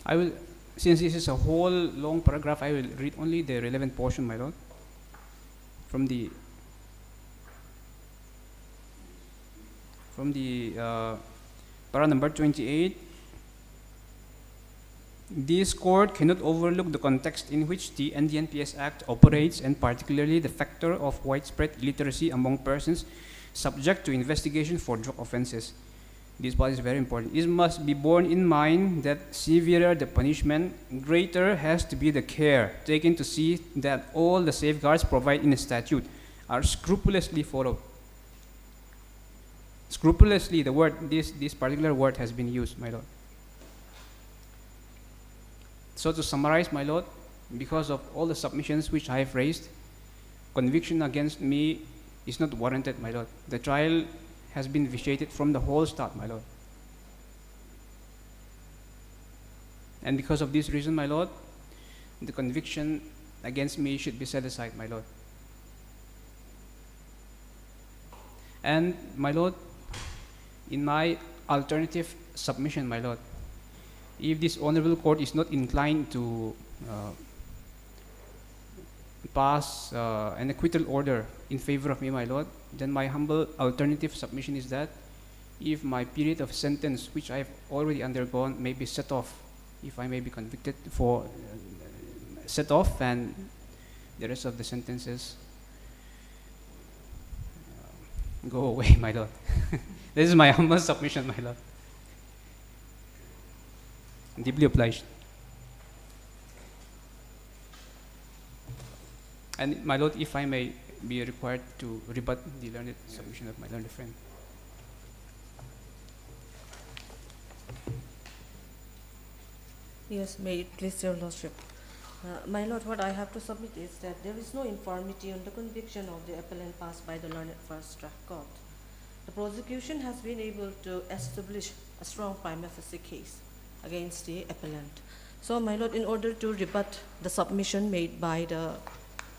Speaker 11: I will, since this is a whole long paragraph, I will read only the relevant portion, my Lord, from the para number 28. This court cannot overlook the context in which the NDNPS Act operates, and particularly the factor of widespread illiteracy among persons subject to investigation for drug offenses. This part is very important. It must be borne in mind that severer the punishment, greater has to be the care taken to see that all the safeguards provided in the statute are scrupulously followed. Scrupulously, the word, this particular word has been used, my Lord. So to summarize, my Lord, because of all the submissions which I have raised, conviction against me is not warranted, my Lord. The trial has been vitiated from the whole start, my Lord. And because of this reason, my Lord, the conviction against me should be set aside, my Lord. And, my Lord, in my alternative submission, my Lord, if this honorable court is not inclined to pass an acquittal order in favor of me, my Lord, then my humble alternative submission is that if my period of sentence, which I have already undergone, may be set off, if I may be convicted for set off, and the rest of the sentences go away, my lord. This is my humble submission, my lord. Deeply obliged. And my lord, if I may be required to rebut the learned submission of my learned friend.
Speaker 8: Yes, may it please your lordship. My lord, what I have to submit is that there is no infirmity on the conviction of the appellant passed by the learned first track court. The prosecution has been able to establish a strong prima facie case against the appellant. So, my lord, in order to rebut the submission made by the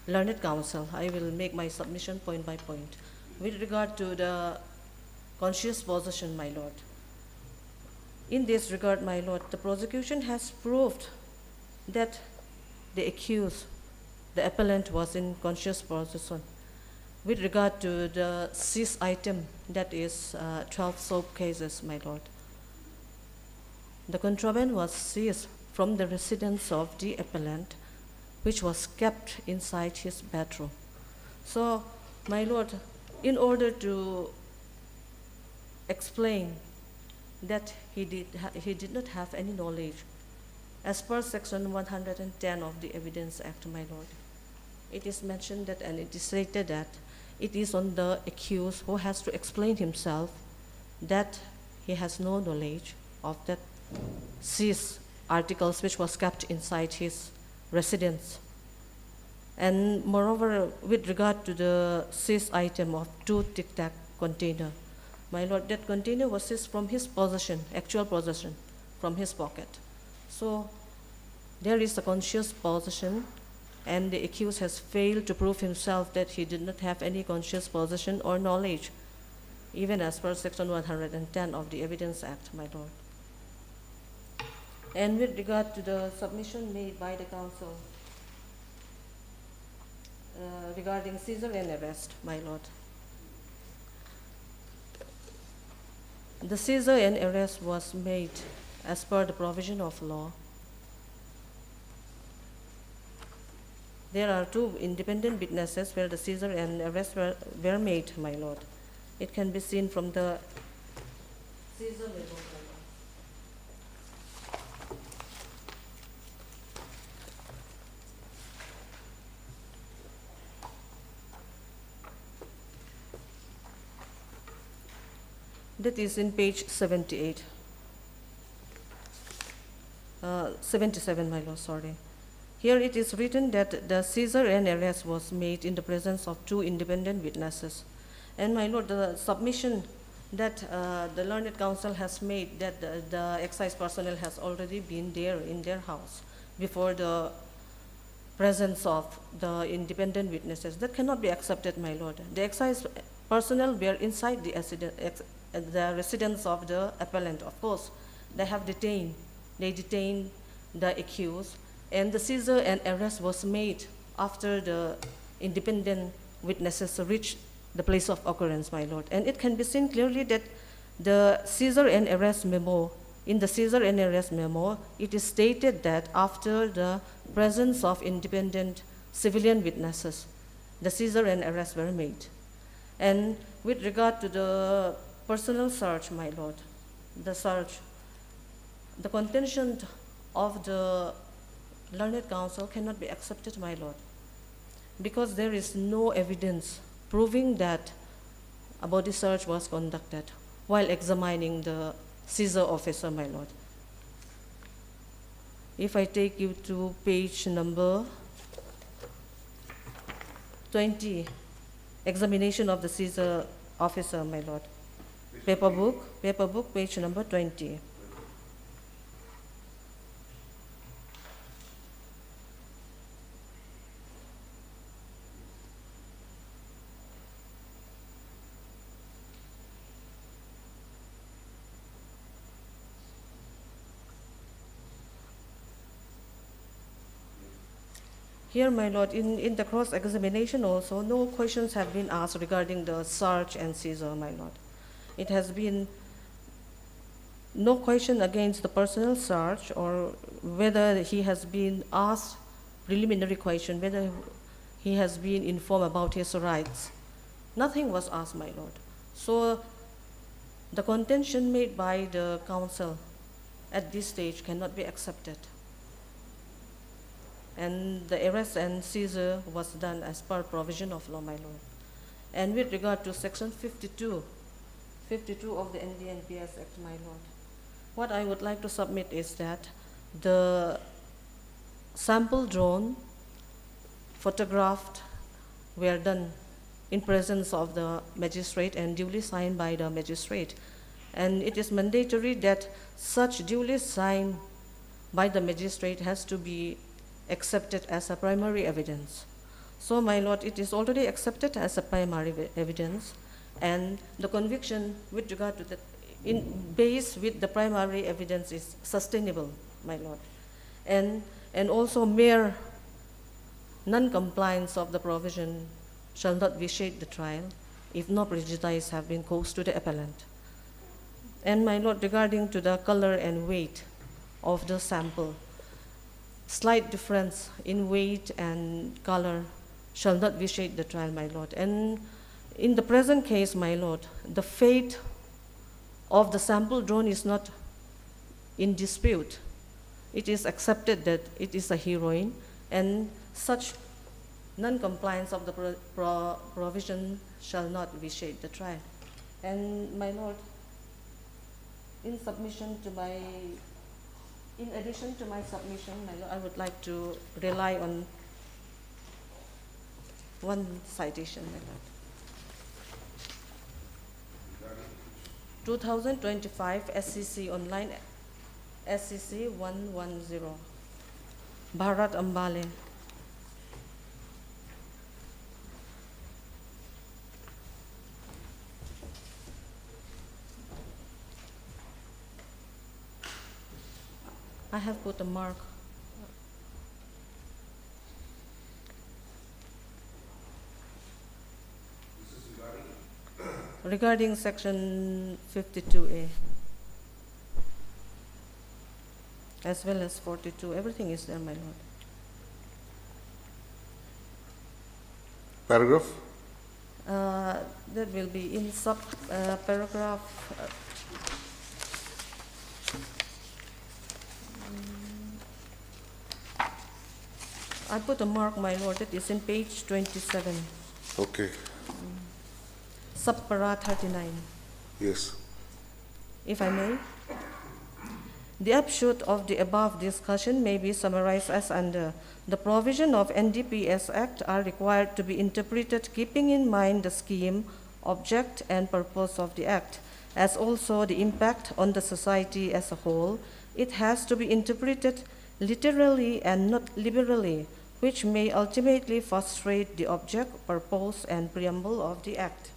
Speaker 8: learned counsel, I will make my submission point by point. With regard to the conscious possession, my lord, in this regard, my lord, the prosecution has proved that the accused, the appellant, was in conscious possession. With regard to the seized item, that is 12 soap cases, my lord, the contraband was seized from the residence of the appellant, which was kept inside his bedroom. So, my lord, in order to explain that he did not have any knowledge, as per section 110 of the Evidence Act, my lord, it is mentioned that, and it is stated that it is on the accused who has to explain himself that he has no knowledge of that seized articles which was kept inside his residence. And moreover, with regard to the seized item of 2 Tic Tac container, my lord, that container was seized from his possession, actual possession, from his pocket. So there is a conscious possession, and the accused has failed to prove himself that he did not have any conscious possession or knowledge, even as per section 110 of the Evidence Act, my lord. And with regard to the submission made by the counsel regarding seizure and arrest, my lord, the seizure and arrest was made as per the provision of law. There are 2 independent witnesses where the seizure and arrest were made, my lord. It can be seen from the seizure memo, my lord. That is in page 78. 77, my lord, sorry. Here it is written that the seizure and arrest was made in the presence of 2 independent witnesses. And my lord, the submission that the learned counsel has made, that the excise personnel has already been there in their house before the presence of the independent witnesses, that cannot be accepted, my lord. The excise personnel were inside the residence of the appellant. Of course, they detained the accused, and the seizure and arrest was made after the independent witnesses reached the place of occurrence, my lord. And it can be seen clearly that the seizure and arrest memo, in the seizure and arrest memo, it is stated that after the presence of independent civilian witnesses, the seizure and arrest were made. And with regard to the personal search, my lord, the search, the contention of the learned counsel cannot be accepted, my lord, because there is no evidence proving that a body search was conducted while examining the seizure officer, my lord. If I take you to page number 20, examination of the seizure officer, my lord. Paper book, page number 20. Here, my lord, in the cross-examination also, no questions have been asked regarding the search and seizure, my lord. It has been no question against the personal search, or whether he has been asked preliminary question, whether he has been informed about his rights. Nothing was asked, my lord. So the contention made by the counsel at this stage cannot be accepted. And the arrest and seizure was done as per provision of law, my lord. And with regard to section 52 of the NDNPS Act, my lord, what I would like to submit is that the sample drawn, photographed, were done in presence of the magistrate and duly signed by the magistrate. And it is mandatory that such duly signed by the magistrate has to be accepted as a primary evidence. So, my lord, it is already accepted as a primary evidence, and the conviction with regard to that, in base with the primary evidence, is sustainable, my lord. And also mere non-compliance of the provision shall not vitiate the trial if no prejudice have been caused to the appellant. And my lord, regarding to the color and weight of the sample, slight difference in weight and color shall not vitiate the trial, my lord. And in the present case, my lord, the fate of the sample drawn is not in dispute. It is accepted that it is a heroine, and such non-compliance of the provision shall not vitiate the trial. And my lord, in addition to my submission, my lord, I would like to rely on one citation, my lord. 2025 SCC online, SCC 110, Bharat Ambale. I have put a mark. Regarding section 52A, as well as 42, everything is there, my lord.
Speaker 4: Paragraph?
Speaker 8: That will be in sub paragraph. I put a mark, my lord, that is in page 27.
Speaker 4: Okay.
Speaker 8: Subpara 39.
Speaker 4: Yes.
Speaker 8: If I may. The upshot of the above discussion may be summarized as under: the provision of NDPS Act are required to be interpreted keeping in mind the scheme, object, and purpose of the Act, as also the impact on the society as a whole. It has to be interpreted literally and not liberally, which may ultimately frustrate the object, purpose, and preamble of the Act.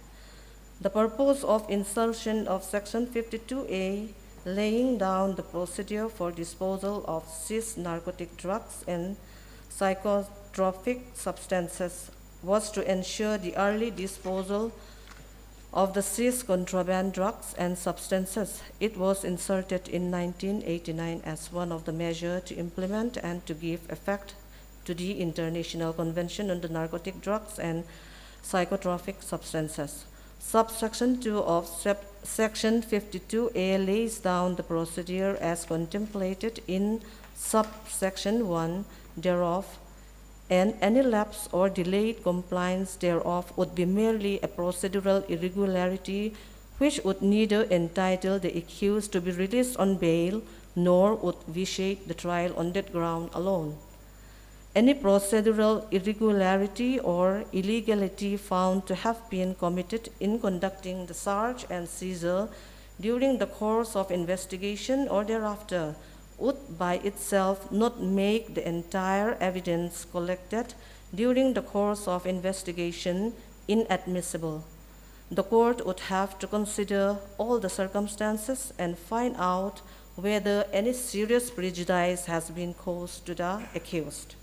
Speaker 8: The purpose of insertion of section 52A, laying down the procedure for disposal of seized narcotic drugs and psychotropic substances, was to ensure the early disposal of the seized contraband drugs and substances. It was inserted in 1989 as one of the measures to implement and to give effect to the International Convention on the Narcotic Drugs and Psychotropic Substances. Subsection 2 of section 52A lays down the procedure as contemplated in subsection 1 thereof, and any lapse or delayed compliance thereof would be merely a procedural irregularity which would neither entitle the accused to be released on bail nor would vitiate the trial on that ground alone. Any procedural irregularity or illegality found to have been committed in conducting the search and seizure during the course of investigation or thereafter would by itself not make the entire evidence collected during the course of investigation inadmissible. The court would have to consider all the circumstances and find out whether any serious prejudice has been caused to the accused.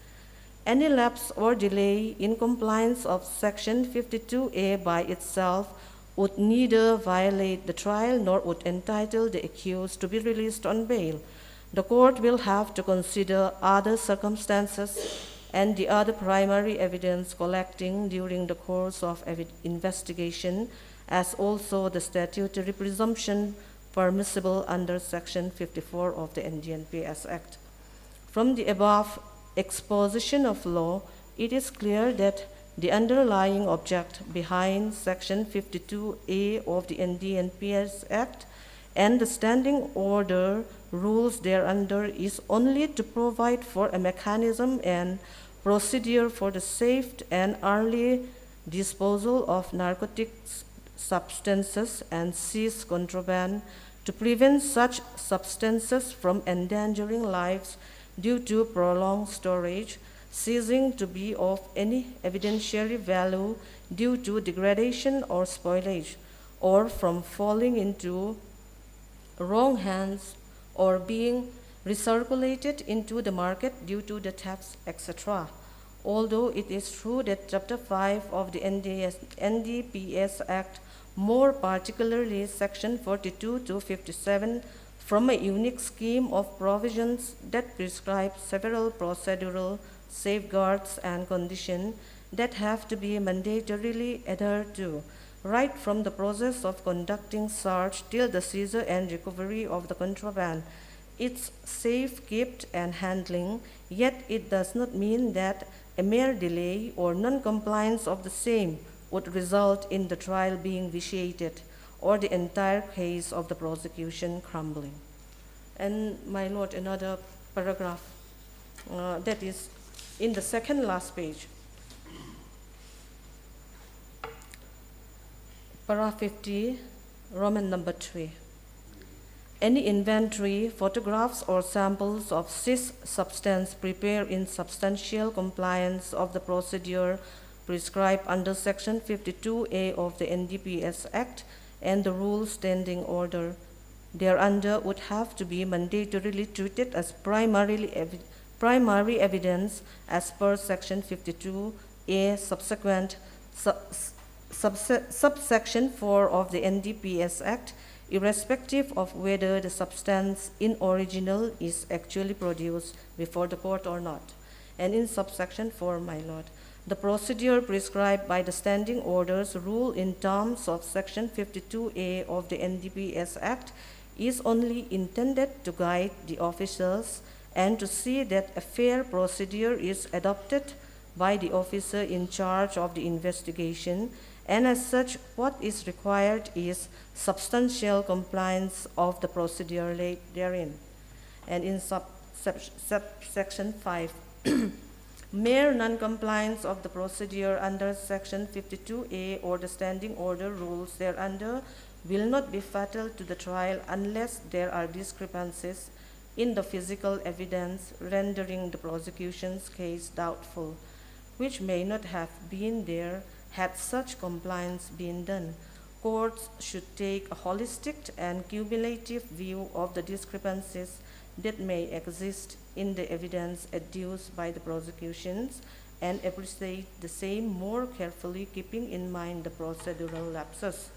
Speaker 8: Any lapse or delay in compliance of section 52A by itself would neither violate the trial nor would entitle the accused to be released on bail. The court will have to consider other circumstances and the other primary evidence collecting during the course of investigation as also the statutory presumption permissible under Section 54 of the NDNPS Act. From the above exposition of law, it is clear that the underlying object behind Section 52A of the NDNPS Act and the standing order rules thereunder is only to provide for a mechanism and procedure for the safe and early disposal of narcotics substances and seize contraband to prevent such substances from endangering lives due to prolonged storage, ceasing to be of any evidentiary value due to degradation or spoilage, or from falling into wrong hands or being recirculated into the market due to the thefts, etc. Although it is true that Chapter 5 of the NDPS Act, more particularly Section 42 to 57, from a unique scheme of provisions that prescribe several procedural safeguards and conditions that have to be mandatorily adhered to, right from the process of conducting search till the seizure and recovery of the contraband, its safe kept and handling, yet it does not mean that a mere delay or non-compliance of the same would result in the trial being vitiated or the entire case of the prosecution crumbling. And my lord, another paragraph that is in the second last page. Para 50, Roman number 3. Any inventory, photographs, or samples of seized substance prepared in substantial compliance of the procedure prescribed under Section 52A of the NDPS Act and the rule standing order thereunder would have to be mandatorily treated as primary evidence as per Section 52A subsection 4 of the NDPS Act, irrespective of whether the substance in original is actually produced before the court or not. And in subsection 4, my lord, the procedure prescribed by the standing orders rule in terms of Section 52A of the NDPS Act is only intended to guide the officers and to see that a fair procedure is adopted by the officer in charge of the investigation, and as such, what is required is substantial compliance of the procedure laid therein. And in subsection 5, mere non-compliance of the procedure under Section 52A or the standing order rules thereunder will not be fatal to the trial unless there are discrepancies in the physical evidence rendering the prosecution's case doubtful, which may not have been there had such compliance been done. Courts should take a holistic and cumulative view of the discrepancies that may exist in the evidence adduced by the prosecutions and appreciate the same more carefully, keeping in mind the procedural lapses.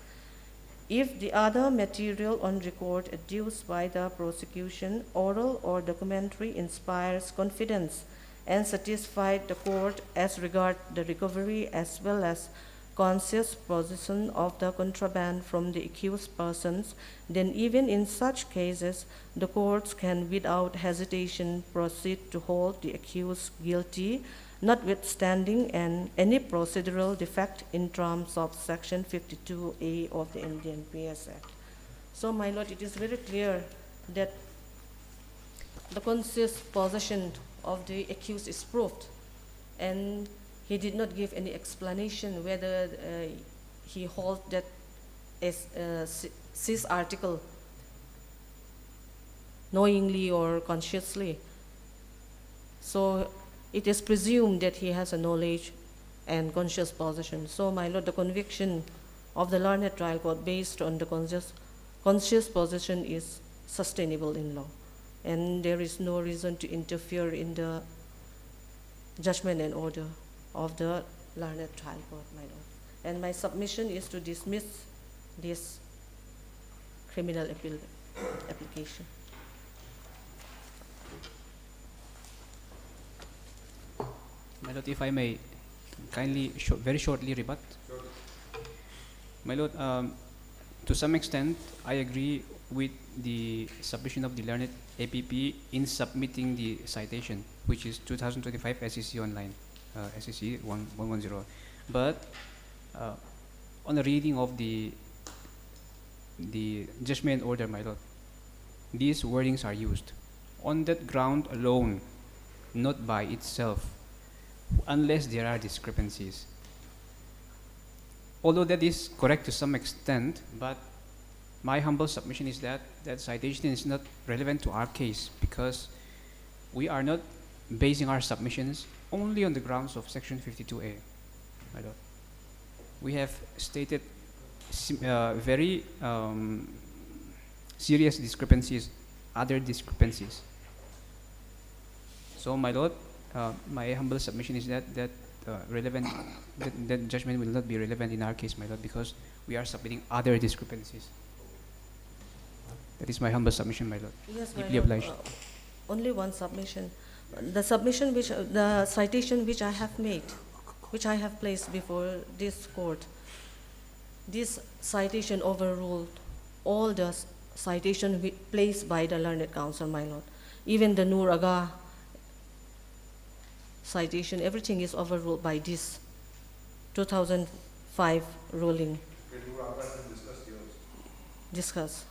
Speaker 8: If the other material on record adduced by the prosecution, oral or documentary, inspires confidence and satisfied the court as regard the recovery as well as conscious possession of the contraband from the accused persons, then even in such cases, the courts can without hesitation proceed to hold the accused guilty, notwithstanding any procedural defect in terms of Section 52A of the NDNPS Act. So, my lord, it is very clear that the conscious possession of the accused is proved, and he did not give any explanation whether he holds that as seized article knowingly or consciously. So it is presumed that he has a knowledge and conscious possession. So, my lord, the conviction of the learned trial court based on the conscious possession is sustainable in law, and there is no reason to interfere in the judgment and order of the learned trial court, my lord. And my submission is to dismiss this criminal application.
Speaker 11: My lord, if I may kindly very shortly rebut. My Lord, to some extent, I agree with the submission of the learned APP in submitting the citation, which is 2025 SEC online, SEC 110. But on the reading of the judgment order, my Lord, these wordings are used. On that ground alone, not by itself, unless there are discrepancies. Although that is correct to some extent, but my humble submission is that that citation is not relevant to our case because we are not basing our submissions only on the grounds of Section 52A. My Lord. We have stated very serious discrepancies, other discrepancies. So, my Lord, my humble submission is that that judgment will not be relevant in our case, my Lord, because we are submitting other discrepancies. That is my humble submission, my Lord.
Speaker 8: Yes, my
Speaker 11: Deeply
Speaker 8: Lord.
Speaker 11: obliged.
Speaker 8: Only one submission. The citation which I have made, which I have placed before this court, this citation overruled all the citation placed by the learned counsel, my Lord. Even the Nur Aga citation, everything is overruled by this 2005 ruling. Discuss.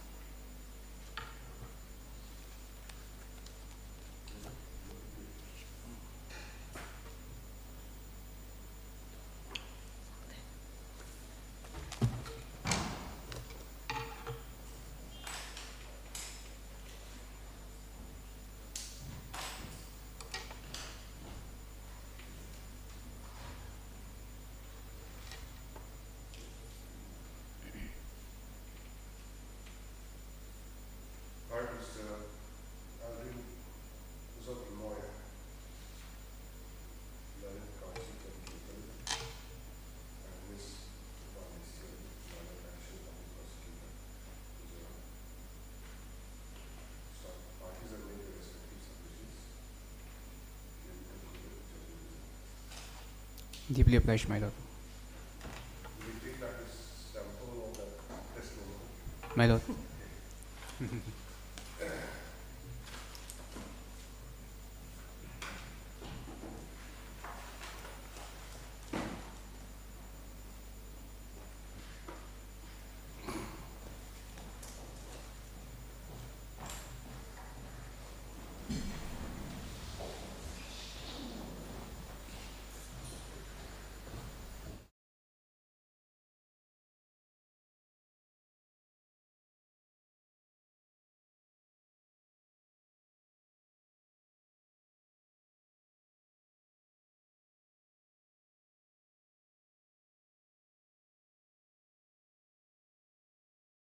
Speaker 11: Deeply obliged, my Lord. My Lord.